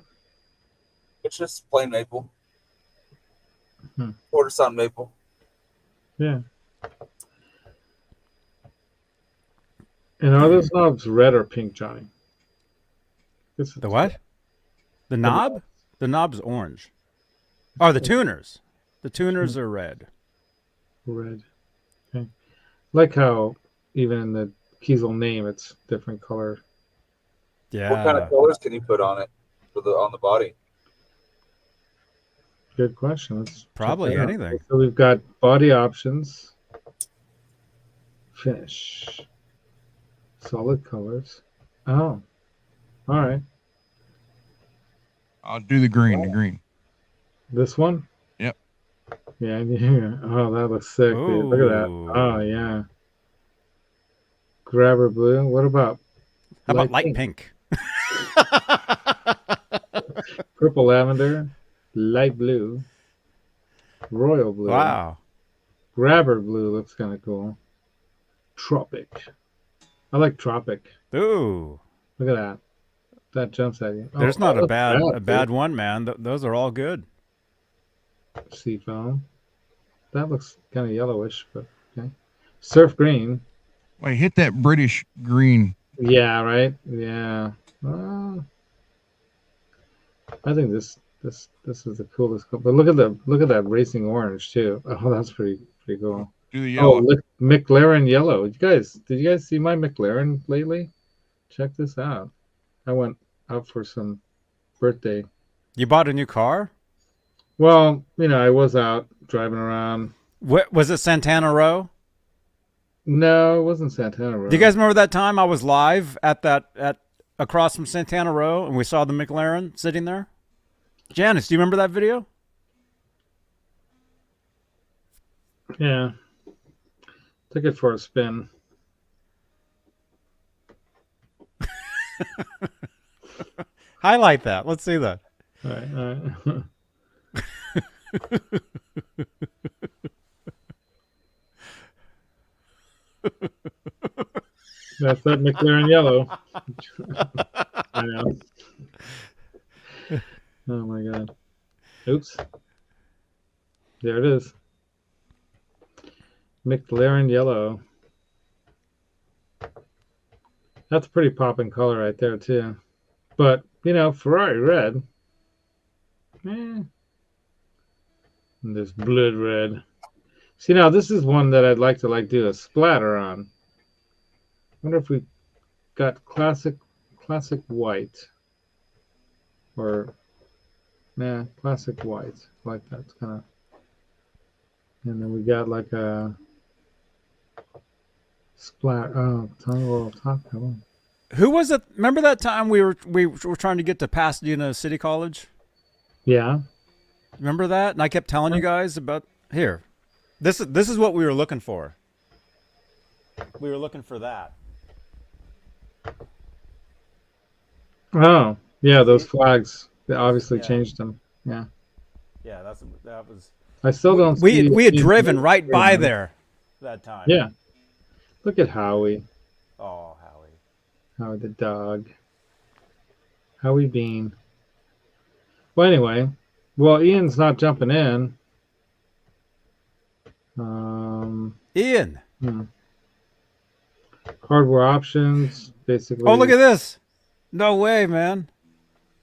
It's just plain maple. Quarter sun maple. Yeah. And are those knobs red or pink, Johnny? The what? The knob? The knob's orange. Oh, the tuners. The tuners are red. Red. Okay. Like how even in the KIESEL name, it's different color. Yeah. What kind of colors can you put on it on the body? Good question. Let's probably anything. So we've got body options. Finish. Solid colors. Oh. All right. I'll do the green. The green. This one? Yep. Yeah. Oh, that looks sick, dude. Look at that. Oh, yeah. Grabber blue. What about? How about light pink? Purple lavender. Light blue. Royal blue. Wow. Grabber blue looks kind of cool. Tropic. I like tropic. Ooh. Look at that. That jumps at you. There's not a bad one, man. Those are all good. Seafoam. That looks kind of yellowish, but okay. Surf green. Wait, hit that British green. Yeah, right. Yeah. I think this is the coolest. But look at that racing orange too. Oh, that's pretty cool. Do the yellow. Oh, McLaren yellow. Did you guys see my McLaren lately? Check this out. I went out for some birthday. You bought a new car? Well, I was out driving around. What was it, Santana Row? No, it wasn't Santana Row. Do you guys remember that time I was live at across from Santana Row and we saw the McLaren sitting there? Janice, do you remember that video? Yeah. Took it for a spin. Highlight that. Let's see that. All right. That's that McLaren yellow. I know. Oh my god. Oops. There it is. McLaren yellow. That's a pretty popping color right there too. But, Ferrari red. And there's blood red. See, now this is one that I'd like to do a splatter on. I wonder if we got classic white, or classic white like that kind of. And then we got like a splatter. Oh, top. Come on. Who was it? Remember that time we were trying to get to Pasadena City College? Yeah. Remember that? And I kept telling you guys about here. This is what we were looking for. We were looking for that. Oh, yeah, those flags. They obviously changed them. Yeah. Yeah, that was. I still don't see. We had driven right by there that time. Yeah. Look at Howie. Oh, Howie the dog. Howie Bean. Well, anyway. Well, Ian's not jumping in. Ian. Hardware options, basically. Oh, look at this. No way, man.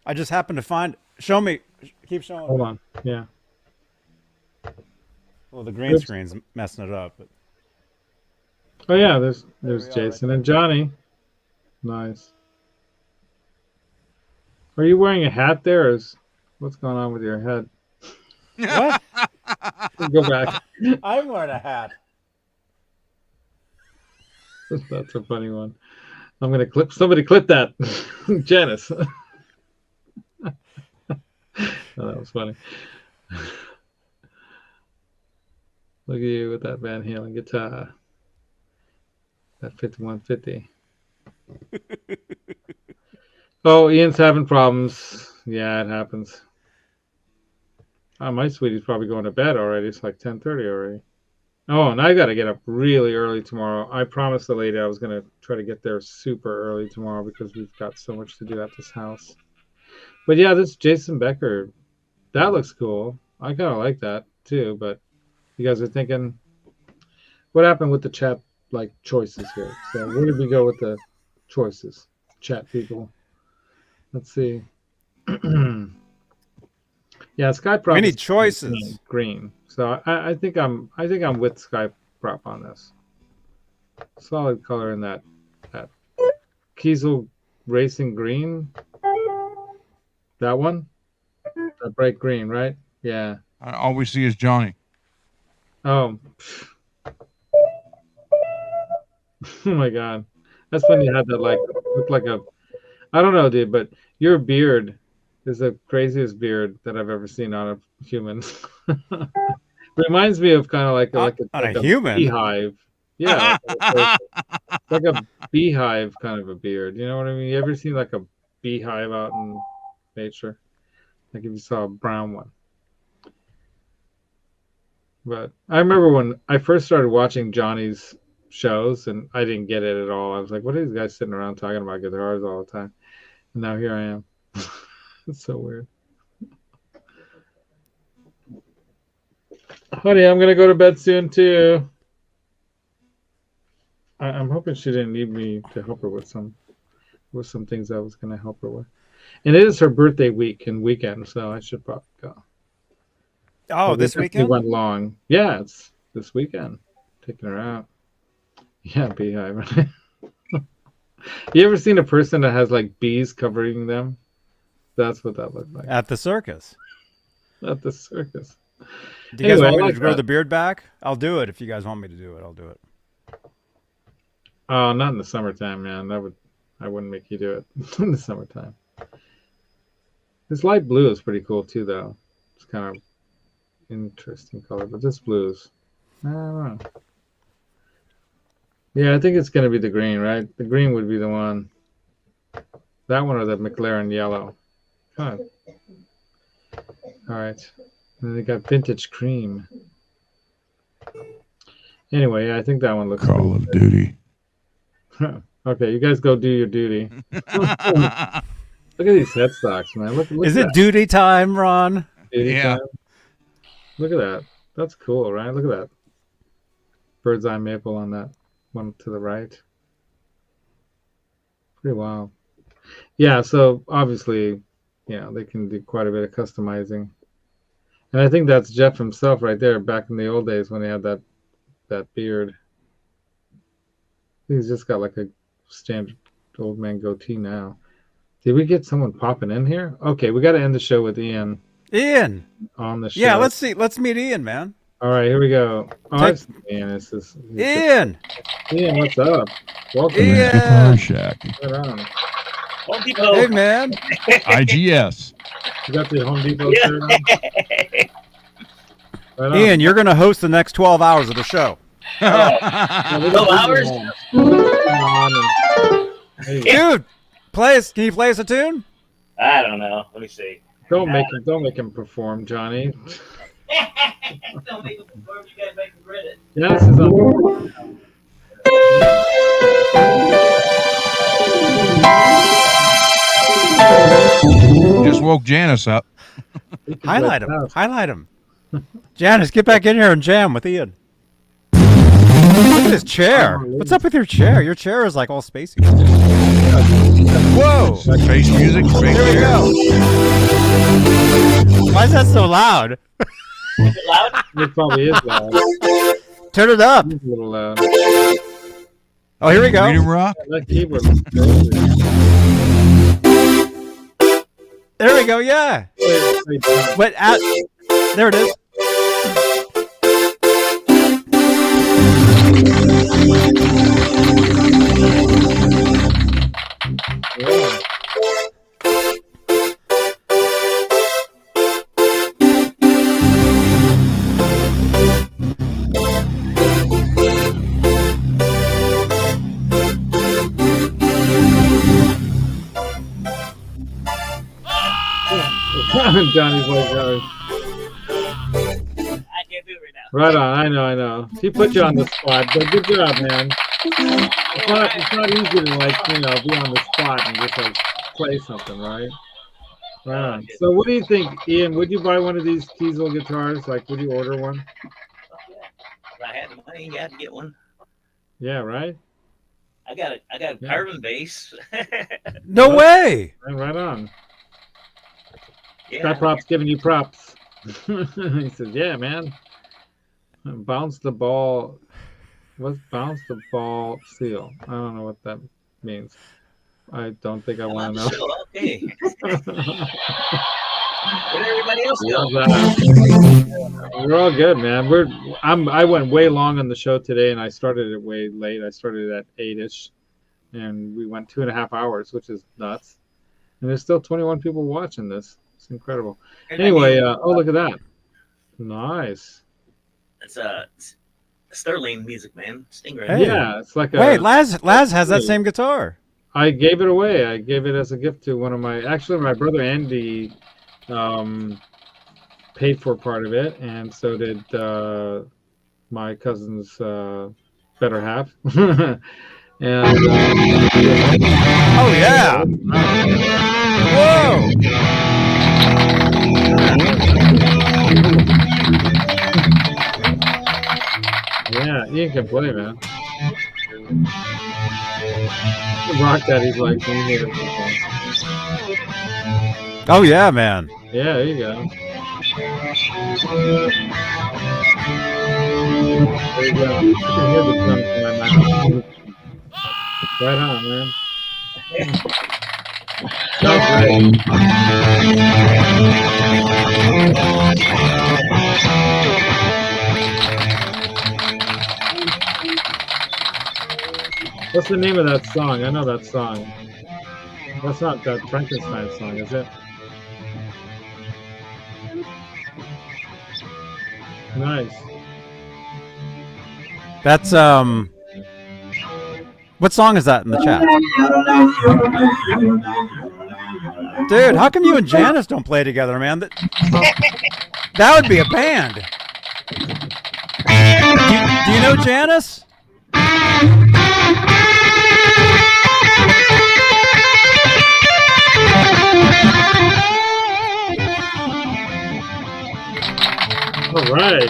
I just happened to find. Show me. Keep showing. Hold on. Yeah. Well, the green screen's messing it up. But... Oh yeah, there's Jason right and Johnny. Nice. Are you wearing a hat there? What's going on with your head? What? Go back. I'm wearing a hat. That's a funny one. I'm gonna clip. Somebody clip that, Janice. Oh, that was funny. Look at you with that Van Halen guitar. That 5150. Oh, Ian's having problems. Yeah, it happens. Oh, my sweetie's probably going to bed already. It's like 10:30 already. Oh, and I got to get up really early tomorrow. I promised the lady I was going to try to get there super early tomorrow because we've got so much to do at this house. But yeah, this Jason Becker, that looks cool. I kind of like that too. But you guys are thinking, what happened with the chat choices here? So where did we go with the choices, chat people? Let's see. Yeah, Sky Prop. We need choices. Green. So I think I'm with Sky Prop on this. Solid color in that KIESEL Racing Green. That one? That bright green, right? Yeah. All we see is Johnny. Oh. Oh my God. That's when you had that look like a, I don't know, dude, but your beard is the craziest beard that I've ever seen on a human. Reminds me of kind of like a human beehive. Yeah, like a beehive kind of a beard. You know what I mean? You ever seen like a beehive out in nature? Like if you saw a brown one. But I remember when I first started watching Johnny's shows, and I didn't get it at all. I was like, what are these guys sitting around talking about guitars all the time? And now here I am. It's so weird. Honey, I'm gonna go to bed soon too. I'm hoping she didn't need me to help her with some things I was gonna help her with. And it is her birthday week and weekend, so I should probably go. Oh, this weekend? Went long. Yeah, it's this weekend. Taking her out. Yeah, beehive. You ever seen a person that has like bees covering them? That's what that looked like. At the circus. At the circus. Do you guys want me to grow the beard back? I'll do it. If you guys want me to do it, I'll do it. Oh, not in the summertime, man. I wouldn't make you do it in the summertime. This light blue is pretty cool too, though. It's kind of interesting color, but this blue's, I don't know. Yeah, I think it's going to be the green, right? The green would be the one. That one or the McLaren yellow. Huh. All right. And then they got vintage cream. Anyway, I think that one looks Call of Duty. Okay, you guys go do your duty. Look at these headstocks, man. Look Is it duty time, Ron? Duty time. Look at that. That's cool, right? Look at that. Bird's eye maple on that one to the right. Pretty wild. Yeah, so obviously, they can do quite a bit of customizing. And I think that's Jeff himself right there, back in the old days when he had that beard. He's just got like a standard old man goatee now. Did we get someone popping in here? Okay, we got to end the show with Ian. Ian on the show. Yeah, let's see. Let's meet Ian, man. All right, here we go. Oh, Ian, Ian. Ian, what's up? Welcome. Ian. Guitar Shack. Right on. Home Depot. Hey, man. IGS. You got the Home Depot shirt on? Right on. Ian, you're going to host the next 12 hours of the show. 12 hours? Dude, can you play us a tune? I don't know. Let me see. Don't make him perform, Johnny. Don't make him perform. You guys make him read it. Yeah, this is on. Just woke Janice up. Highlight him. Janice, get back in here and jam with Ian. Look at his chair. What's up with your chair? Your chair is like all spacey. Whoa! Space music. Here we go. Why is that so loud? Is it loud? It probably is loud. Turn it up. It's a little loud. Oh, here we go. Freedom Rock. That keyboard is crazy. There we go. Yeah. But there it is. Yeah. Johnny's like, I can't do it right now. right on. I know. He put you on the spot, but good job, man. It's not easy to be on the spot and just play something, right? Right on. So, what do you think, Ian? Would you buy one of these KIESEL guitars? Would you order one? If I had the money, you got to get one. Yeah, right. I got a carbon bass. No way. Right on. Yeah. Sky Props giving you props. He says, "Yeah, man. Bounce the ball. What's bounce the ball seal? I don't know what that means. I don't think I want to know." So, okay. Where'd everybody else go? We're all good, man. I went way long on the show today, and I started it way late. I started at 8ish, and we went 2.5 hours, which is nuts. And there's still 21 people watching this. It's incredible. Anyway, look at that. Nice. It's Sterling music, man. Stingray. Hey. Yeah, it's like Wait, Laz has that same guitar. I gave it away. I gave it as a gift to my brother Andy paid for part of it, and so did my cousin's better half. And oh yeah! Whoa! Yeah, Ian can play, man. Rock Daddy's like, oh yeah, man. Yeah, there you go. There you go. You can hear the drums in my mouth. Right on, man. Sounds great. What's the name of that song? I know that song. That's not that Frankenstein song, is it? Nice. That's what song is that in the chat? Dude, how come you and Janice don't play together, man? That would be a band. Do you know Janice? All right.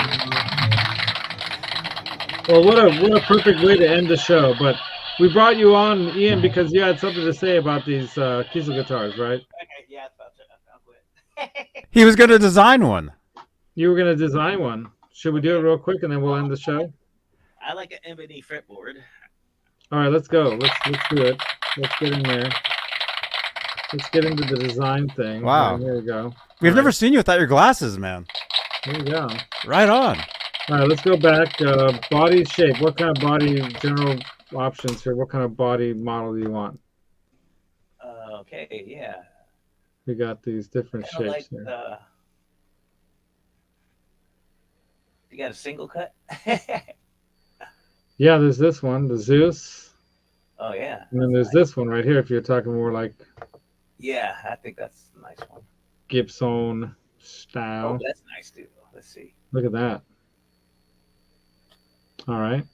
Well, what a perfect way to end the show. But we brought you on, Ian, because you had something to say about these KIESEL guitars, right? Okay, yeah, I'll quit. He was going to design one. You were gonna design one. Should we do it real quick and then we'll end the show? I like an ebony fretboard. All right, let's go. Let's do it. Let's get in there. Let's get into the design thing. Wow. Right, here we go. We've never seen you without your glasses, man. Here we go. Right on. All right, let's go back. Body shape. What kind of body, general options here? What kind of body model do you want? Okay, yeah. We got these different Kinda shapes like, here. You got a single cut? Yeah, there's this one, the Zeus. Oh, yeah. And then there's this one right here if you're talking more like Yeah, I think that's a nice one. Gibson style. Oh, that's nice too. Let's see. Look at that. All right.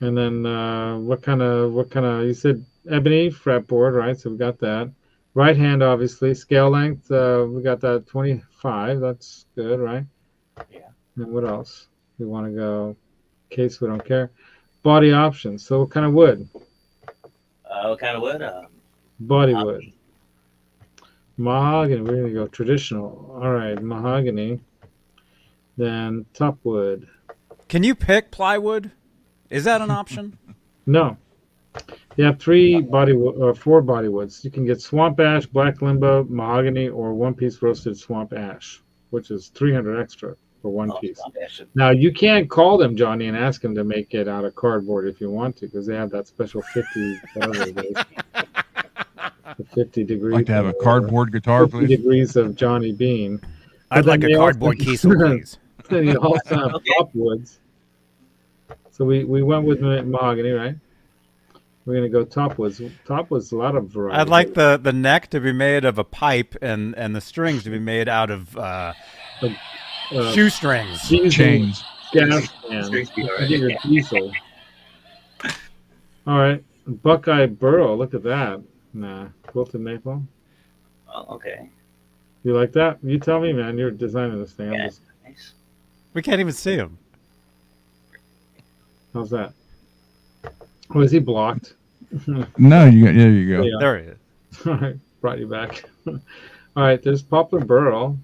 And then what kind of you said ebony fretboard, right? So we got that. Right hand, obviously. Scale length, we got that 25. That's good, right? Yeah. And what else? We want to go, in case we don't care. Body options. So what kind of wood? What kind of wood? Body wood. Mahogany. We're going to go traditional. All right, mahogany. Then top wood. Can you pick plywood? Is that an option? No. You have 4 body woods. You can get swamp ash, black limbo, mahogany, or one-piece roasted swamp ash, which is 300 extra for one piece. Now, you can't call them, Johnny, and ask them to make it out of cardboard if you want to, because they have that special 50, whatever it is, the 50 degrees. Like to have a cardboard guitar, 50 please? degrees of Johnny Bean. I'd like a cardboard KIESEL, please. Then you also have top woods. So we went with mahogany, right? We're going to go top woods. Top woods, a lot of variety. I'd like the neck to be made of a pipe and the strings to be made out of shoestrings. Chains. Gas cans. I think you're diesel. All right. Buckeye burl. Look at that. Nah. Quilted maple. Oh, okay. You like that? You tell me, man. You're designing this thing. Yeah, nice. We can't even see him. How's that? Oh, is he blocked? No, there you go. Yeah. There he is. All right. Brought you back. All right. There's poplar burl.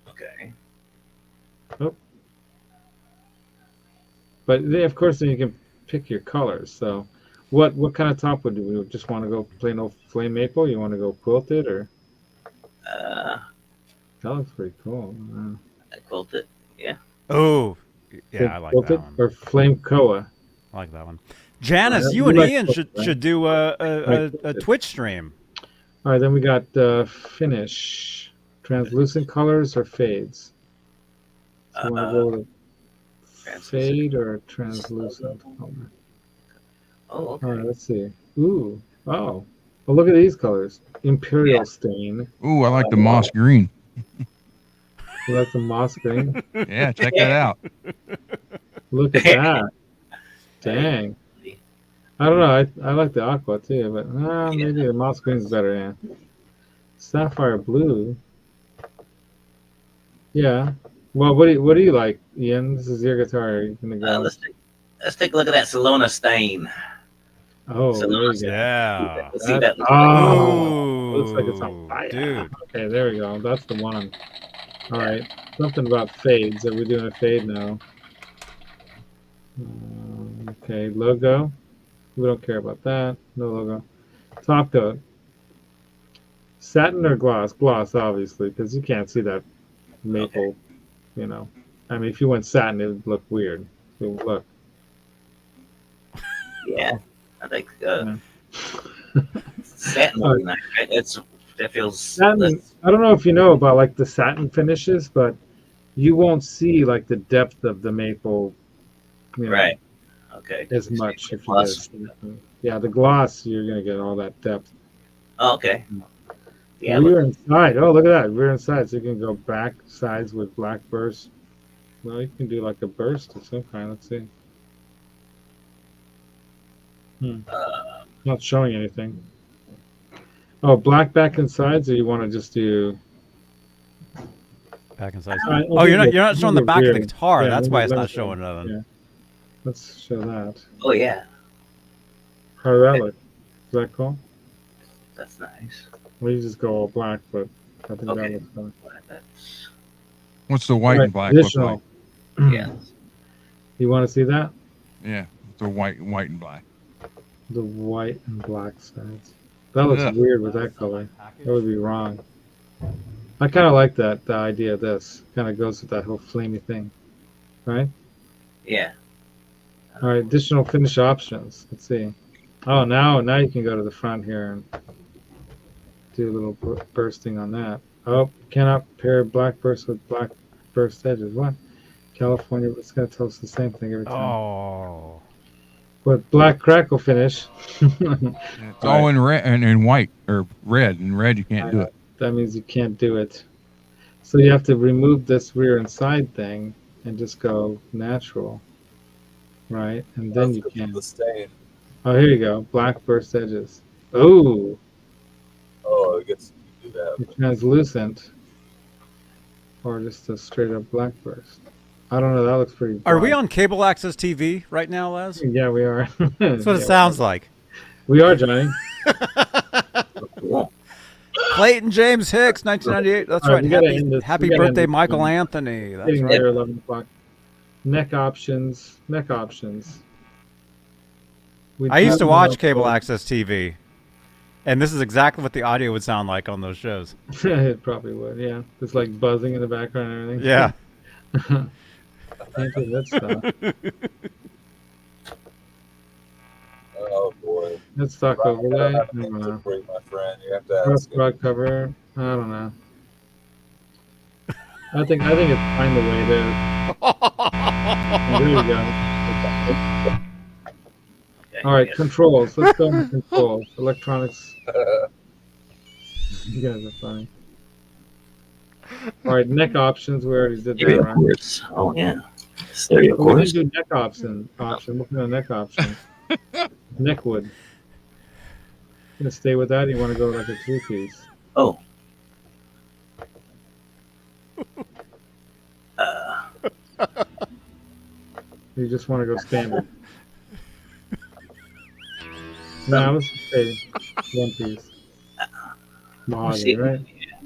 Okay. Oh. But of course, then you can pick your colors. So, what kind of top wood do we just want to go plain old flame maple? You want to go quilted or? That looks pretty cool. I quilted. Yeah. Oh, yeah, I like quilted that one. or flame koa. I like that one. Janice, you and Ian should do a Twitch stream. All right, then we got finish, translucent colors or fades. So you want to go with fade or translucent color? Oh, okay. All right, let's see. Ooh, oh, well, look at these colors. Imperial stain. Ooh, I like the moss green. You like the moss green? Yeah, check that out. Look at that. Dang. I don't know. I like the aqua too, but maybe the moss green's better. Yeah. Sapphire blue. Yeah. Well, what do you like, Ian? This is your guitar. Are you gonna go? Let's take a look at that Salona stain. Oh, there you go. Yeah. Let's see that. Oh, looks like it's on fire. dude. Okay, there we go. That's the one. All right. Something about fades. Are we doing a fade now? Okay, logo. We don't care about that. No logo. Top coat. Satin or gloss? Gloss, obviously, because you can't see that maple. Okay. You know, I mean, if you went satin, it would look weird. It would look. Yeah, I think satin would be nice. That feels. Satin, I don't know if you know about like the satin finishes, but you won't see like the depth of the maple. You know, right. Okay. As much if you get, yeah, the gloss, you're gonna get all that depth. Oh, okay. Yeah. Rear and side. Oh, look at that. Rear and side. So you can go back sides with black burst. Well, you can do like a burst of some kind. Let's see. Not showing anything. Oh, black back and sides, or you want to just do back and sides? Oh, you're not showing the back of the guitar. Yeah, that's why it's not showing nothing. Yeah. Let's show that. Oh yeah. How does that look? Is that cool? That's nice. Well, you just go all black, but I think that looks fun. What's the white and black look like? Yeah. You want to see that? Yeah, the white and black. The white and black sides. That looks weird with that color. That would be wrong. I kind of like that, the idea of this. Kind of goes with that whole flamey thing. Right? Yeah. All right, additional finish options. Let's see. Oh, now you can go to the front here and do a little bursting on that. Oh, cannot pair black burst with black burst edges. What? California, it's going to tell us the same thing every time. Oh. But black crackle finish. It's all in red and in white or red. In red, you can't do it. That means you can't do it. So you have to remove this rear and side thing and just go natural. Right? And then you can. The stain. Oh, here you go. Black burst edges. Oh. Oh, I guess you can do that. Translucent. Or just a straight up black burst. I don't know. That looks pretty. Are we on cable access TV right now, Les? Yeah, we are. That's what it sounds like. We are, Johnny. Clayton James Hicks, 1998. That's right. Happy birthday, Michael Anthony. That's right. There, 11 o'clock. Neck options. Neck options. I used to watch cable access TV, and this is exactly what the audio would sound like on those shows. It probably would, yeah. It's like buzzing in the background and everything. Yeah. Can't do that stuff. Oh boy. Let's talk overlay. I don't know. My friend, you have to ask Rug cover. I don't know. I think it's fine the way it is. Oh, there we go. All right, controls. Let's go into controls. Electronics. You guys are funny. All right, neck options. We already did that, right? Oh yeah. Stereo We didn't do neck option. Look at the neck option. Neckwood. Gonna stay with that? Or you want to go like a 2-piece? Oh. You just want to go standard? No, let's say 1-piece. Mahogany, right?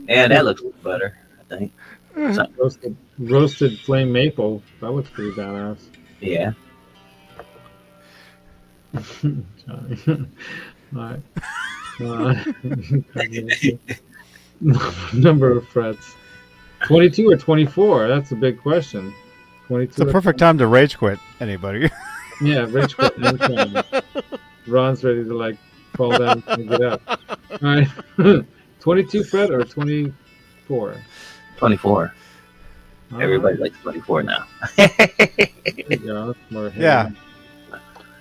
Yeah, that looks better, I think. Roasted flame maple. That looks pretty badass. Yeah. Johnny. All right. Number of frets. 22 or 24? That's a big question. 22. It's the perfect time to rage quit anybody. Yeah, rage quit anytime. Ron's ready to like fall down and get up. All right. 22 fret or 24? 24. All Everybody right. likes 24 now. There you go. That's more heavy. Yeah.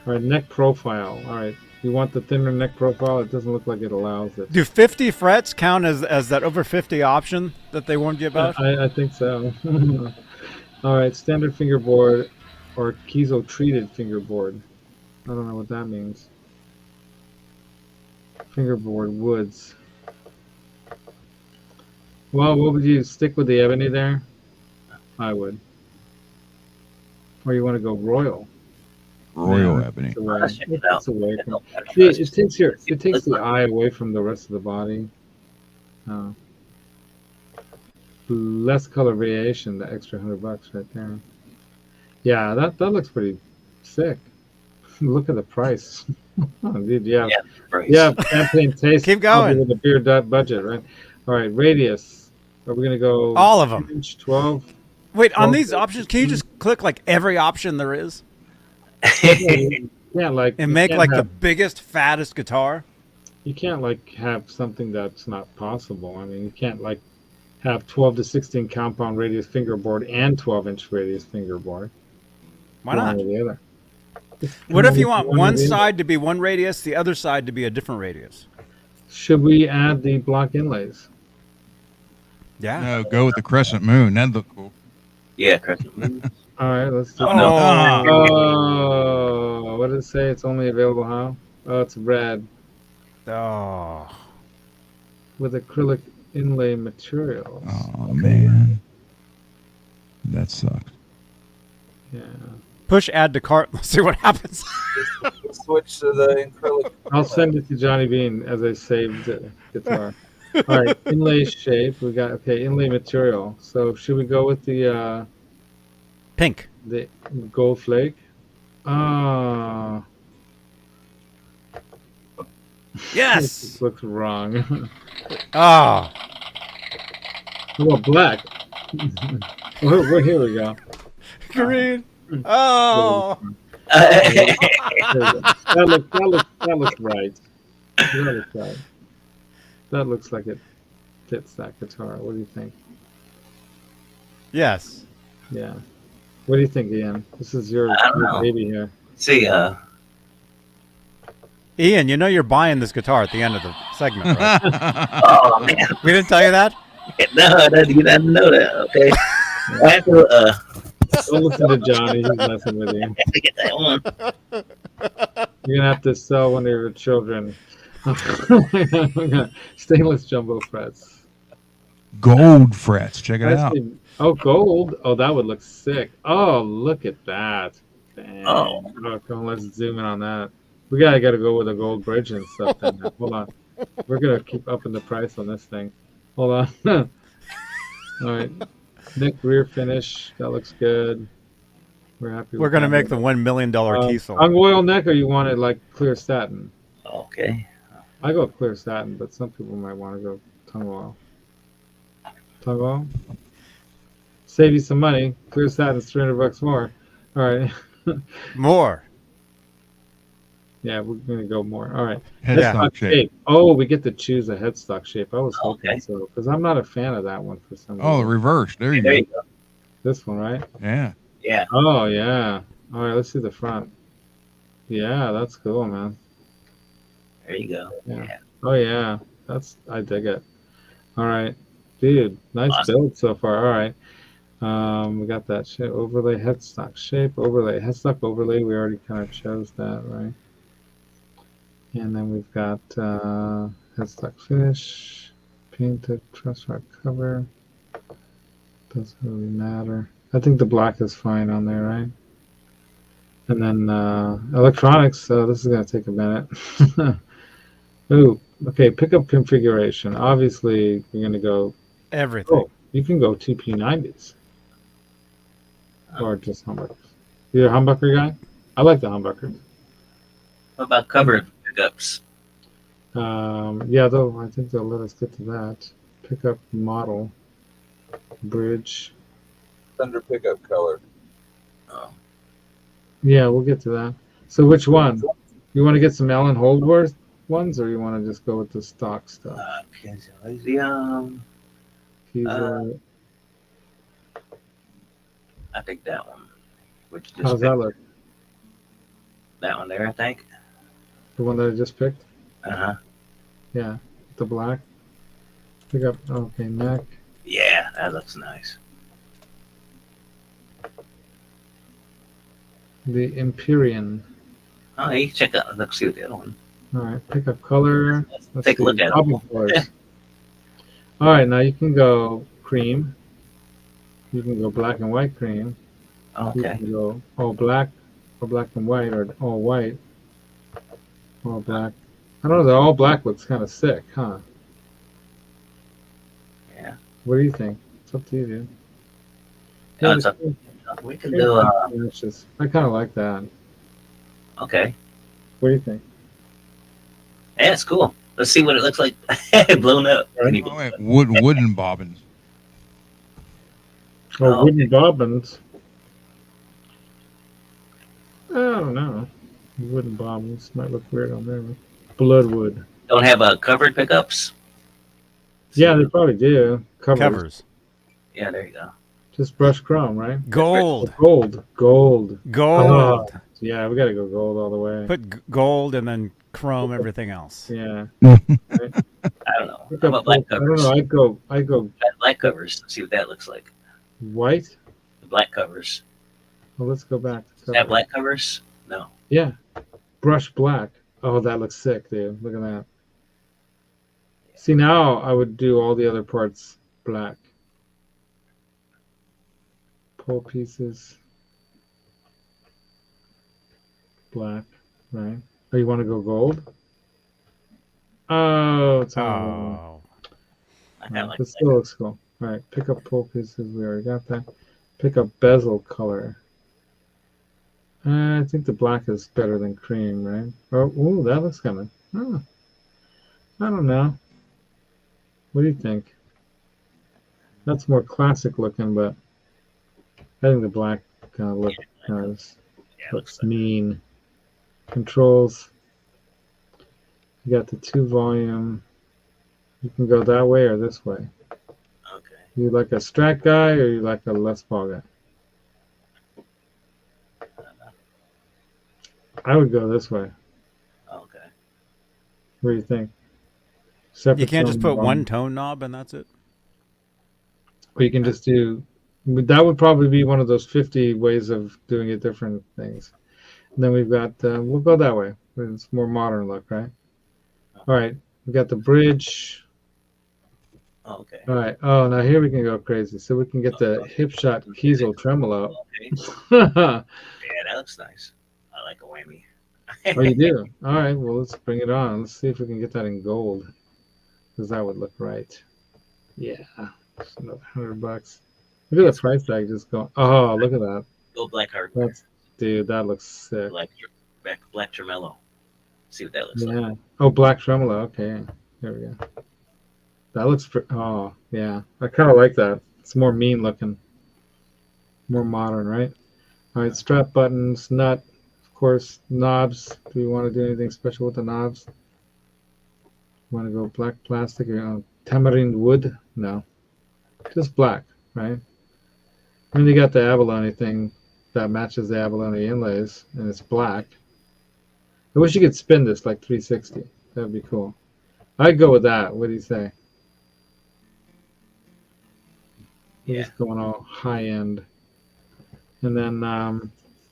All right, neck profile. All right. You want the thinner neck profile? It doesn't look like it allows it. Do 50 frets count as that over 50 option that they warned you about? I think so. All right, standard fingerboard or KIESEL treated fingerboard. I don't know what that means. Fingerboard woods. Well, what would you stick with the ebony there? I would. Or you want to go royal? Royal ebony. It takes the eye away from the rest of the body. Less color variation, the extra $100 right there. Yeah, that looks pretty sick. Look at the price. Dude, yeah, champagne taste. Keep going with a beer budget, right? All right, radius. Are we gonna go all of them? Inch 12. Wait, on these options, can you just click like every option there is? Yeah, like and make like the biggest, fattest guitar. You can't like have something that's not possible. I mean, you can't like have 12 to 16 compound radius fingerboard and 12-inch radius fingerboard. Why not? One or the other. What if you want one side to be one radius, the other side to be a different radius? Should we add the block inlays? Yeah. No, go with the crescent moon. That'd look cool. Yeah, crescent moon. All right, let's do Oh, what did it say? It's only available how? Oh, it's red. Oh. With acrylic inlay materials. Oh, man. That sucks. Yeah. Push add to cart. Let's see what happens. Switch to the acrylic. I'll send it to Johnny Bean as a saved guitar. All right, inlay shape. We got inlay material. So should we go with the pink, the gold flake? Ah, yes. this looks wrong. Ah, Well, black. Well, here we go. green. Oh, That looks right. That looks right. That looks like it fits that guitar. What do you think? yes. Yeah. What do you think, Ian? This is your baby here. See, Ian, you know you're buying this guitar at the end of the segment, right? oh man, We didn't tell you that? no, you didn't know that. Okay, I have to Don't listen to Johnny. He's messing with you. get that one. You're gonna have to sell one of your children. Stainless jumbo frets. Gold frets. Check it out. Oh, gold. Oh, that would look sick. Oh, look at that. Dang. Oh. Come on, let's zoom in on that. We gotta go with a gold bridge and stuff. Then. Hold on. We're gonna keep upping the price on this thing. Hold on. All right. Nick rear finish. That looks good. We're happy. We're going to make the $1 million KIESEL. Tongue oil, Nick, or you want it like clear satin? Okay. I go clear satin, but some people might want to go tongue oil. Tongue oil? Save you some money. Clear satin's $300 more. All right. More. Yeah, we're going to go more. All right. Headstock shape. Oh, we get to choose a headstock shape. I was hoping so, because I'm not a fan of that one for some reason. Oh, the reverse. There you There go. you go. This one, right? Yeah. Yeah. Oh, yeah. All right, let's see the front. Yeah, that's cool, man. There you go. Yeah. Oh, yeah. I dig it. All right. Dude, nice build so far. All right. We got that shape overlay, headstock shape, overlay, headstock overlay. We already kind of chose that, right? And then we've got headstock finish, painted truss rod cover. Doesn't really matter. I think the black is fine on there, right? And then electronics. This is going to take a minute. Ooh, okay. Pickup configuration. Obviously, you're going to go everything. Oh, you can go TP90s or just humbuckers. You're a humbucker guy? I like the humbucker. What about cover pickups? Yeah, though I think they'll let us get to that. Pickup model, bridge. Under pickup color. Oh. Yeah, we'll get to that. So which one? You want to get some Allen Holdworth ones, or you want to just go with the stock stuff? KIESEL. I think that one. Which just How's that look? That one there, I think. The one that I just picked? Uh-huh. Yeah, the black. Pick up. Okay, neck. Yeah, that looks nice. The Empyrean. Oh, you can check out. Let's see what the other one. All right, pick up color. Let's take a look at it. All right, now you can go cream. You can go black and white cream. Okay. You can go all black or black and white or all white. All black. I don't know, the all black looks kind of sick, huh? Yeah. What do you think? It's up to you, dude. No, it's up. We can do I kind of like that. Okay. What do you think? Yeah, it's cool. Let's see what it looks like blown up. Right. Oh, wait, wooden bobbins. Oh, wooden bobbins. I don't know. Wooden bobbins might look weird on there. Bloodwood. Don't have covered pickups? Yeah, they probably do. Covers. Yeah, there you go. Just brushed chrome, right? Gold. Gold. Gold. Yeah, we got to go gold all the way. Put gold and then chrome everything else. Yeah. I don't know. How about black covers? I don't know. I go black covers. Let's see what that looks like. White? The black covers. Well, let's go back. Is that black covers? No. Yeah. Brush black. Oh, that looks sick, dude. Look at that. See, now I would do all the other parts black. Pole pieces. Black, right? Oh, you want to go gold? Oh, it's all like this still looks cool. All right, pick up pull pieces. We already got that. Pick up bezel color. I think the black is better than cream, right? Oh, ooh, that looks kind of. Oh, I don't know. What do you think? That's more classic looking, but I think the black kind of looks mean. Controls. You got the 2-volume. You can go that way or this way. Okay. You like a Strat guy or you like a Les Paul guy? I would go this way. Okay. What do you think? Separate you can't just put tone one tone knob and that's it? Or you can just do, that would probably be one of those 50 ways of doing it different things. And then we've got, we'll go that way. It's more modern look, right? All right, we got the bridge. Okay. All right. Oh, now here we can go crazy. So we can get the hip shot KIESEL tremolo. Okay. Yeah, that looks nice. I like a whammy. Oh, you do? All right. Well, let's bring it on. Let's see if we can get that in gold, because that would look right. Yeah. Just another $100. Look at the price tag just going. Oh, look at that. Go black hardware. Dude, that looks sick. Black tremolo. See what that looks Yeah. like. Oh, black tremolo. Okay. There we go. That looks. Oh, yeah. I kind of like that. It's more mean looking. More modern, right? All right. Strap buttons, nut. Of course, knobs. Do you want to do anything special with the knobs? Want to go black plastic or tamarind wood? No. Just black, right? And you got the abalone thing that matches the abalone inlays, and it's black. I wish you could spin this like 360. That'd be cool. I'd go with that. What do you say? Yeah. Just going all high end. And then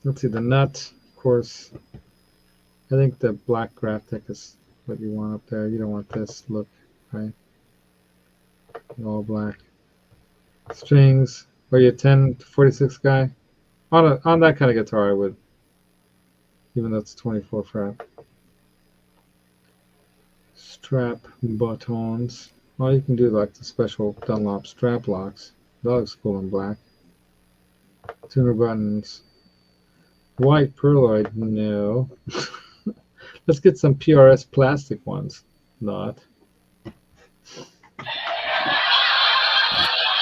let's see, the nut, of course. I think the black graphic is what you want up there. You don't want this look, right? All black. Strings. Are you a 10 to 46 guy? On that kind of guitar, I would. Even though it's 24 fret. Strap buttons. Well, you can do like the special Dunlop strap locks. That looks cool in black. Tuner buttons. White pearloid, no. Let's get some PRS plastic ones. Not.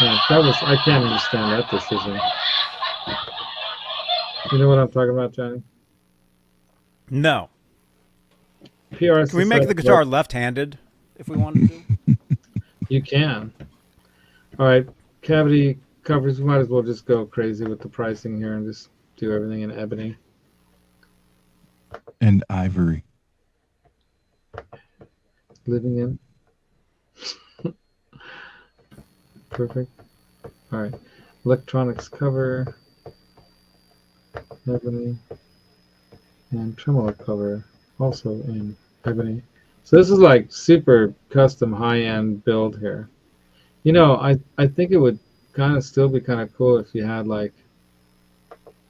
Yeah, I can't understand that decision. You know what I'm talking about, Johnny? No. PRS. Can we make the guitar left-handed if we wanted to? You can. All right, cavity covers. We might as well just go crazy with the pricing here and just do everything in ebony and ivory. Living in. Perfect. All right, electronics cover, ebony, and tremolo cover also in ebony. So this is like super custom high-end build here. You know, I think it would kind of still be kind of cool if you had like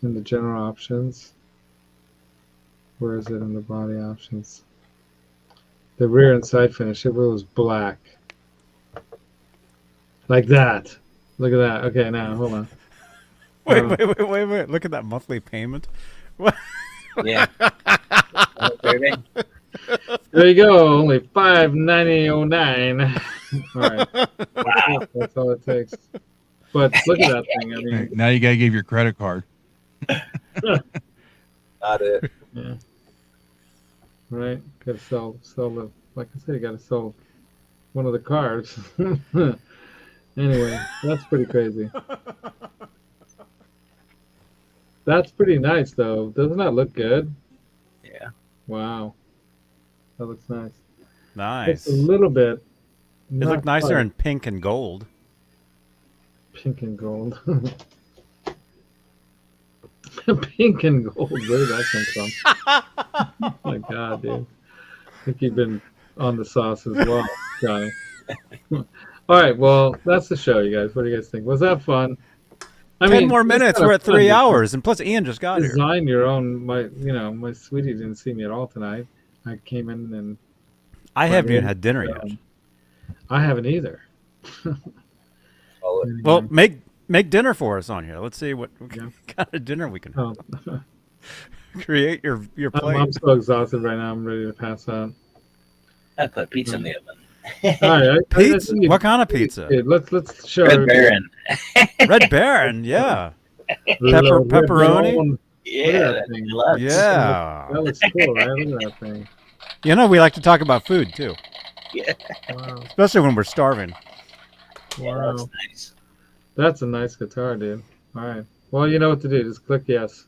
in the general options. Where is it in the body options? The rear and side finish, if it was black. Like that. Look at that. Okay, now hold on. Wait. Look at that monthly payment. Yeah. There you go. Only $590.09. All right. Wow. That's all it takes. But look at that thing. I mean, now you gotta give your credit card. Not it. Yeah. Right. Got to sell the. Like I said, you got to sell one of the cars. Anyway, that's pretty crazy. That's pretty nice, though. Doesn't that look good? Yeah. Wow. That looks nice. Nice. It's a little bit. It looked nicer in pink and gold. Pink and gold. Pink and gold. Where did that come from? Oh my God, dude. I think you've been on the sauce as well, Johnny. All right, well, that's the show, you guys. What do you guys think? Was that fun? 10 more minutes. We're at 3 hours, and plus Ian just got here. Design your own. My sweetie didn't see me at all tonight. I came in and I haven't even had dinner yet. I haven't either. Well, make dinner for us on here. Let's see what kind of dinner we can create your plate. I'm so exhausted right now. I'm ready to pass out. I put pizza in the oven. All right, pizza. What kind of pizza? Let's show Red Baron. Red Baron, yeah. Pepperoni. Yeah, that looks cool, right? Look at that thing. You know, we like to talk about food too. Yeah. Wow. Especially when we're starving. Wow. That's nice. That's a nice guitar, dude. All right. Well, you know what to do. Just click yes.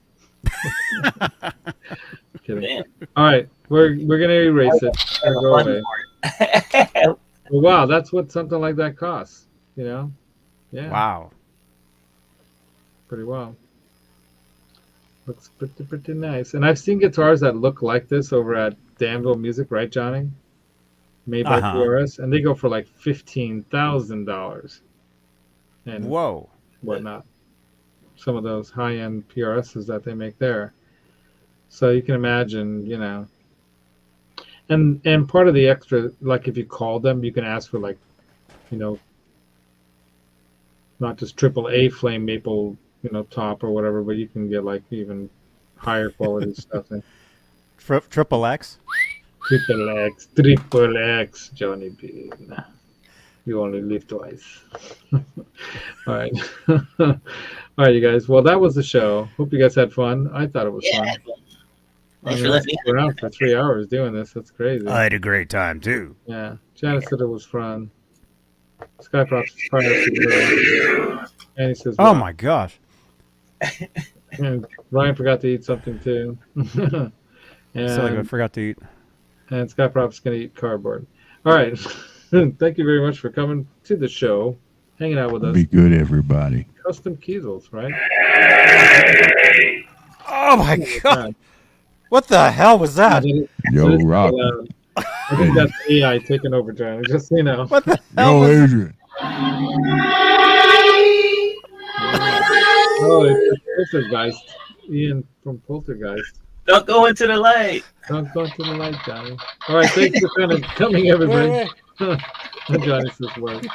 Kidding. Man. All right. We're gonna erase it. Go away. Well, wow, that's what something like that costs. You know? Yeah. Wow. Pretty well. Looks pretty nice. And I've seen guitars that look like this over at Danville Music, right, Johnny? Made by PRS, and they go for like $15,000 and whoa, whatnot. Some of those high-end PRSs that they make there. So you can imagine, you know. And part of the extra, like if you call them, you can ask for like, you know, not just AAA flame maple, you know, top or whatever, but you can get like even higher quality stuff. Triple X. Triple X, Johnny Bean. You only live twice. All right. All right, you guys. Well, that was the show. Hope you guys had fun. I thought it was fun. Thanks for letting me around for 3 hours doing this. That's crazy. I had a great time too. Yeah. Janice said it was fun. Skyprops is probably and he says, "Oh my gosh!" And Ryan forgot to eat something too. And I forgot to eat. And Skyprop's gonna eat cardboard. All right. Thank you very much for coming to the show, hanging out with us. Be good, everybody. Custom KIESELs, right? Oh my God! What the hell was that? Yo, Rock. I think that's AI taking over, John. Just so you know. What the hell? Yo, Adrian. Oh, it's Poltergeist. Ian from Poltergeist. Don't go into the light. Don't go into the light, Johnny. All right, thanks for coming, everybody. Johnny says word.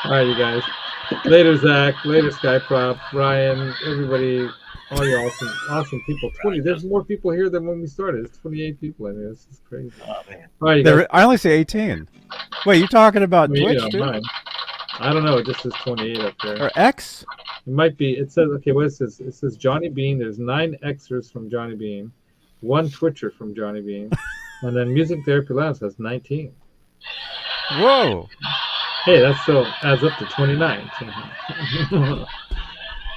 All right, you guys. Later, Zach. Later, Skyprop. Ryan. Everybody. All you awesome people. 20. There's more people here than when we started. It's 28 people in here. This is crazy. Oh, man. All right, you guys. I only say 18. Wait, you talking about Twitch too? Mine. I don't know. It just says 28 up there. Or X? It might be. It says, okay, what it says? It says Johnny Bean. There's 9 Xers from Johnny Bean, 1 Twitcher from Johnny Bean, and then Music Therapy Labs has 19. Whoa. Hey, that still adds up to 29.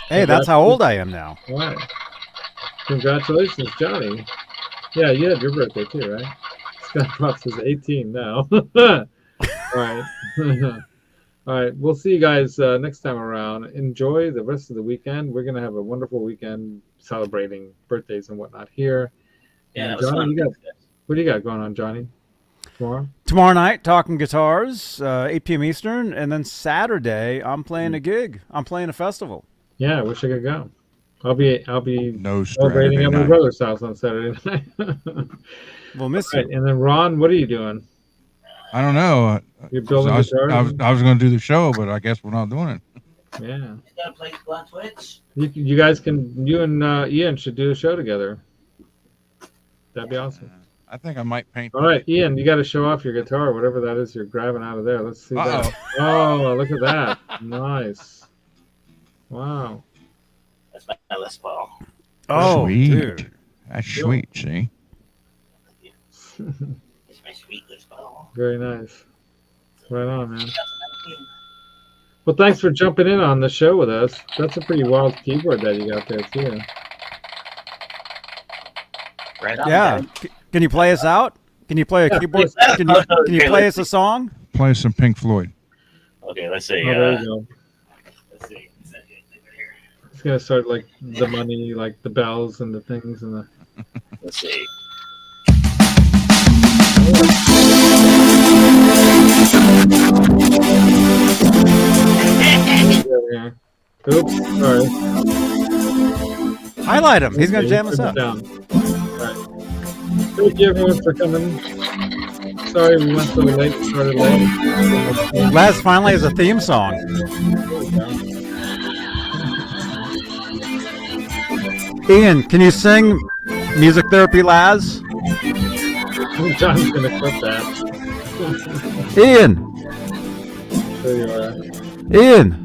Hey, that's how old I am now. All right. Congratulations, Johnny. Yeah, you had your birthday too, right? Scott Props is 18 now. All right. All right. We'll see you guys next time around. Enjoy the rest of the weekend. We're going to have a wonderful weekend celebrating birthdays and whatnot here. Yeah, Johnny, what do you got going on, Johnny? Tomorrow night, talking guitars, 8 p.m. Eastern, and then Saturday, I'm playing a gig. I'm playing a festival. Yeah, I wish I could go. I'll be no celebrating at my brother's house on Saturday night. We'll miss you. Right, and then Ron, what are you doing? I don't know. You're building guitars? I was going to do the show, but I guess we're not doing it. Yeah. You gotta play on Twitch. You guys can. You and Ian should do a show together. That'd be awesome. I think I might paint. All right, Ian, you got to show off your guitar, whatever that is you're grabbing out of there. Let's see that. Oh, look at that. Nice. Wow. That's my Les Paul. Oh, sweet. Dude. That's sweet, see? It's my sweet Les Paul. Very nice. Right on, man. Well, thanks for jumping in on the show with us. That's a pretty wild keyboard that you got there, too. Right on, yeah. Can you play us out? Can you play a keyboard? Can you play us a song? Play some Pink Floyd. Okay, let's see. There you go. Let's see. It's going to start like the money, like the bells and the things and the... Let's see. Oops, sorry. Highlight him. He's going to jam us up. Down. All right. Thank you, everyone, for coming. Sorry we went so late. Started late. Laz finally has a theme song. Ian, can you sing Music Therapy Laz? John's going to clip that. Ian. There you are. Ian.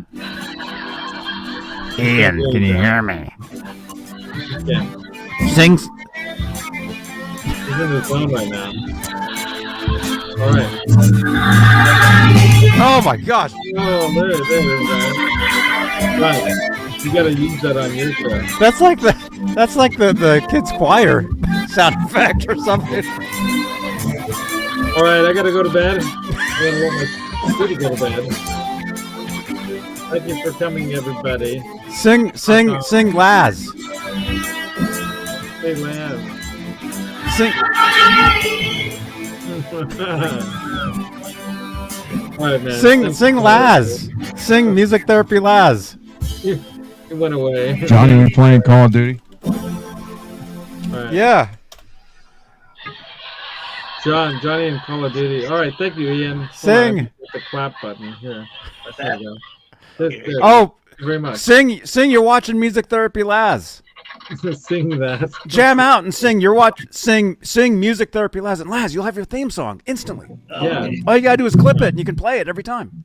Ian, can you hear me? Yeah. Sing. He's in the zone right now. All right. Oh my gosh. Oh, there it is, man. Right. You gotta use that on your show. That's like the kids' choir sound effect or something. All right, I gotta go to bed. I'm gonna let my city go to bed. Thank you for coming, everybody. Sing Laz. Hey, Laz. Sing. All right, man. Sing Laz. Sing Music Therapy Laz. It went away. Johnny, we playing Call of Duty? Right. Yeah. Johnny and Call of Duty. All right, thank you, Ian. Sing. The clap button here. What's There that? you go. Thank you very much. Sing. You're watching Music Therapy Laz. Sing that. Jam out and sing. Sing Music Therapy Laz, and Laz, you'll have your theme song instantly. Yeah. All you gotta do is clip it, and you can play it every time.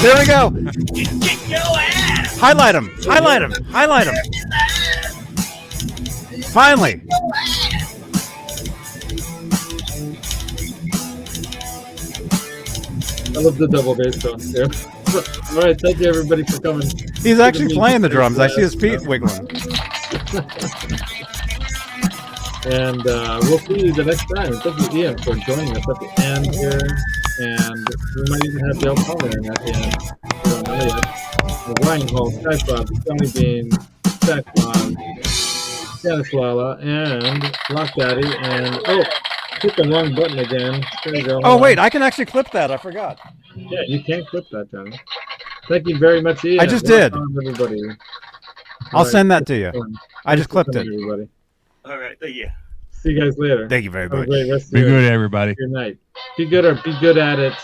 There we go. Highlight him. Finally. I love the double bass drum too. All right, thank you everybody for coming. He's actually playing the drums. I see his feet wiggling. And we'll see you the next time. Thank you, Ian, for joining us at the end here. And we might even have Dale Palmer in at the end. We don't know yet. Ryan Hall, Skyfrog, Johnny Bean, Sackbon, Janice Lala, and Rock Daddy, and hit the wrong button again. There you go. Oh wait, I can actually clip that. I forgot. Yeah, you can't clip that, Johnny. Thank you very much, Ian. I just did. Everybody. I'll send that to you. I just clipped it. Everybody. All right, thank you. See you guys later. Thank you very Have a much. great rest of Be your good, everybody. night. Be good or be good at it.